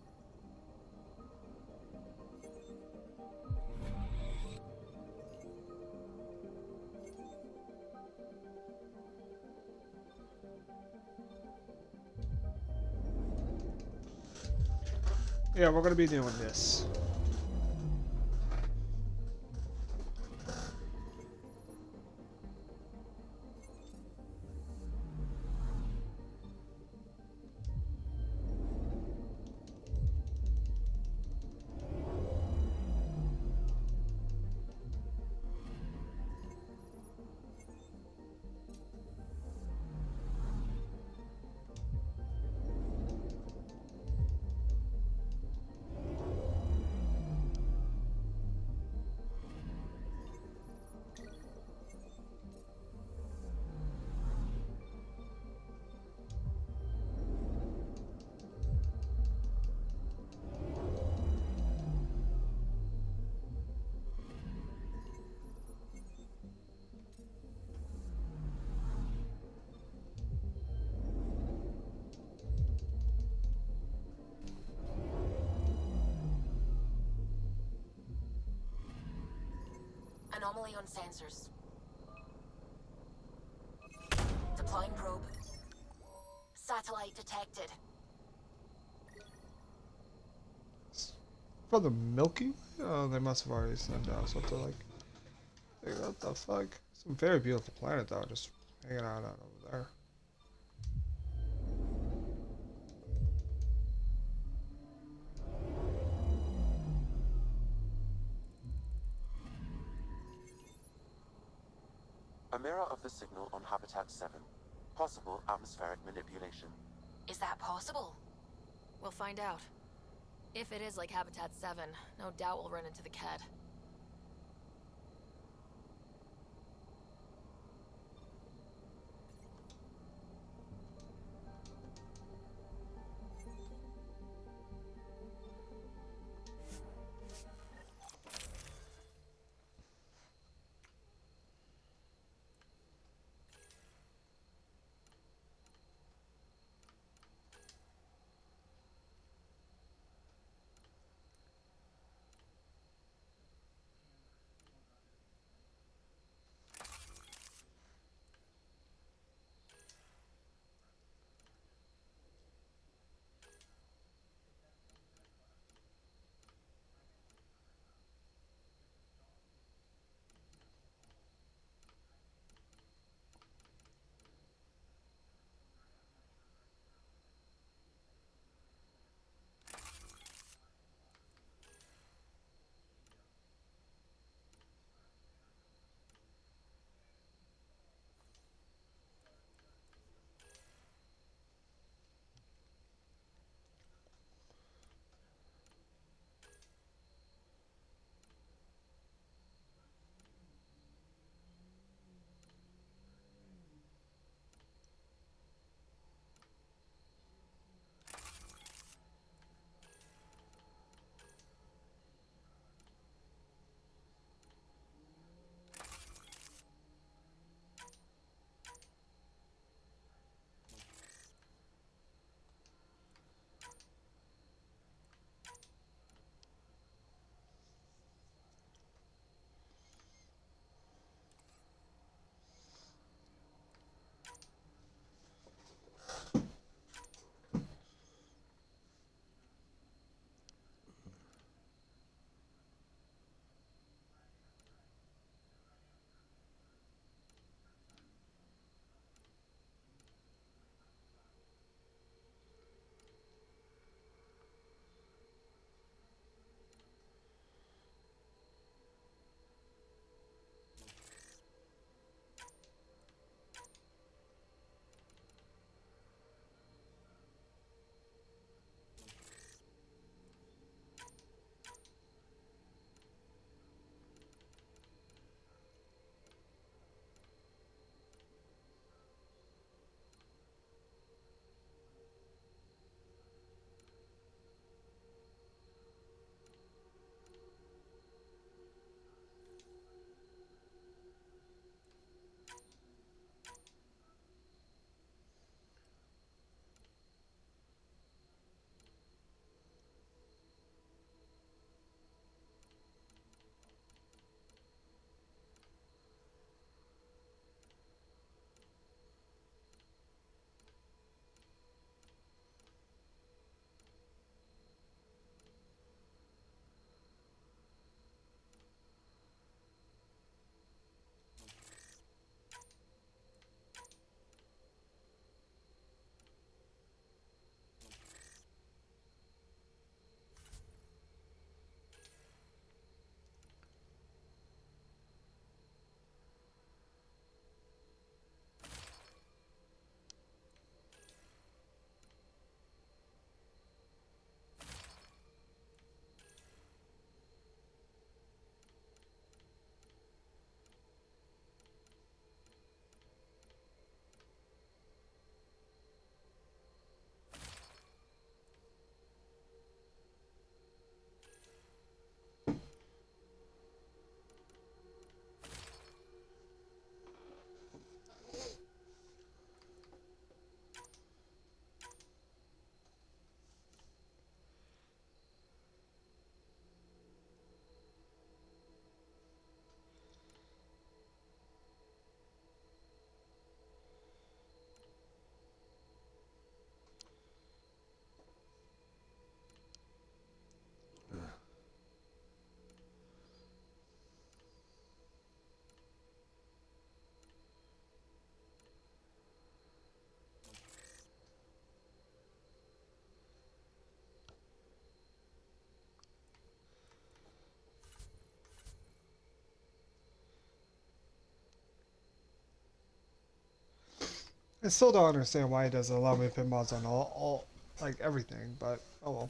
Yeah, we're gonna be doing this. Anomaly on sensors. Deploying probe. Satellite detected. For the Milky Way? Oh, they must have already sent out something like... Hey, what the fuck? Some very beautiful planet though, just hanging out over there. A mirror of the signal on Habitat 7. Possible atmospheric manipulation. Is that possible? We'll find out. If it is like Habitat 7, no doubt we'll run into the Kett. I still don't understand why he doesn't allow me to put mods on all like everything, but oh well.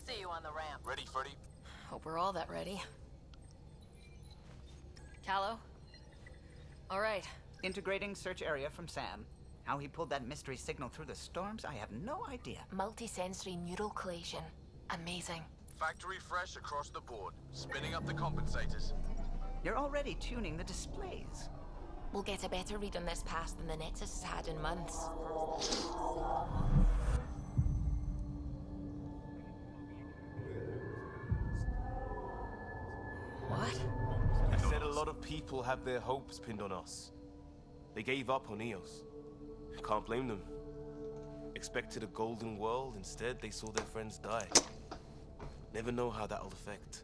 See you on the ramp. Ready, Freddy? Hope we're all that ready. Callow? All right. Integrating search area from Sam. How he pulled that mystery signal through the storms, I have no idea. Multisensory neural collation. Amazing. Factory fresh across the board. Spinning up the compensators. You're already tuning the displays. We'll get a better read on this pass than the Nexus has had in months. What? I said a lot of people have their hopes pinned on us. They gave up on Eos. Can't blame them. Expected a golden world, instead they saw their friends die. Never know how that'll affect.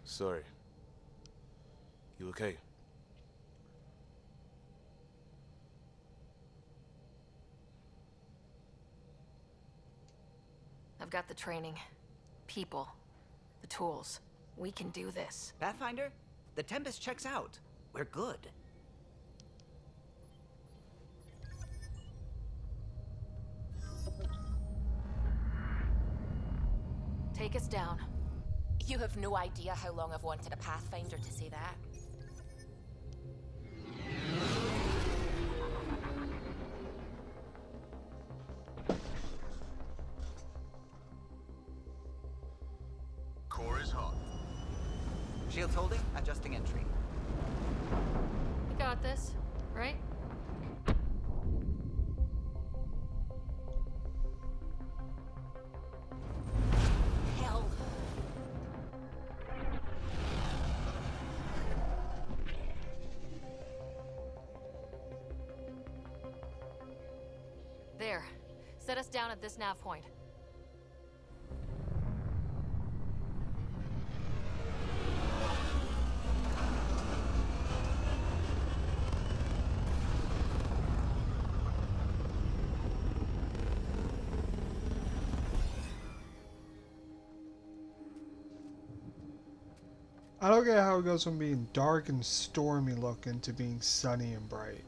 Sorry. You okay? I've got the training, people, the tools. We can do this. Pathfinder, the Tempest checks out. We're good. Take us down. You have no idea how long I've wanted a Pathfinder to say that. Core is hot. Shields holding, adjusting entry. We got this, right? Hell. There. Set us down at this nav point. I don't get how it goes from being dark and stormy looking to being sunny and bright.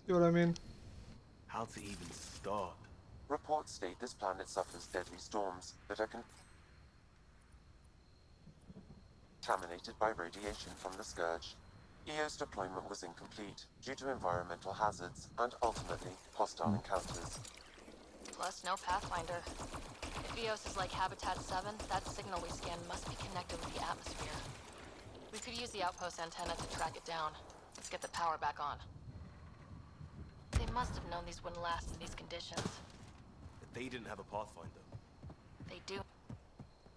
You know what I mean? How to even start? Reports state this planet suffers deadly storms that are contaminated by radiation from the Scourge. EO's deployment was incomplete due to environmental hazards and ultimately hostile encounters. Plus, no Pathfinder. If Eos is like Habitat 7, that signal we scan must be connected with the atmosphere. We could use the outpost antenna to track it down. Let's get the power back on. They must have known these wouldn't last in these conditions. But they didn't have a Pathfinder. They do.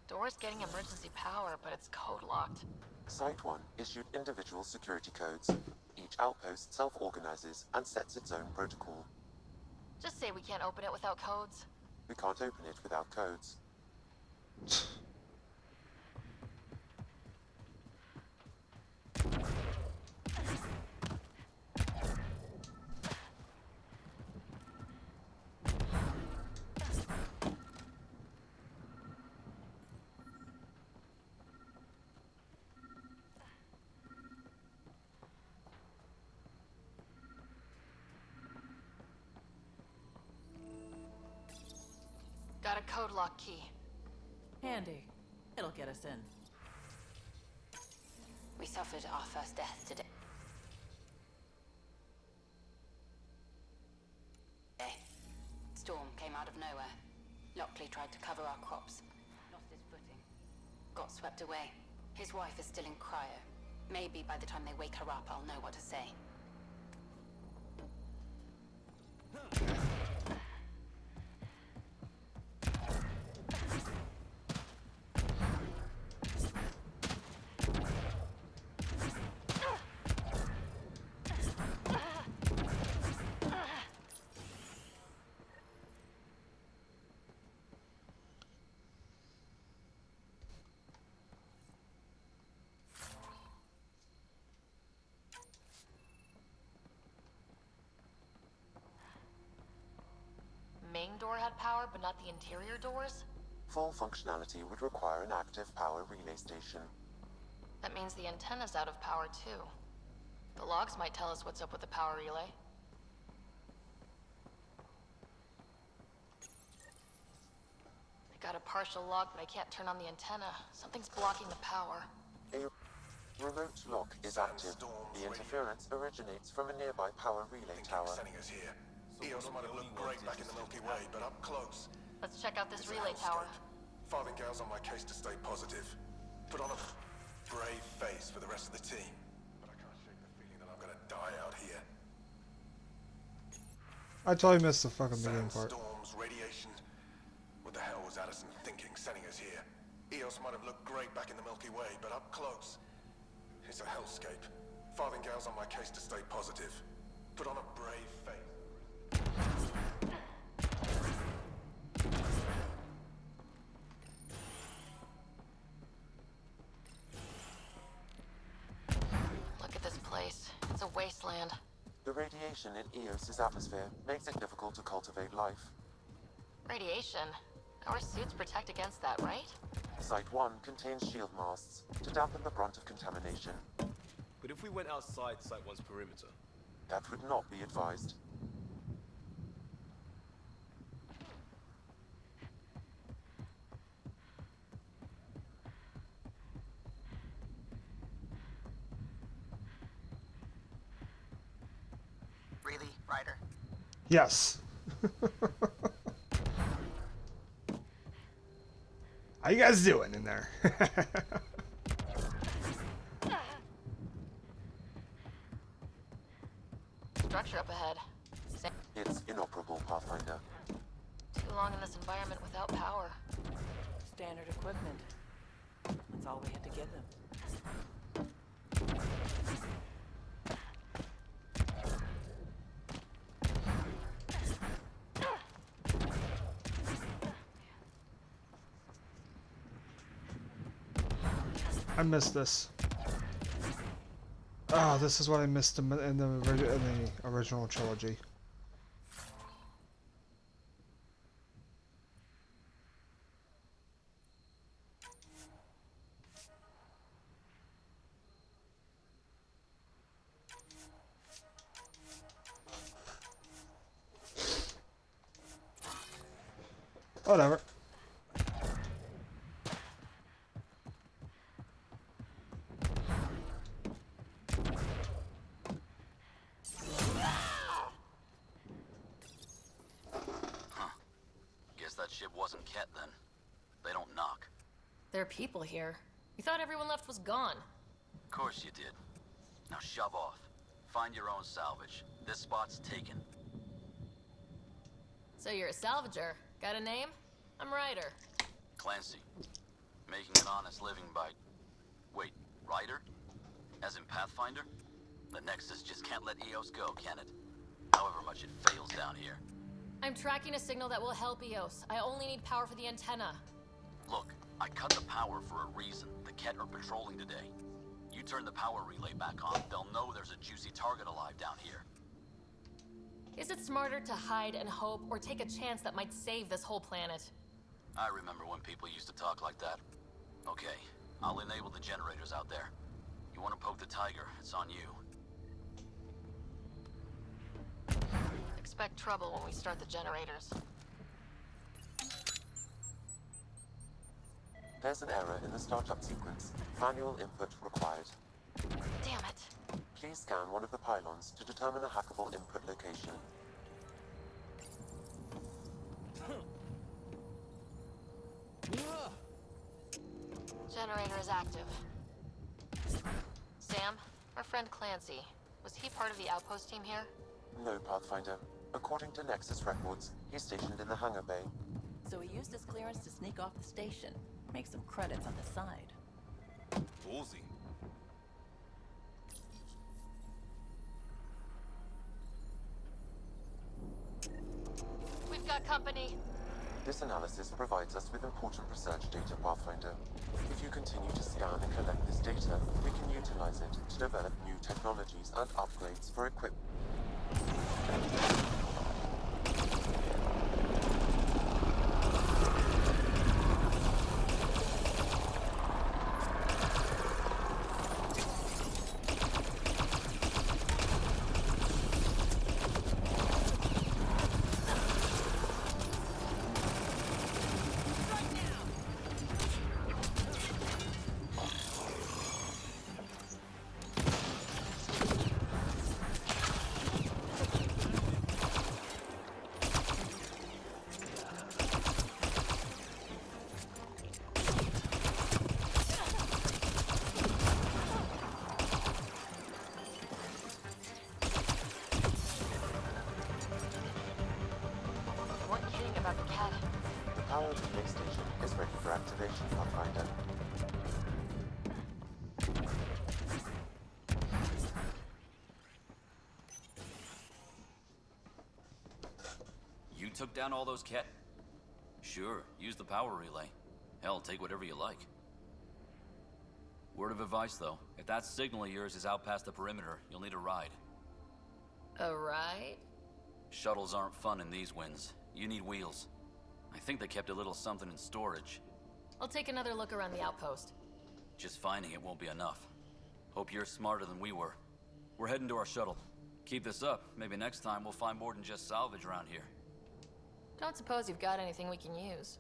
Door's getting emergency power, but it's code-locked. Site 1 issued individual security codes. Each outpost self-organizes and sets its own protocol. Just say we can't open it without codes. We can't open it without codes. Got a code lock key. Handy. It'll get us in. We suffered our first death today. Lockley tried to cover our crops. Lost his footing. Got swept away. His wife is still in cryo. Maybe by the time they wake her up, I'll know what to say. Main door had power, but not the interior doors? Full functionality would require an active power relay station. That means the antenna's out of power, too. The logs might tell us what's up with the power relay. I got a partial log, but I can't turn on the antenna. Something's blocking the power. A remote lock is active. The interference originates from a nearby power relay tower. Sending us here. Eos might have looked great back in the Milky Way, but up close. Let's check out this it's a relay tower. hellscape. Farthingale's on my case to stay positive. Put on a brave face for the rest of the team. But I can't shake the feeling that I'm gonna die out here. I totally missed the fucking beginning part. Sandstorms, radiation. What the hell was Addison thinking sending us here? Eos might have looked great back in the Milky Way, but up close, it's a hellscape. Farthingale's on my case to stay positive. Put on a brave face. Look at this place. It's a wasteland. The radiation in Eos's atmosphere makes it difficult to cultivate life. Radiation? Our suits protect against that, right? Site 1 contains shield masts to dampen the brunt of contamination. But if we went outside Site 1's perimeter? That would not be advised. Really, Ryder? Yes. How you guys doing in there? Structure up ahead. It's inoperable, Pathfinder. Too long in this environment without power. Standard equipment. That's all we had to give them. I missed this. Oh, this is what I missed in the original trilogy. Whatever. Wasn't Ket then. They don't knock. There are people here. You thought everyone left was gone. Of course you did. Now shove off. Find your own salvage. This spot's taken. So you're a salvager. Got a name? I'm Ryder. Clancy. Making an honest living by... Wait, Ryder? As in Pathfinder? The Nexus just can't let Eos go, can it? However much it fails down here. I'm tracking a signal that will help Eos. I only need power for the antenna. Look, I cut the power for a reason. The Ket are patrolling today. You turn the power relay back on, they'll know there's a juicy target alive down here. Is it smarter to hide and hope, or take a chance that might save this whole planet? I remember when people used to talk like that. Okay, I'll enable the generators out there. You want to poke the tiger, it's on you. Expect trouble when we start the generators. There's an error in the startup sequence. Manual input required. Damn it. Please scan one of the pylons to determine a hackable input location. Generator is active. Sam, our friend Clancy, was he part of the outpost team here? No, Pathfinder. According to Nexus records, he's stationed in the hangar bay. So he used his clearance to sneak off the station. Make some credits on the side. Ballsy. We've got company. This analysis provides us with important research data, Pathfinder. If you continue to scan and collect this data, we can utilize it to develop new technologies and upgrades for equipment. The power of the base station is ready for activation, Pathfinder. You took down all those Ket? Sure, use the power relay. Hell, take whatever you like. Word of advice, though. If that signal of yours is out past the perimeter, you'll need a ride. A ride? Shuttles aren't fun in these winds. You need wheels. I think they kept a little something in storage. I'll take another look around the outpost. Just finding it won't be enough. Hope you're smarter than we were. We're heading to our shuttle. Keep this up. Maybe next time we'll find more than just salvage around here. Don't suppose you've got anything we can use.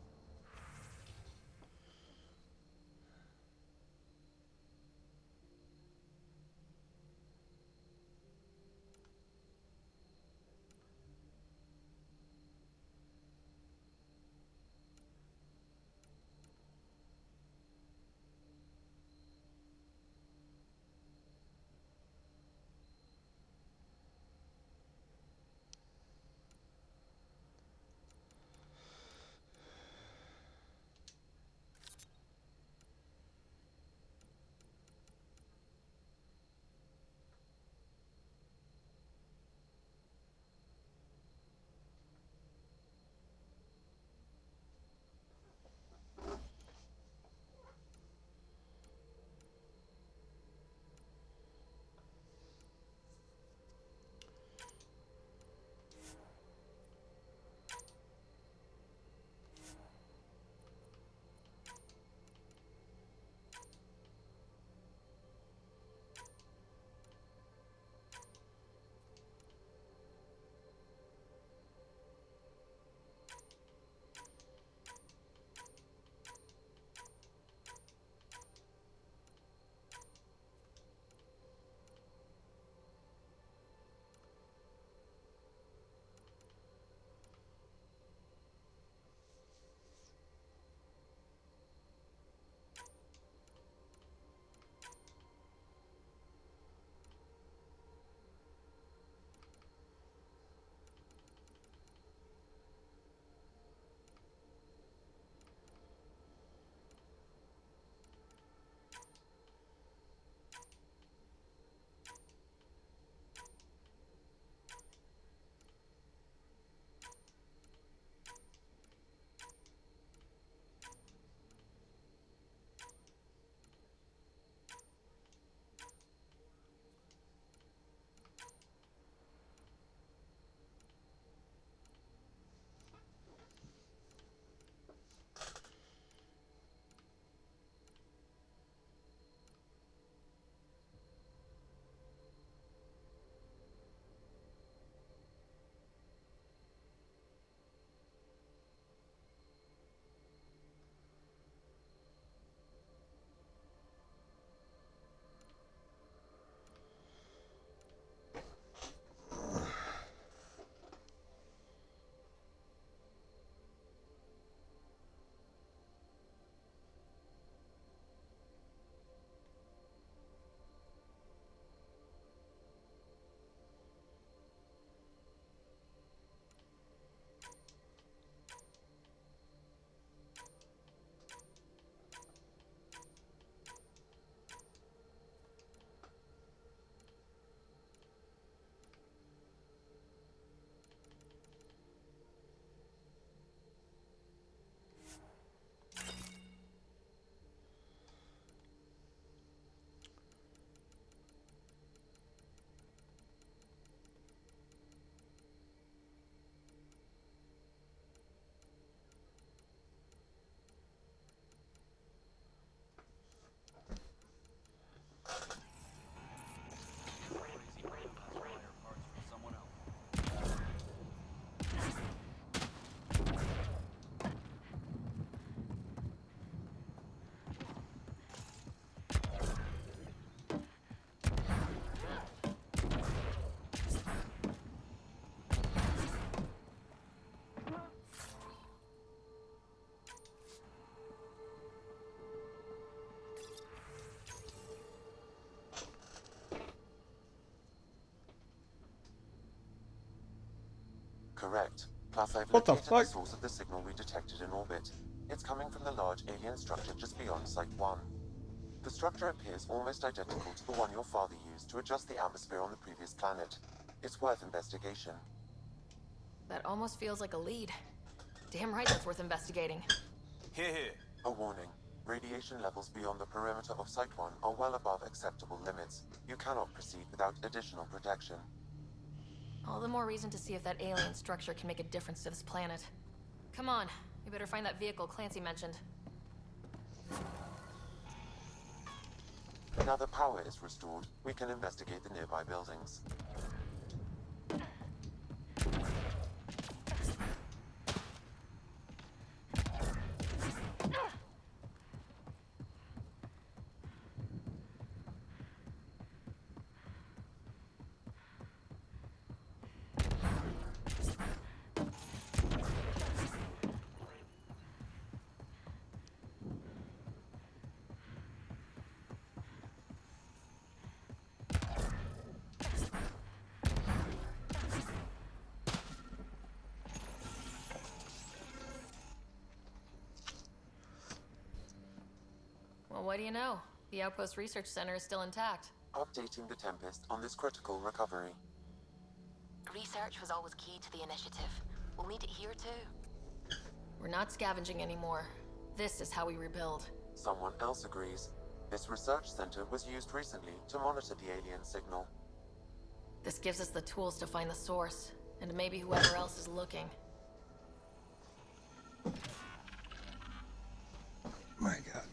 Correct. Plus, I've What the located fuck? the source of the signal we detected in orbit. It's coming from the large alien structure just beyond Site 1. The structure appears almost identical to the one your father used to adjust the atmosphere on the previous planet. It's worth investigation. That almost feels like a lead. Damn right that's worth investigating. Here, here. A warning. Radiation levels beyond the perimeter of Site 1 are well above acceptable limits. You cannot proceed without additional protection. All the more reason to see if that alien structure can make a difference to this planet. Come on, we better find that vehicle Clancy mentioned. Now that power is restored, we can investigate the nearby buildings. Well, what do you know? The Outpost Research Center is still intact. Updating the Tempest on this critical recovery. Research was always key to the initiative. We'll need it here too. We're not scavenging anymore. This is how we rebuild. Someone else agrees. This research center was used recently to monitor the alien signal. This gives us the tools to find the source, and maybe whoever else is looking. My God.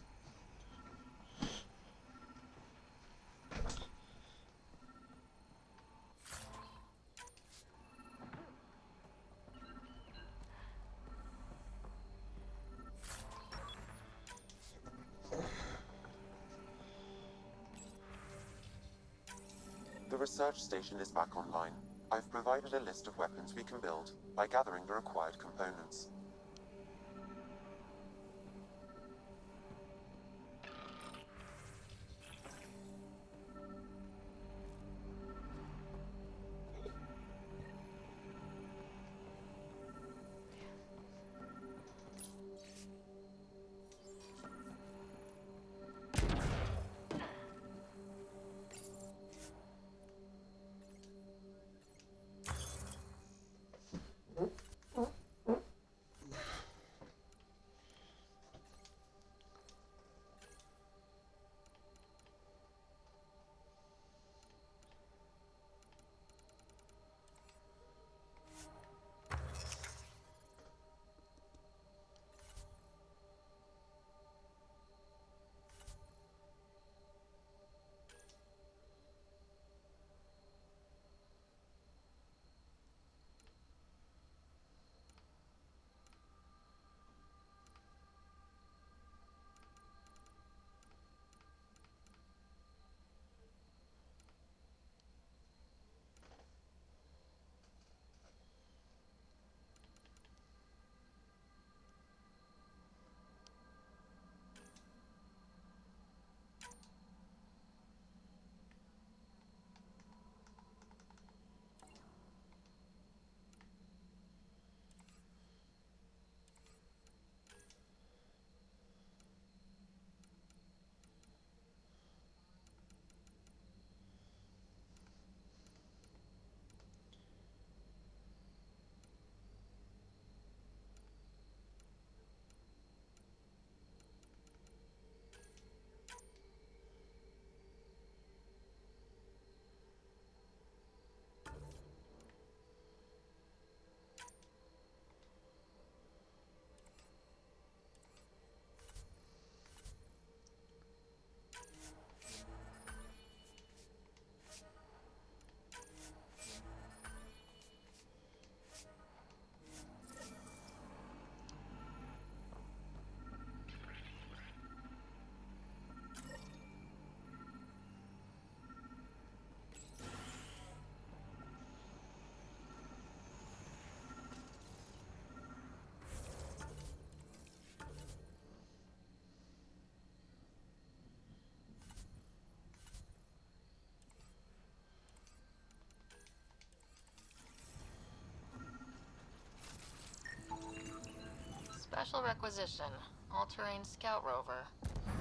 The research station is back online. I've provided a list of weapons we can build by gathering the required components. Special requisition. All-terrain scout rover.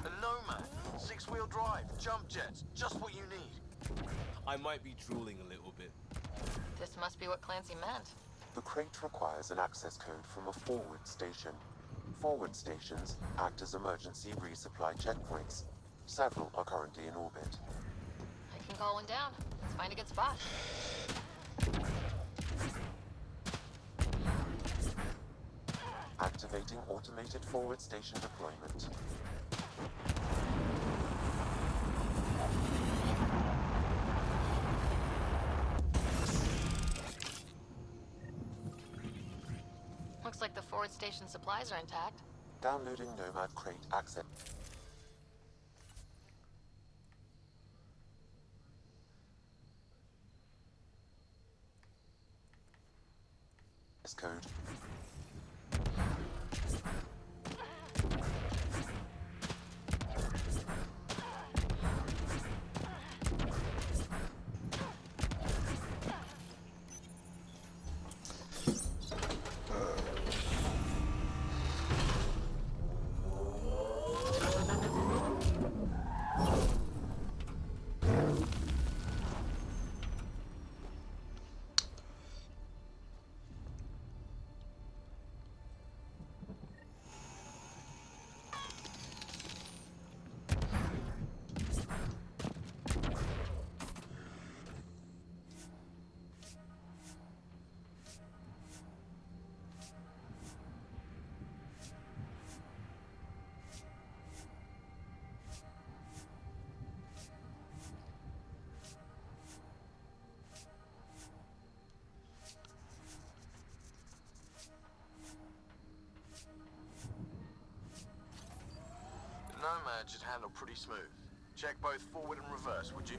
A Nomad, 6-wheel drive, jump jets, just what you need. I might be drooling a little bit. This must be what Clancy meant. The crate requires an access code from a forward station. Forward stations act as emergency resupply checkpoints. Several are currently in orbit. I can call one down. Let's find a good spot. Activating automated forward station deployment. Looks like the forward station supplies are intact. Downloading Nomad crate access code. Nomad should handle pretty smooth. Check both forward and reverse, would you?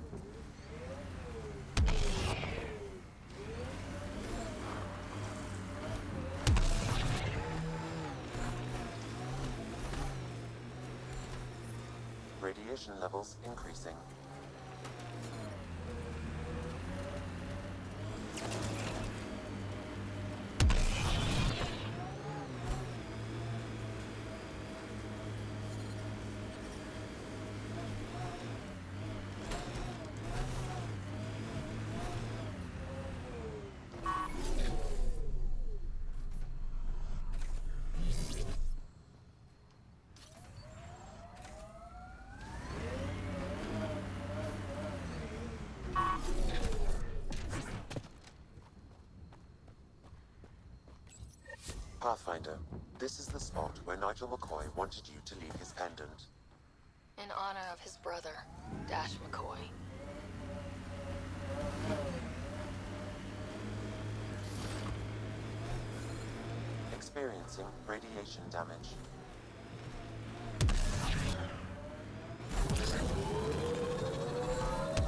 Radiation levels increasing. Pathfinder, this is the spot where Nigel McCoy wanted you to leave his pendant. In honor of his brother, Dash McCoy. Experiencing radiation damage.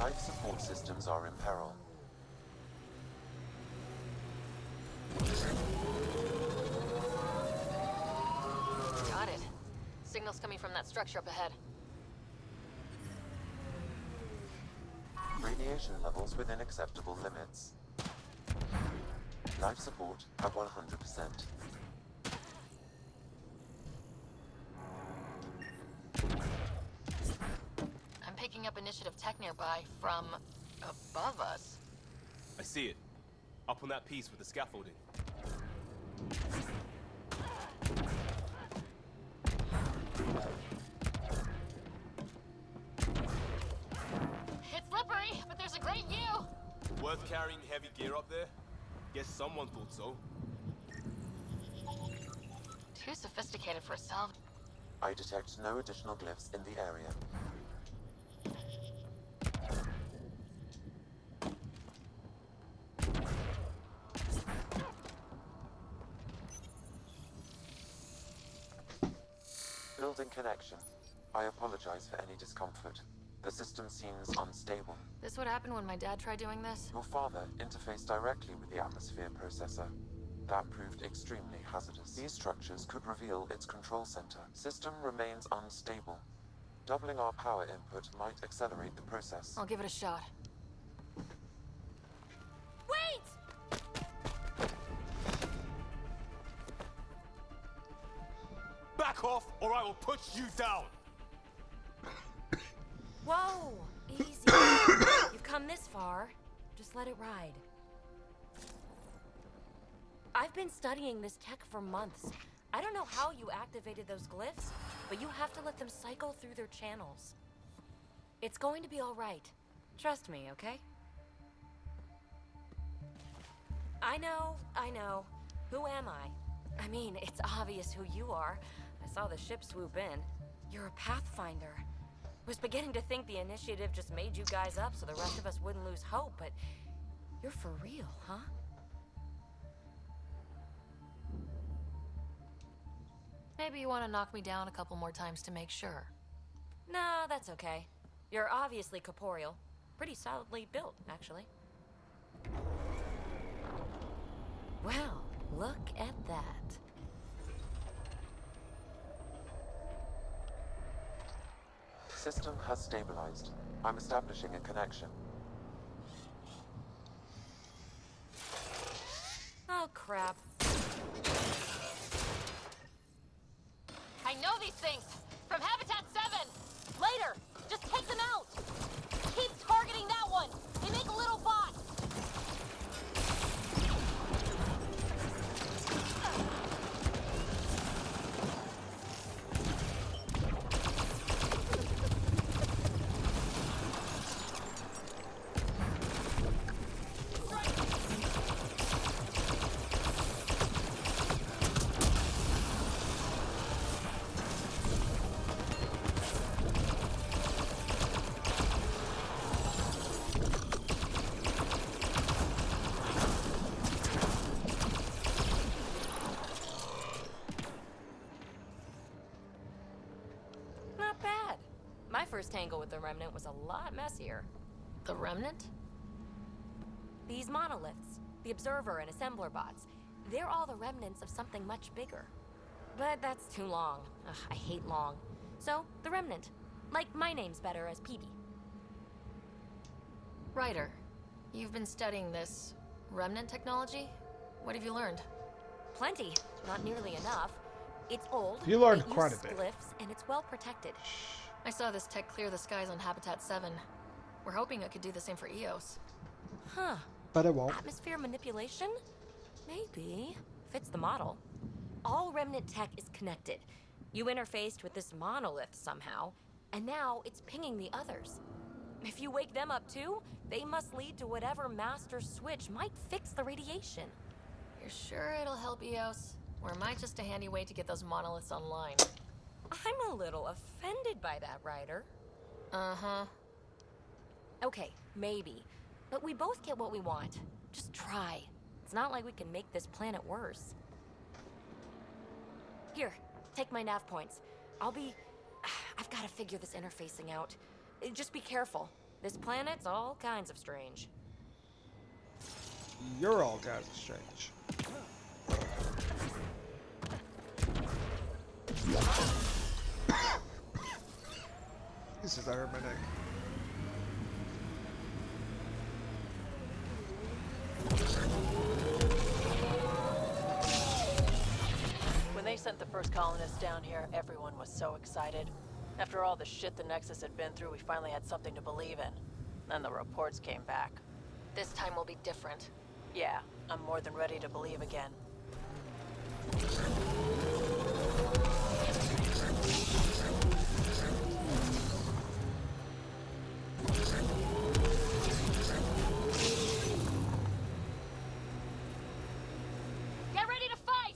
Life support systems are in peril. Got it. Signal's coming from that structure up ahead. Radiation levels within acceptable limits. Life support at 100%. I'm picking up initiative tech nearby from above us. I see it. Up on that piece with the scaffolding. It's slippery, but there's a great view. Worth carrying heavy gear up there? Guess someone thought so. Too sophisticated for a salve. I detect no additional glyphs in the area. Building connection. I apologize for any discomfort. The system seems unstable. This would happen when my dad tried doing this? Your father interfaced directly with the atmosphere processor. That proved extremely hazardous. These structures could reveal its control center. System remains unstable. Doubling our power input might accelerate the process. I'll give it a shot. Wait! off, or I will push you down. Whoa! Easy. You've come this far. Just let it ride. I've been studying this tech for months. I don't know how you activated those glyphs, but you have to let them cycle through their channels. It's going to be all right. Trust me, okay? I know. Who am I? I mean, it's obvious who you are. I saw the ship swoop in. You're a Pathfinder. Was beginning to think the initiative just made you guys up so the rest of us wouldn't lose hope, but you're for real, huh? Maybe you want to knock me down a couple more times to make sure. No, that's okay. You're obviously corporeal. Pretty solidly built, actually. Well, look at that. System has stabilized. I'm establishing a connection. Oh, crap. I know these things! From Habitat 7! Later! Just take them out! Keep targeting that one! They make little bots! Not bad. My first tangle with the Remnant was a lot messier. The Remnant? These monoliths, the Observer and Assembler bots, they're all the remnants of something much bigger. But that's too long. Ugh, I hate long. So, the Remnant. Like my name's better as PB. Ryder, you've been studying this Remnant technology? What have you learned? Plenty. Not nearly enough. It's old. You learned it quite a uses bit. glyphs, and it's well protected. I saw this tech clear the skies on Habitat 7. We're hoping it could do the same for EOS. Huh. But it won't. Atmosphere manipulation? Maybe. Fits the model. All Remnant tech is connected. You interfaced with this monolith somehow, and now it's pinging the others. If you wake them up too, they must lead to whatever master switch might fix the radiation. You're sure it'll help EOS? Or am I just a handy way to get those monoliths online? I'm a little offended by that, Ryder. Uh-huh. Okay, maybe. But we both get what we want. Just try. It's not like we can make this planet worse. Here, take my nav points. I've got to figure this interfacing out. Just be careful. This planet's all kinds of strange. You're all kinds of strange. This is Iron Man. When they sent the first colonists down here, everyone was so excited. After all the shit the Nexus had been through, we finally had something to believe in. Then the reports came back. This time will be different. Yeah, I'm more than ready to believe again. Get ready to fight!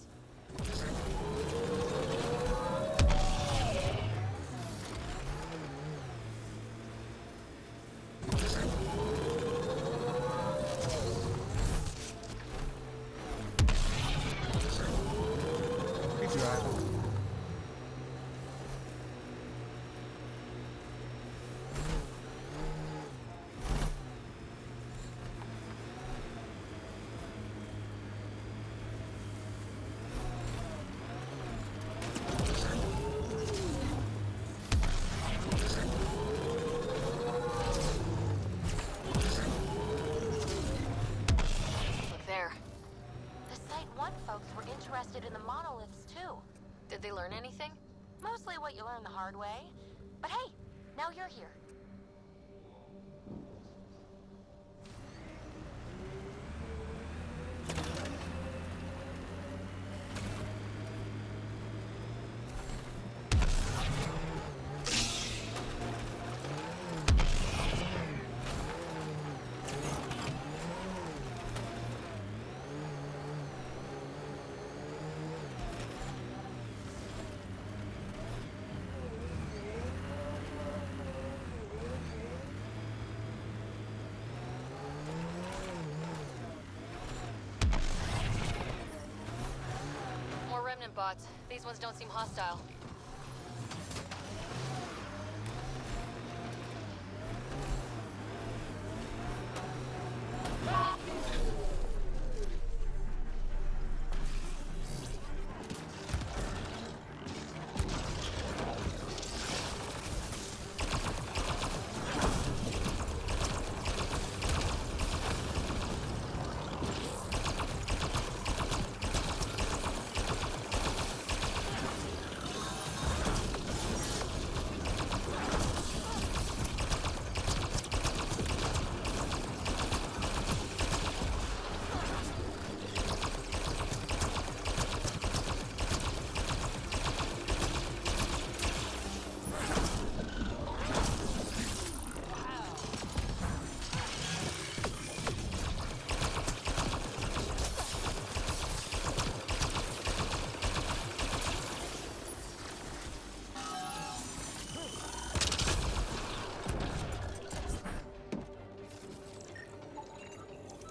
We tried. Look there. The Site 1 folks were interested in the monoliths, too. Did they learn anything? mostly what you learn the hard way. But hey, now you're here. More remnant bots. These ones don't seem hostile.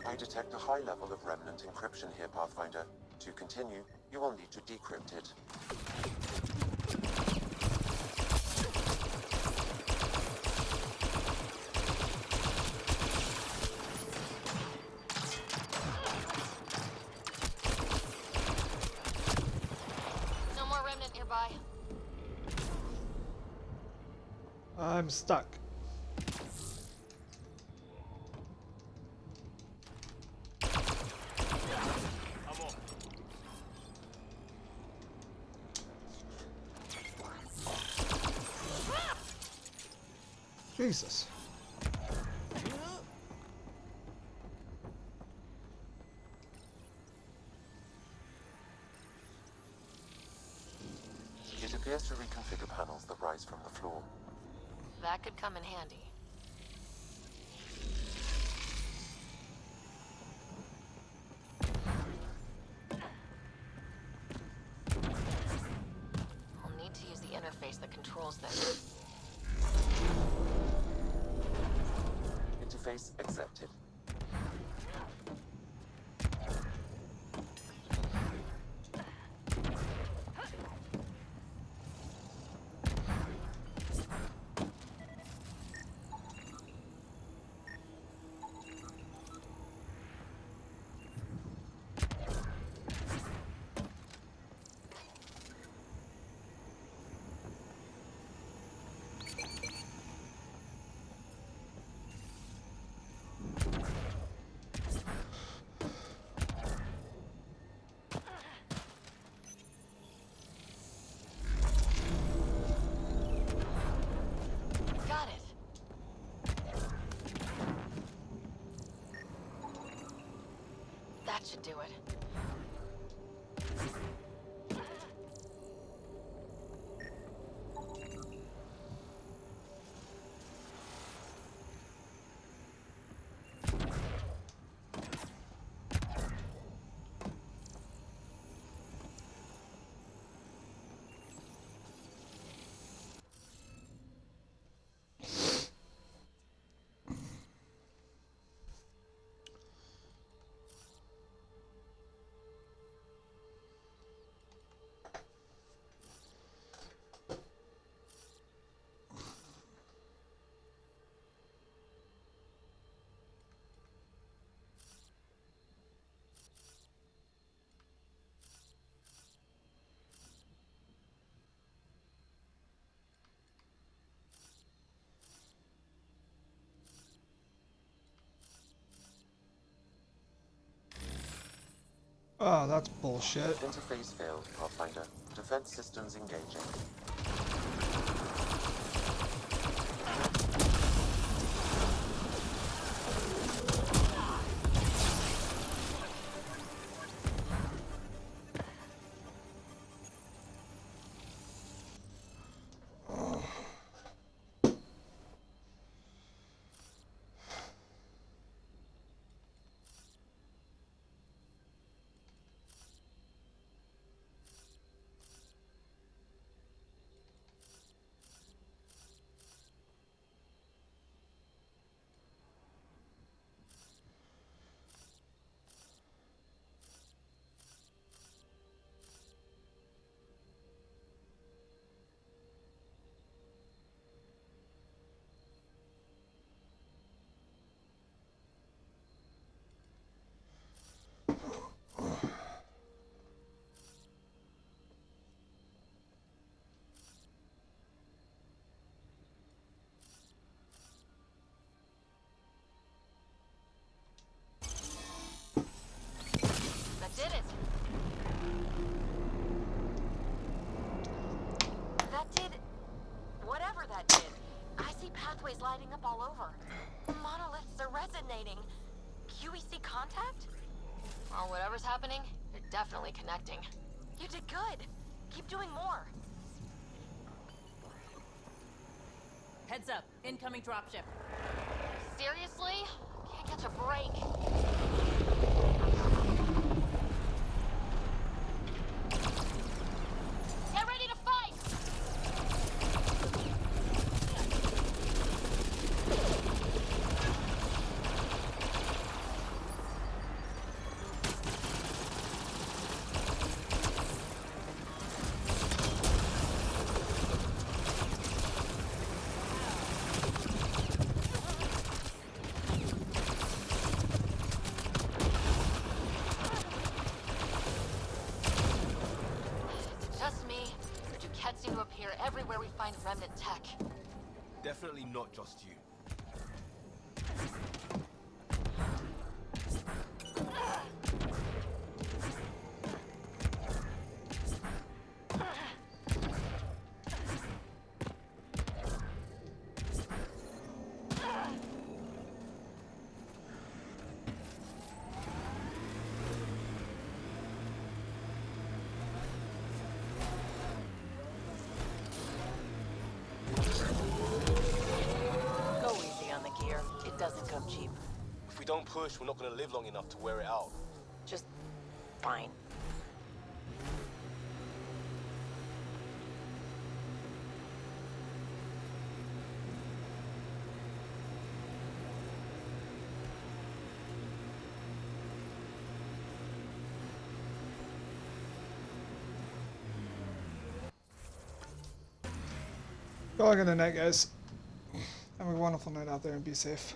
I detect a high level of remnant encryption here, Pathfinder. To continue, you will need to decrypt it. No more remnant nearby. I'm stuck. Jesus. It appears to reconfigure panels that rise from the floor. That could come in handy. I'll need to use the interface that controls this. Interface accepted. Got it. That should do it. Oh, that's bullshit. Interface failed, Pathfinder. Defense systems engaging. That did it. That did... whatever that did. I see pathways lighting up all over. The monoliths are resonating. QEC contact? Well, whatever's happening, you're definitely connecting. You did good. Keep doing more. Heads up, incoming dropship. Seriously? Can't catch a break. Get ready to fight! Just me, or do Kett seem to appear everywhere we find remnant tech? Definitely not just you. Go easy on the gear. It doesn't come cheap. If we don't push, we're not gonna live long enough to wear it out. Just fine. Good luck in the night, guys. Have a wonderful night out there and be safe.